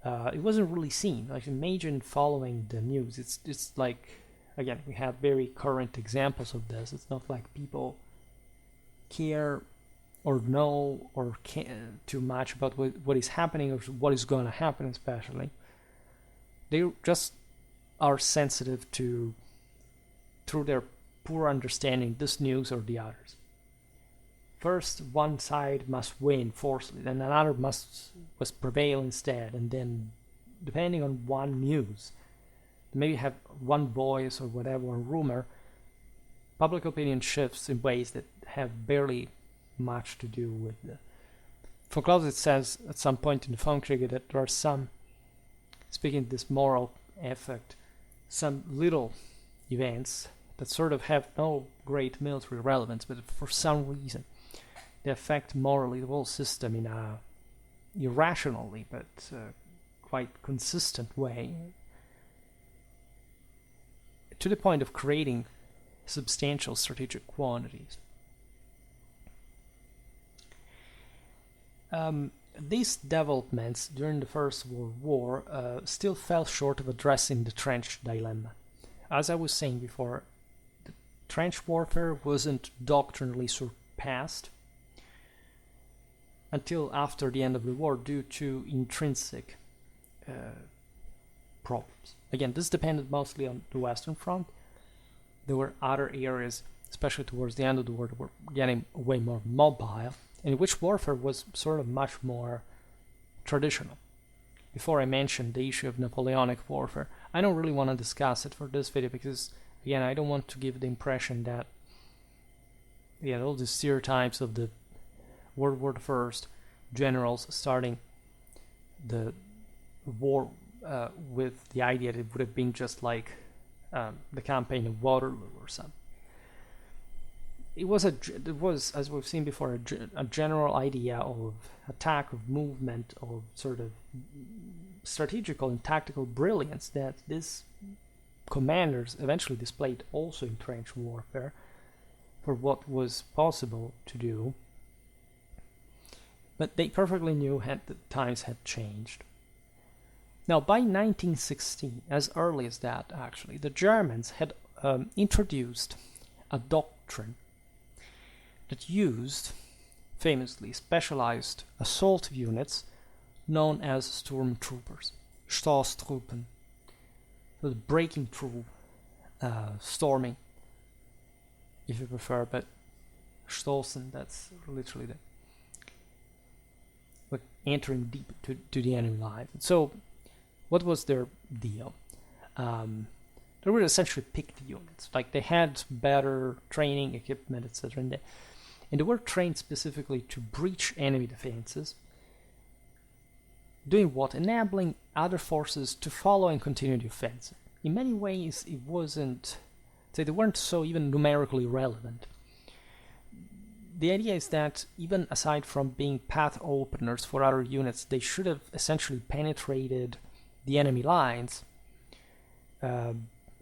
It wasn't really seen. Like, imagine following the news. It's like, again, we have very current examples of this. It's not like people care or know or care too much about what is happening or what is going to happen, especially. They just are sensitive to, through their poor understanding, this news or the others. First, one side must win forcefully, then another must prevail instead, and then, depending on one news, maybe have one voice or whatever, one rumor, public opinion shifts in ways that have barely much to do with the... For Clausewitz says at some point in the Funkriege that there are some, speaking of this moral effect, some little events that sort of have no great military relevance, but for some reason they affect morally the whole system in a irrationally but quite consistent way, to the point of creating substantial strategic quantities. These developments during the First World War still fell short of addressing the trench dilemma. As I was saying before, the trench warfare wasn't doctrinally surpassed until after the end of the war due to intrinsic problems. Again, this depended mostly on the Western Front. There were other areas, especially towards the end of the war, that were getting way more mobile, in which warfare was sort of much more traditional. Before I mentioned the issue of Napoleonic warfare, I don't really want to discuss it for this video because, again, I don't want to give the impression that all the stereotypes of the World War I generals starting the war with the idea that it would have been just like the campaign of Waterloo or something. It was, as we've seen before, a general idea of attack, of movement, of sort of strategical and tactical brilliance that this commanders eventually displayed also in trench warfare for what was possible to do, but they perfectly knew that times had changed. Now, by 1916, as early as that actually, the Germans had introduced a doctrine that used, famously, specialized assault units known as Stormtroopers, Stoßtruppen, so the breaking through, storming, if you prefer, but Stoßen, that's literally like entering deep to the enemy line. So, what was their deal? They were essentially picked units, like they had better training, equipment, etc. And they were trained specifically to breach enemy defenses, doing what? Enabling other forces to follow and continue the offensive. In many ways, it wasn't, they weren't so even numerically relevant. The idea is that even aside from being path openers for other units, they should have essentially penetrated the enemy lines,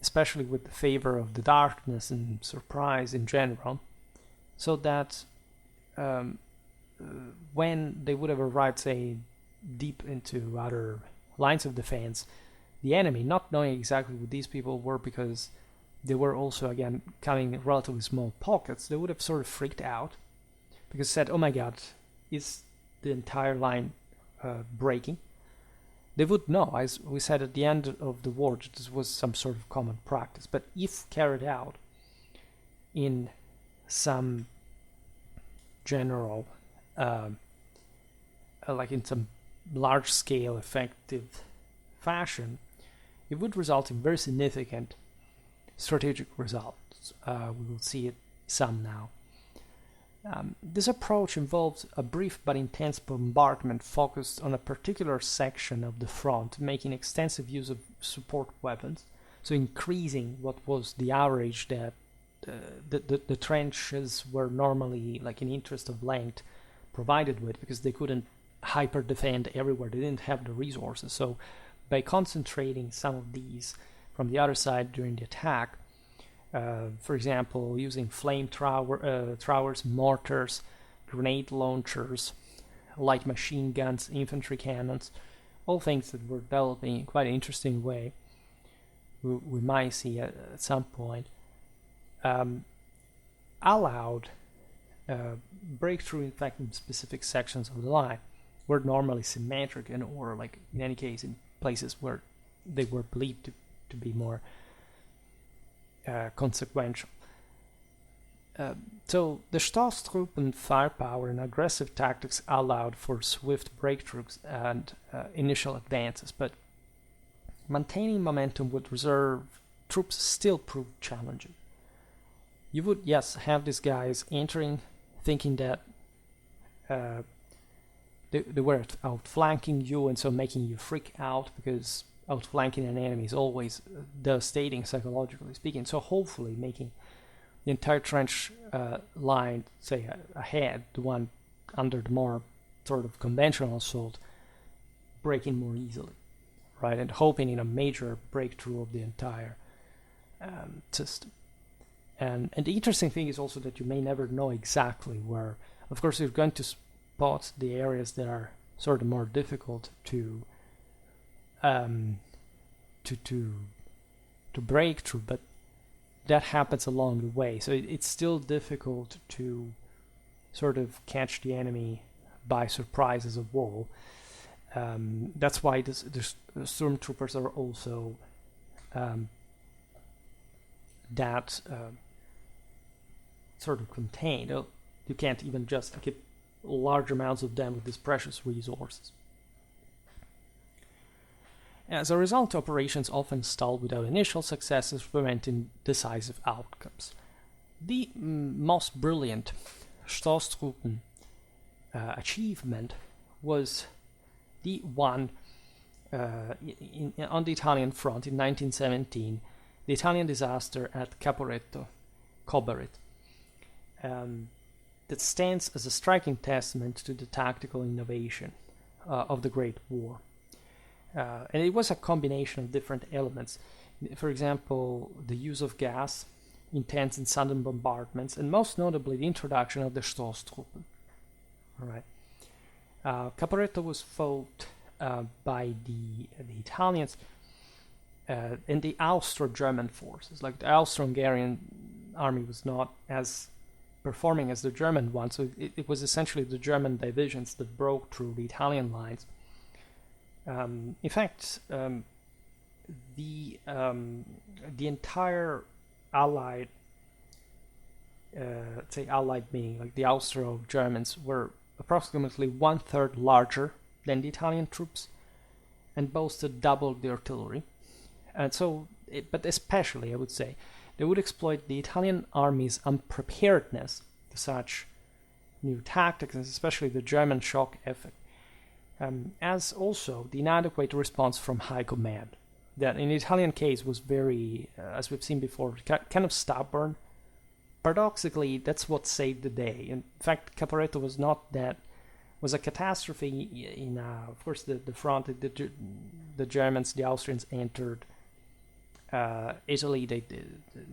especially with the favor of the darkness and surprise in general, so that when they would have arrived, say, deep into other lines of defense, the enemy, not knowing exactly who these people were because they were also, again, coming in relatively small pockets, they would have sort of freaked out because said, oh my god, is the entire line breaking? They would know, as we said at the end of the war, that this was some sort of common practice. But if carried out in some general, like in some large-scale, effective fashion, it would result in very significant strategic results. We will see it some now. This approach involves a brief but intense bombardment focused on a particular section of the front, making extensive use of support weapons, so increasing what was the average that the trenches were normally, like in interest of length, provided with, because they couldn't hyper defend everywhere. They didn't have the resources. So by concentrating some of these from the other side during the attack, for example, using flame throwers, mortars, grenade launchers, light machine guns, infantry cannons, all things that were developing in quite an interesting way, we might see at some point, allowed breakthrough, in fact, in specific sections of the line were normally symmetric, and or, like in any case, in places where they were believed to be more consequential. So the Stoßtruppen firepower and aggressive tactics allowed for swift breakthroughs and initial advances, but maintaining momentum with reserve troops still proved challenging. You would, yes, have these guys entering, thinking that they were outflanking you, and so making you freak out, because outflanking an enemy is always devastating psychologically speaking. So hopefully making the entire trench line, say ahead, the one under the more sort of conventional assault, breaking more easily, right? And hoping in a major breakthrough of the entire system. And the interesting thing is also that you may never know exactly where. Of course, you're going to spot the areas that are sort of more difficult to break through, but that happens along the way. So it's still difficult to sort of catch the enemy by surprise as a whole. That's why the Stormtroopers are also that sort of contained. You can't even just keep large amounts of them with these precious resources. As a result, operations often stalled without initial successes, preventing decisive outcomes. The most brilliant Stoßtruppen achievement was the one on the Italian front in 1917, the Italian disaster at Caporetto, that stands as a striking testament to the tactical innovation of the Great War. And it was a combination of different elements. For example, the use of gas, intense and sudden bombardments, and most notably the introduction of the Stormtroopers. All right. Caporetto was fought by the Italians and the Austro-German forces. Like the Austro-Hungarian army was not as performing as the German one, so it was essentially the German divisions that broke through the Italian lines. In fact, the entire Allied, say Allied meaning like the Austro-Germans, were approximately 1/3 larger than the Italian troops and boasted double the artillery. And so, but especially, I would say, they would exploit the Italian army's unpreparedness to such new tactics, and especially the German shock effect, as also the inadequate response from high command. That in the Italian case was very, as we've seen before, kind of stubborn. Paradoxically, that's what saved the day. In fact, Caporetto was not that, was a catastrophe in, of course, the front. The Germans, the Austrians entered Italy. They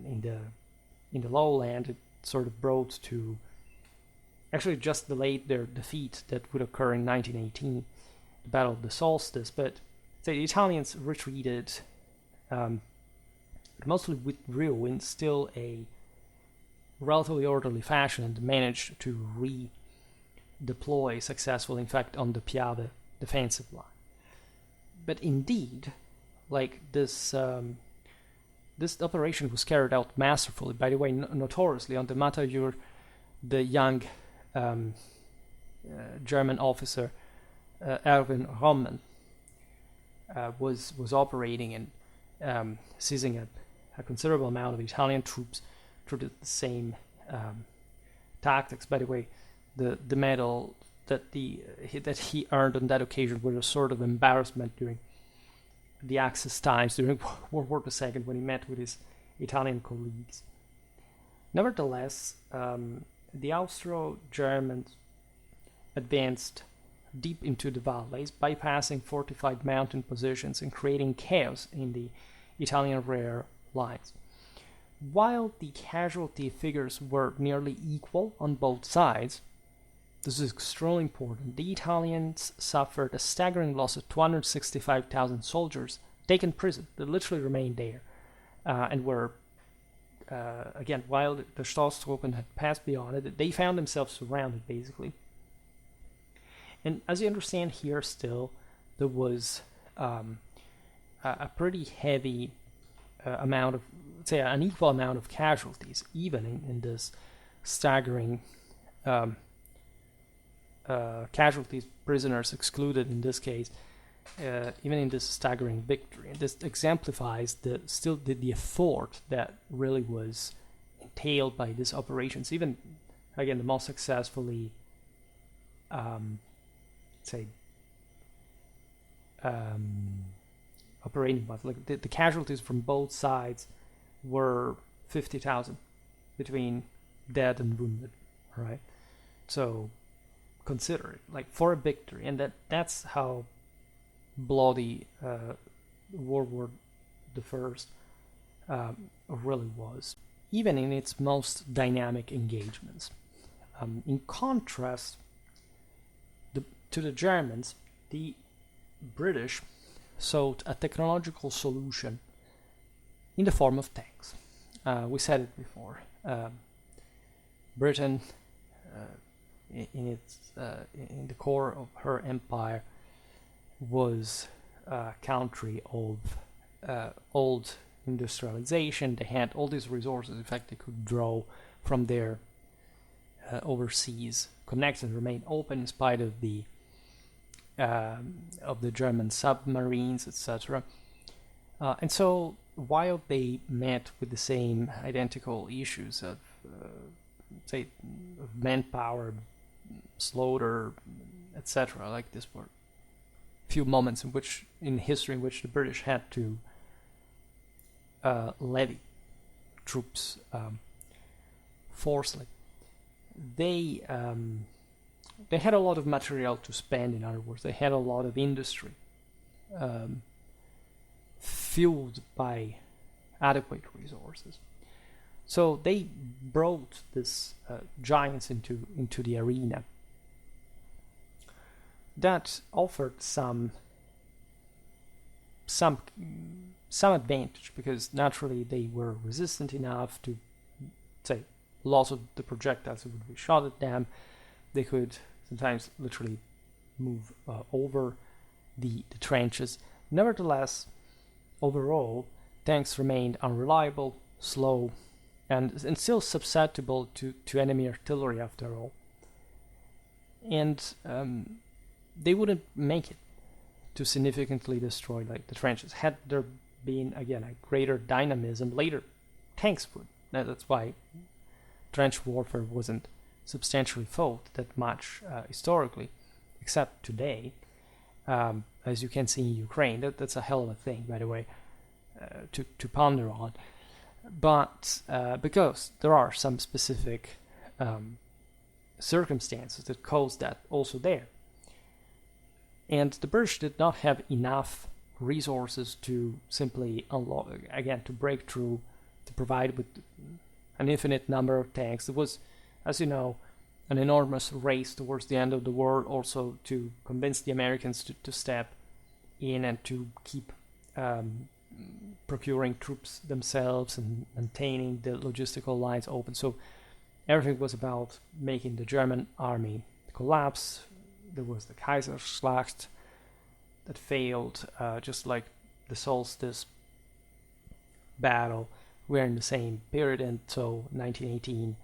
in the lowland. It sort of brought to, actually just delayed their defeat that would occur in 1918, the Battle of the Solstice. But the Italians retreated, mostly withdrew in still a relatively orderly fashion, and managed to redeploy successfully, in fact, on the Piave defensive line. But indeed, like this operation was carried out masterfully. By the way, notoriously on the Matajur, the young German officer Erwin Rommel was operating and seizing a considerable amount of Italian troops through the same tactics. By the way, the medal that he earned on that occasion was a sort of embarrassment during the Axis times, during World War II, when he met with his Italian colleagues. Nevertheless, the Austro-Germans advanced deep into the valleys, bypassing fortified mountain positions and creating chaos in the Italian rear lines. While the casualty figures were nearly equal on both sides, this is extremely important, the Italians suffered a staggering loss of 265,000 soldiers taken prisoner that literally remained there and were, again, while the Stormtroopers had passed beyond it, they found themselves surrounded, basically. And as you understand here still, there was a pretty heavy amount of, say, an equal amount of casualties, even in this staggering casualties, prisoners excluded in this case, even in this staggering victory. And this exemplifies the effort that really was entailed by these operations. Even, again, the most successfully operating ones, like the casualties from both sides were 50,000 between dead and wounded, right? So consider it, like, for a victory, and that's how bloody World War I really was, even in its most dynamic engagements. In contrast to the Germans, the British sought a technological solution in the form of tanks. We said it before. Britain, in the core of her empire, was a country of old industrialization. They had all these resources. In fact, they could draw from their overseas connections, remain open in spite of the German submarines, etc. And so, while they met with the same identical issues of, say, of manpower, slaughter, etc., like this were few moments in history in which the British had to levy troops forcibly. They had a lot of material to spend. In other words, they had a lot of industry fueled by adequate resources. So they brought these giants into the arena. That offered some advantage, because naturally they were resistant enough to, say, loss of the projectiles that would be shot at them. They could sometimes literally move over the trenches. Nevertheless, overall, tanks remained unreliable, slow, and still susceptible to enemy artillery after all. And they wouldn't make it to significantly destroy the trenches. Had there been, again, a greater dynamism, later tanks would. That's why trench warfare wasn't substantially fought that much historically, except today. As you can see in Ukraine, that's a hell of a thing, by the way, to ponder on. But because there are some specific circumstances that caused that also there. And the British did not have enough resources to simply unlock, again, to break through, to provide with an infinite number of tanks. There was, as you know, an enormous race towards the end of the war also to convince the Americans to step in and to keep procuring troops themselves and maintaining the logistical lines open. So everything was about making the German army collapse. There was the Kaiserschlacht that failed, just like the Solstice battle. We're in the same period, and so 1918,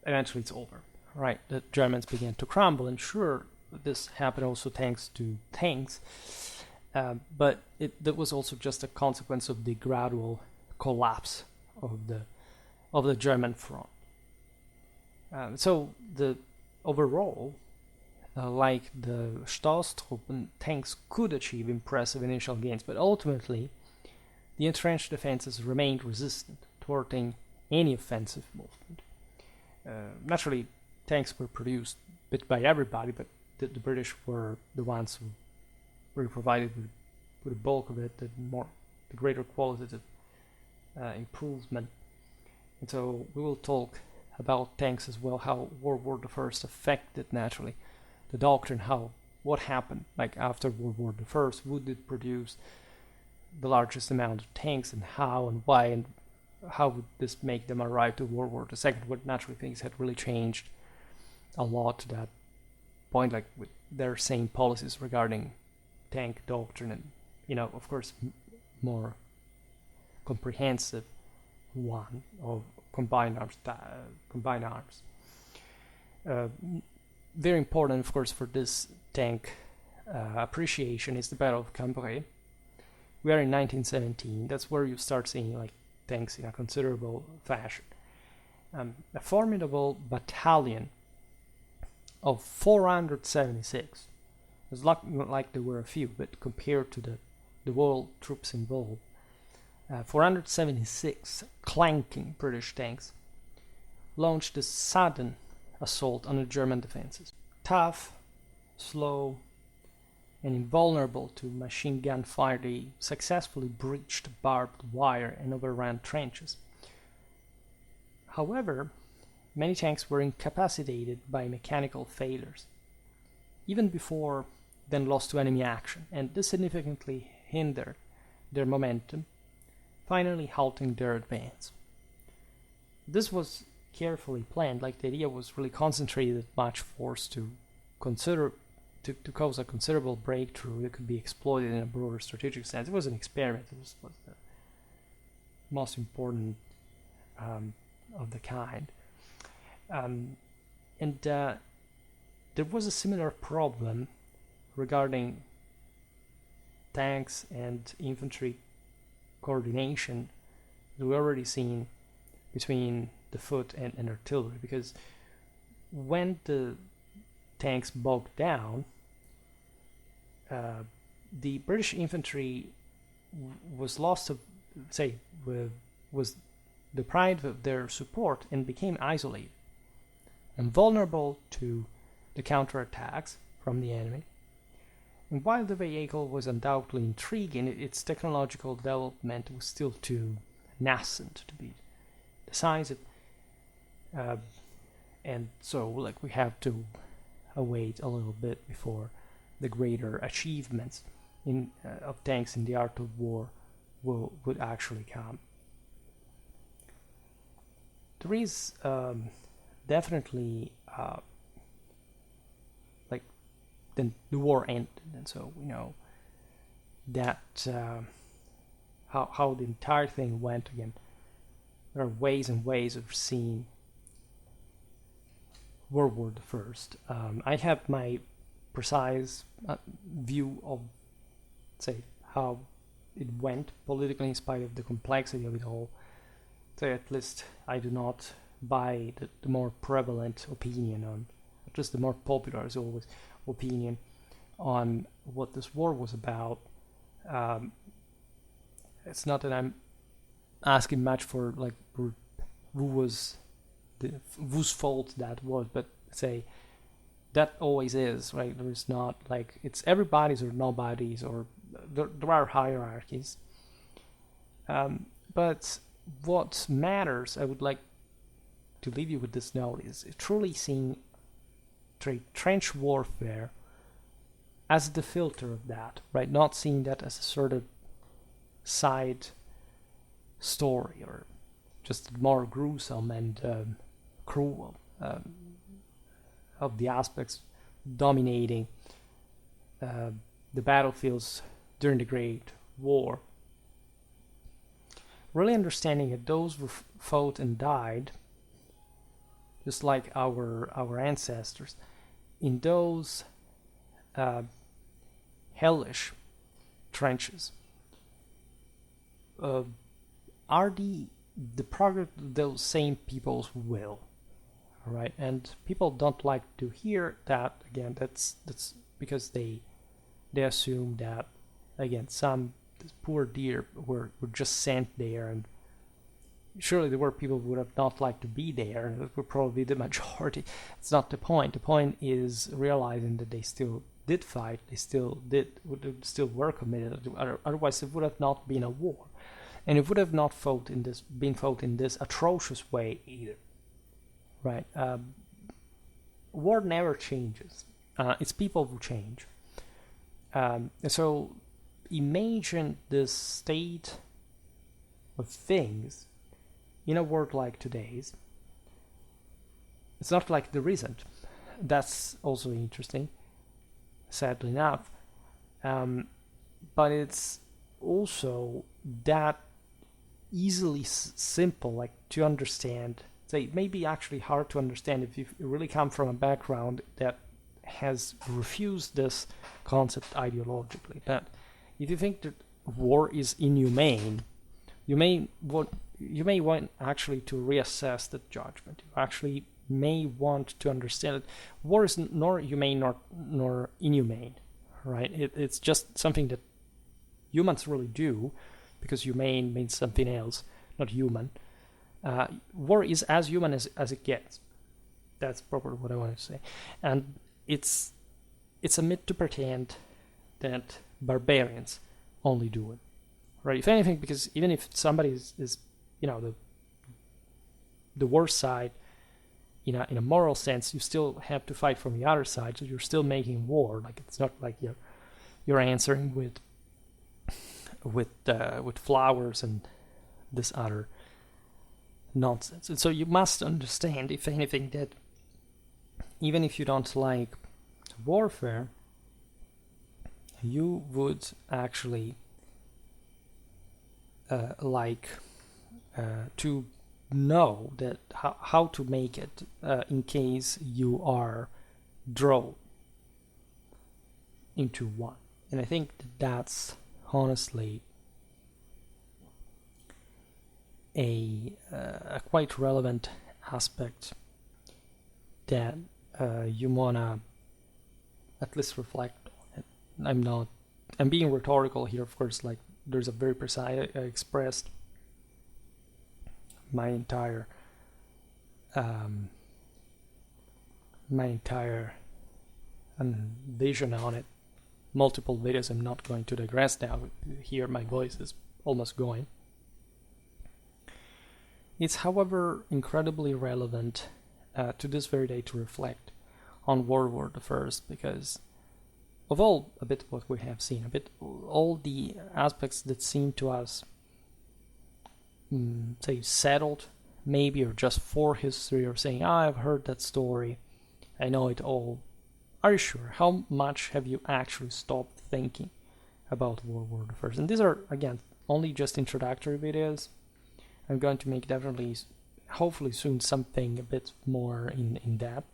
eventually it's over, right? The Germans began to crumble, and sure, this happened also thanks to tanks, but that was also just a consequence of the gradual collapse of the German front. So the overall, like the Stoßtruppen, tanks could achieve impressive initial gains, but ultimately the entrenched defenses remained resistant, thwarting any offensive movement. Naturally, tanks were produced bit by everybody, but the British were the ones who were provided with the bulk of it, the greater qualitative improvement. And so we will talk about tanks as well, how World War I affected naturally the doctrine, what happened like after World War I, would it produce the largest amount of tanks, and how and why, and how would this make them arrive to World War II, what naturally things had really changed a lot to that point, like with their same policies regarding tank doctrine, and of course more comprehensive one of combined arms. Very important, of course, for this tank appreciation is the Battle of Cambrai. We are in 1917. That's where you start seeing tanks in a considerable fashion. A formidable battalion of 476. It's not like there were a few, but compared to the world troops involved, 476 clanking British tanks launched a sudden assault on the German defenses. Tough, slow, and invulnerable to machine gun fire, they successfully breached barbed wire and overran trenches. However, many tanks were incapacitated by mechanical failures, even before then lost to enemy action, and this significantly hindered their momentum, finally halting their advance. This was carefully planned, the idea was really concentrated much force to cause a considerable breakthrough that could be exploited in a broader strategic sense. It was an experiment. It was the most important of the kind. And there was a similar problem regarding tanks and infantry coordination that we already seen between the foot and artillery, because when the tanks bogged down, the British infantry was was deprived of their support and became isolated and vulnerable to the counterattacks from the enemy. And while the vehicle was undoubtedly intriguing, its technological development was still too nascent to be decisive. And so, like, we have to await a little bit before the greater achievements of tanks in the art of war would actually come. There is definitely like then the war ended, and so we know that how the entire thing went. Again, there are ways and ways of seeing World War I. I have my precise view of, say, how it went politically, in spite of the complexity of it all. So at least I do not buy the more prevalent opinion on, just the more popular, as always, opinion on what this war was about. It's not that I'm asking much for like whose fault that was, but say that always is, right? There is not like it's everybody's or nobody's, or there are hierarchies. But what matters, I would like to leave you with this note, is truly seeing trench warfare as the filter of that, right? Not seeing that as a sort of side story or just more gruesome and cruel of the aspects dominating the battlefields during the Great War. Really understanding that those who fought and died, just like our ancestors, in those hellish trenches, are the product of those same people's will, right? And people don't like to hear that. Again, that's because they assume that, again, some poor deer were just sent there, and surely there were people who would have not liked to be there, and that were probably the majority. It's not the point. The point is realizing that they still did fight, they still were committed. Otherwise, it would have not been a war, and it would have not been fought in this atrocious way either, right? War never changes. It's people who change. So imagine this state of things in a world like today's. It's not like there isn't. That's also interesting, sadly enough. But it's also that easily simple, like, to understand. So it may be actually hard to understand if you really come from a background that has refused this concept ideologically. But if you think that war is inhumane, you may want actually to reassess that judgment. You actually may want to understand that war is nor humane nor inhumane, right? It's just something that humans really do, because humane means something else, not human. War is as human as it gets. That's probably what I wanted to say. And it's a myth to pretend that barbarians only do it, right? If anything, because even if somebody is the worst side, in a moral sense, you still have to fight from the other side, so you're still making war. Like, it's not like you're answering with flowers and this other nonsense. And so you must understand, if anything, that even if you don't like warfare, you would actually like to know that how to make it in case you are drawn into one. And I think that's honestly a quite relevant aspect that you wanna at least reflect on it. I'm being rhetorical here, of course. Like, there's a very precise, I expressed my entire vision on it multiple videos. I'm not going to digress now. Here my voice is almost going. It's, however, incredibly relevant to this very day to reflect on World War I, because of all a bit what we have seen, a bit all the aspects that seem to us, say, settled, maybe, or just for history, or saying, I've heard that story, I know it all. Are you sure? How much have you actually stopped thinking about World War I? And these are, again, only just introductory videos. I'm going to make definitely, hopefully soon, something a bit more in depth.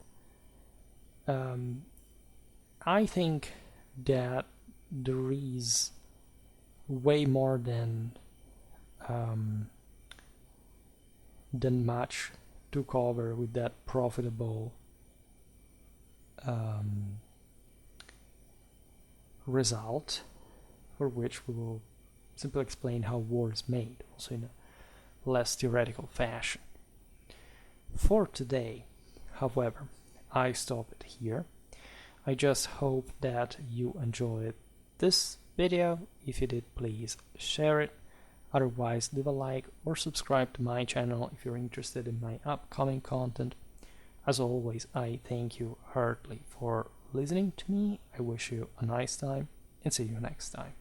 I think that there is way more than much to cover with that profitable result, for which we will simply explain how war is made, also in a less theoretical fashion. For today, however, I stop it here. I just hope that you enjoyed this video. If you did, please share it. Otherwise, leave a like or subscribe to my channel if you're interested in my upcoming content. As always, I thank you heartily for listening to me. I wish you a nice time and see you next time.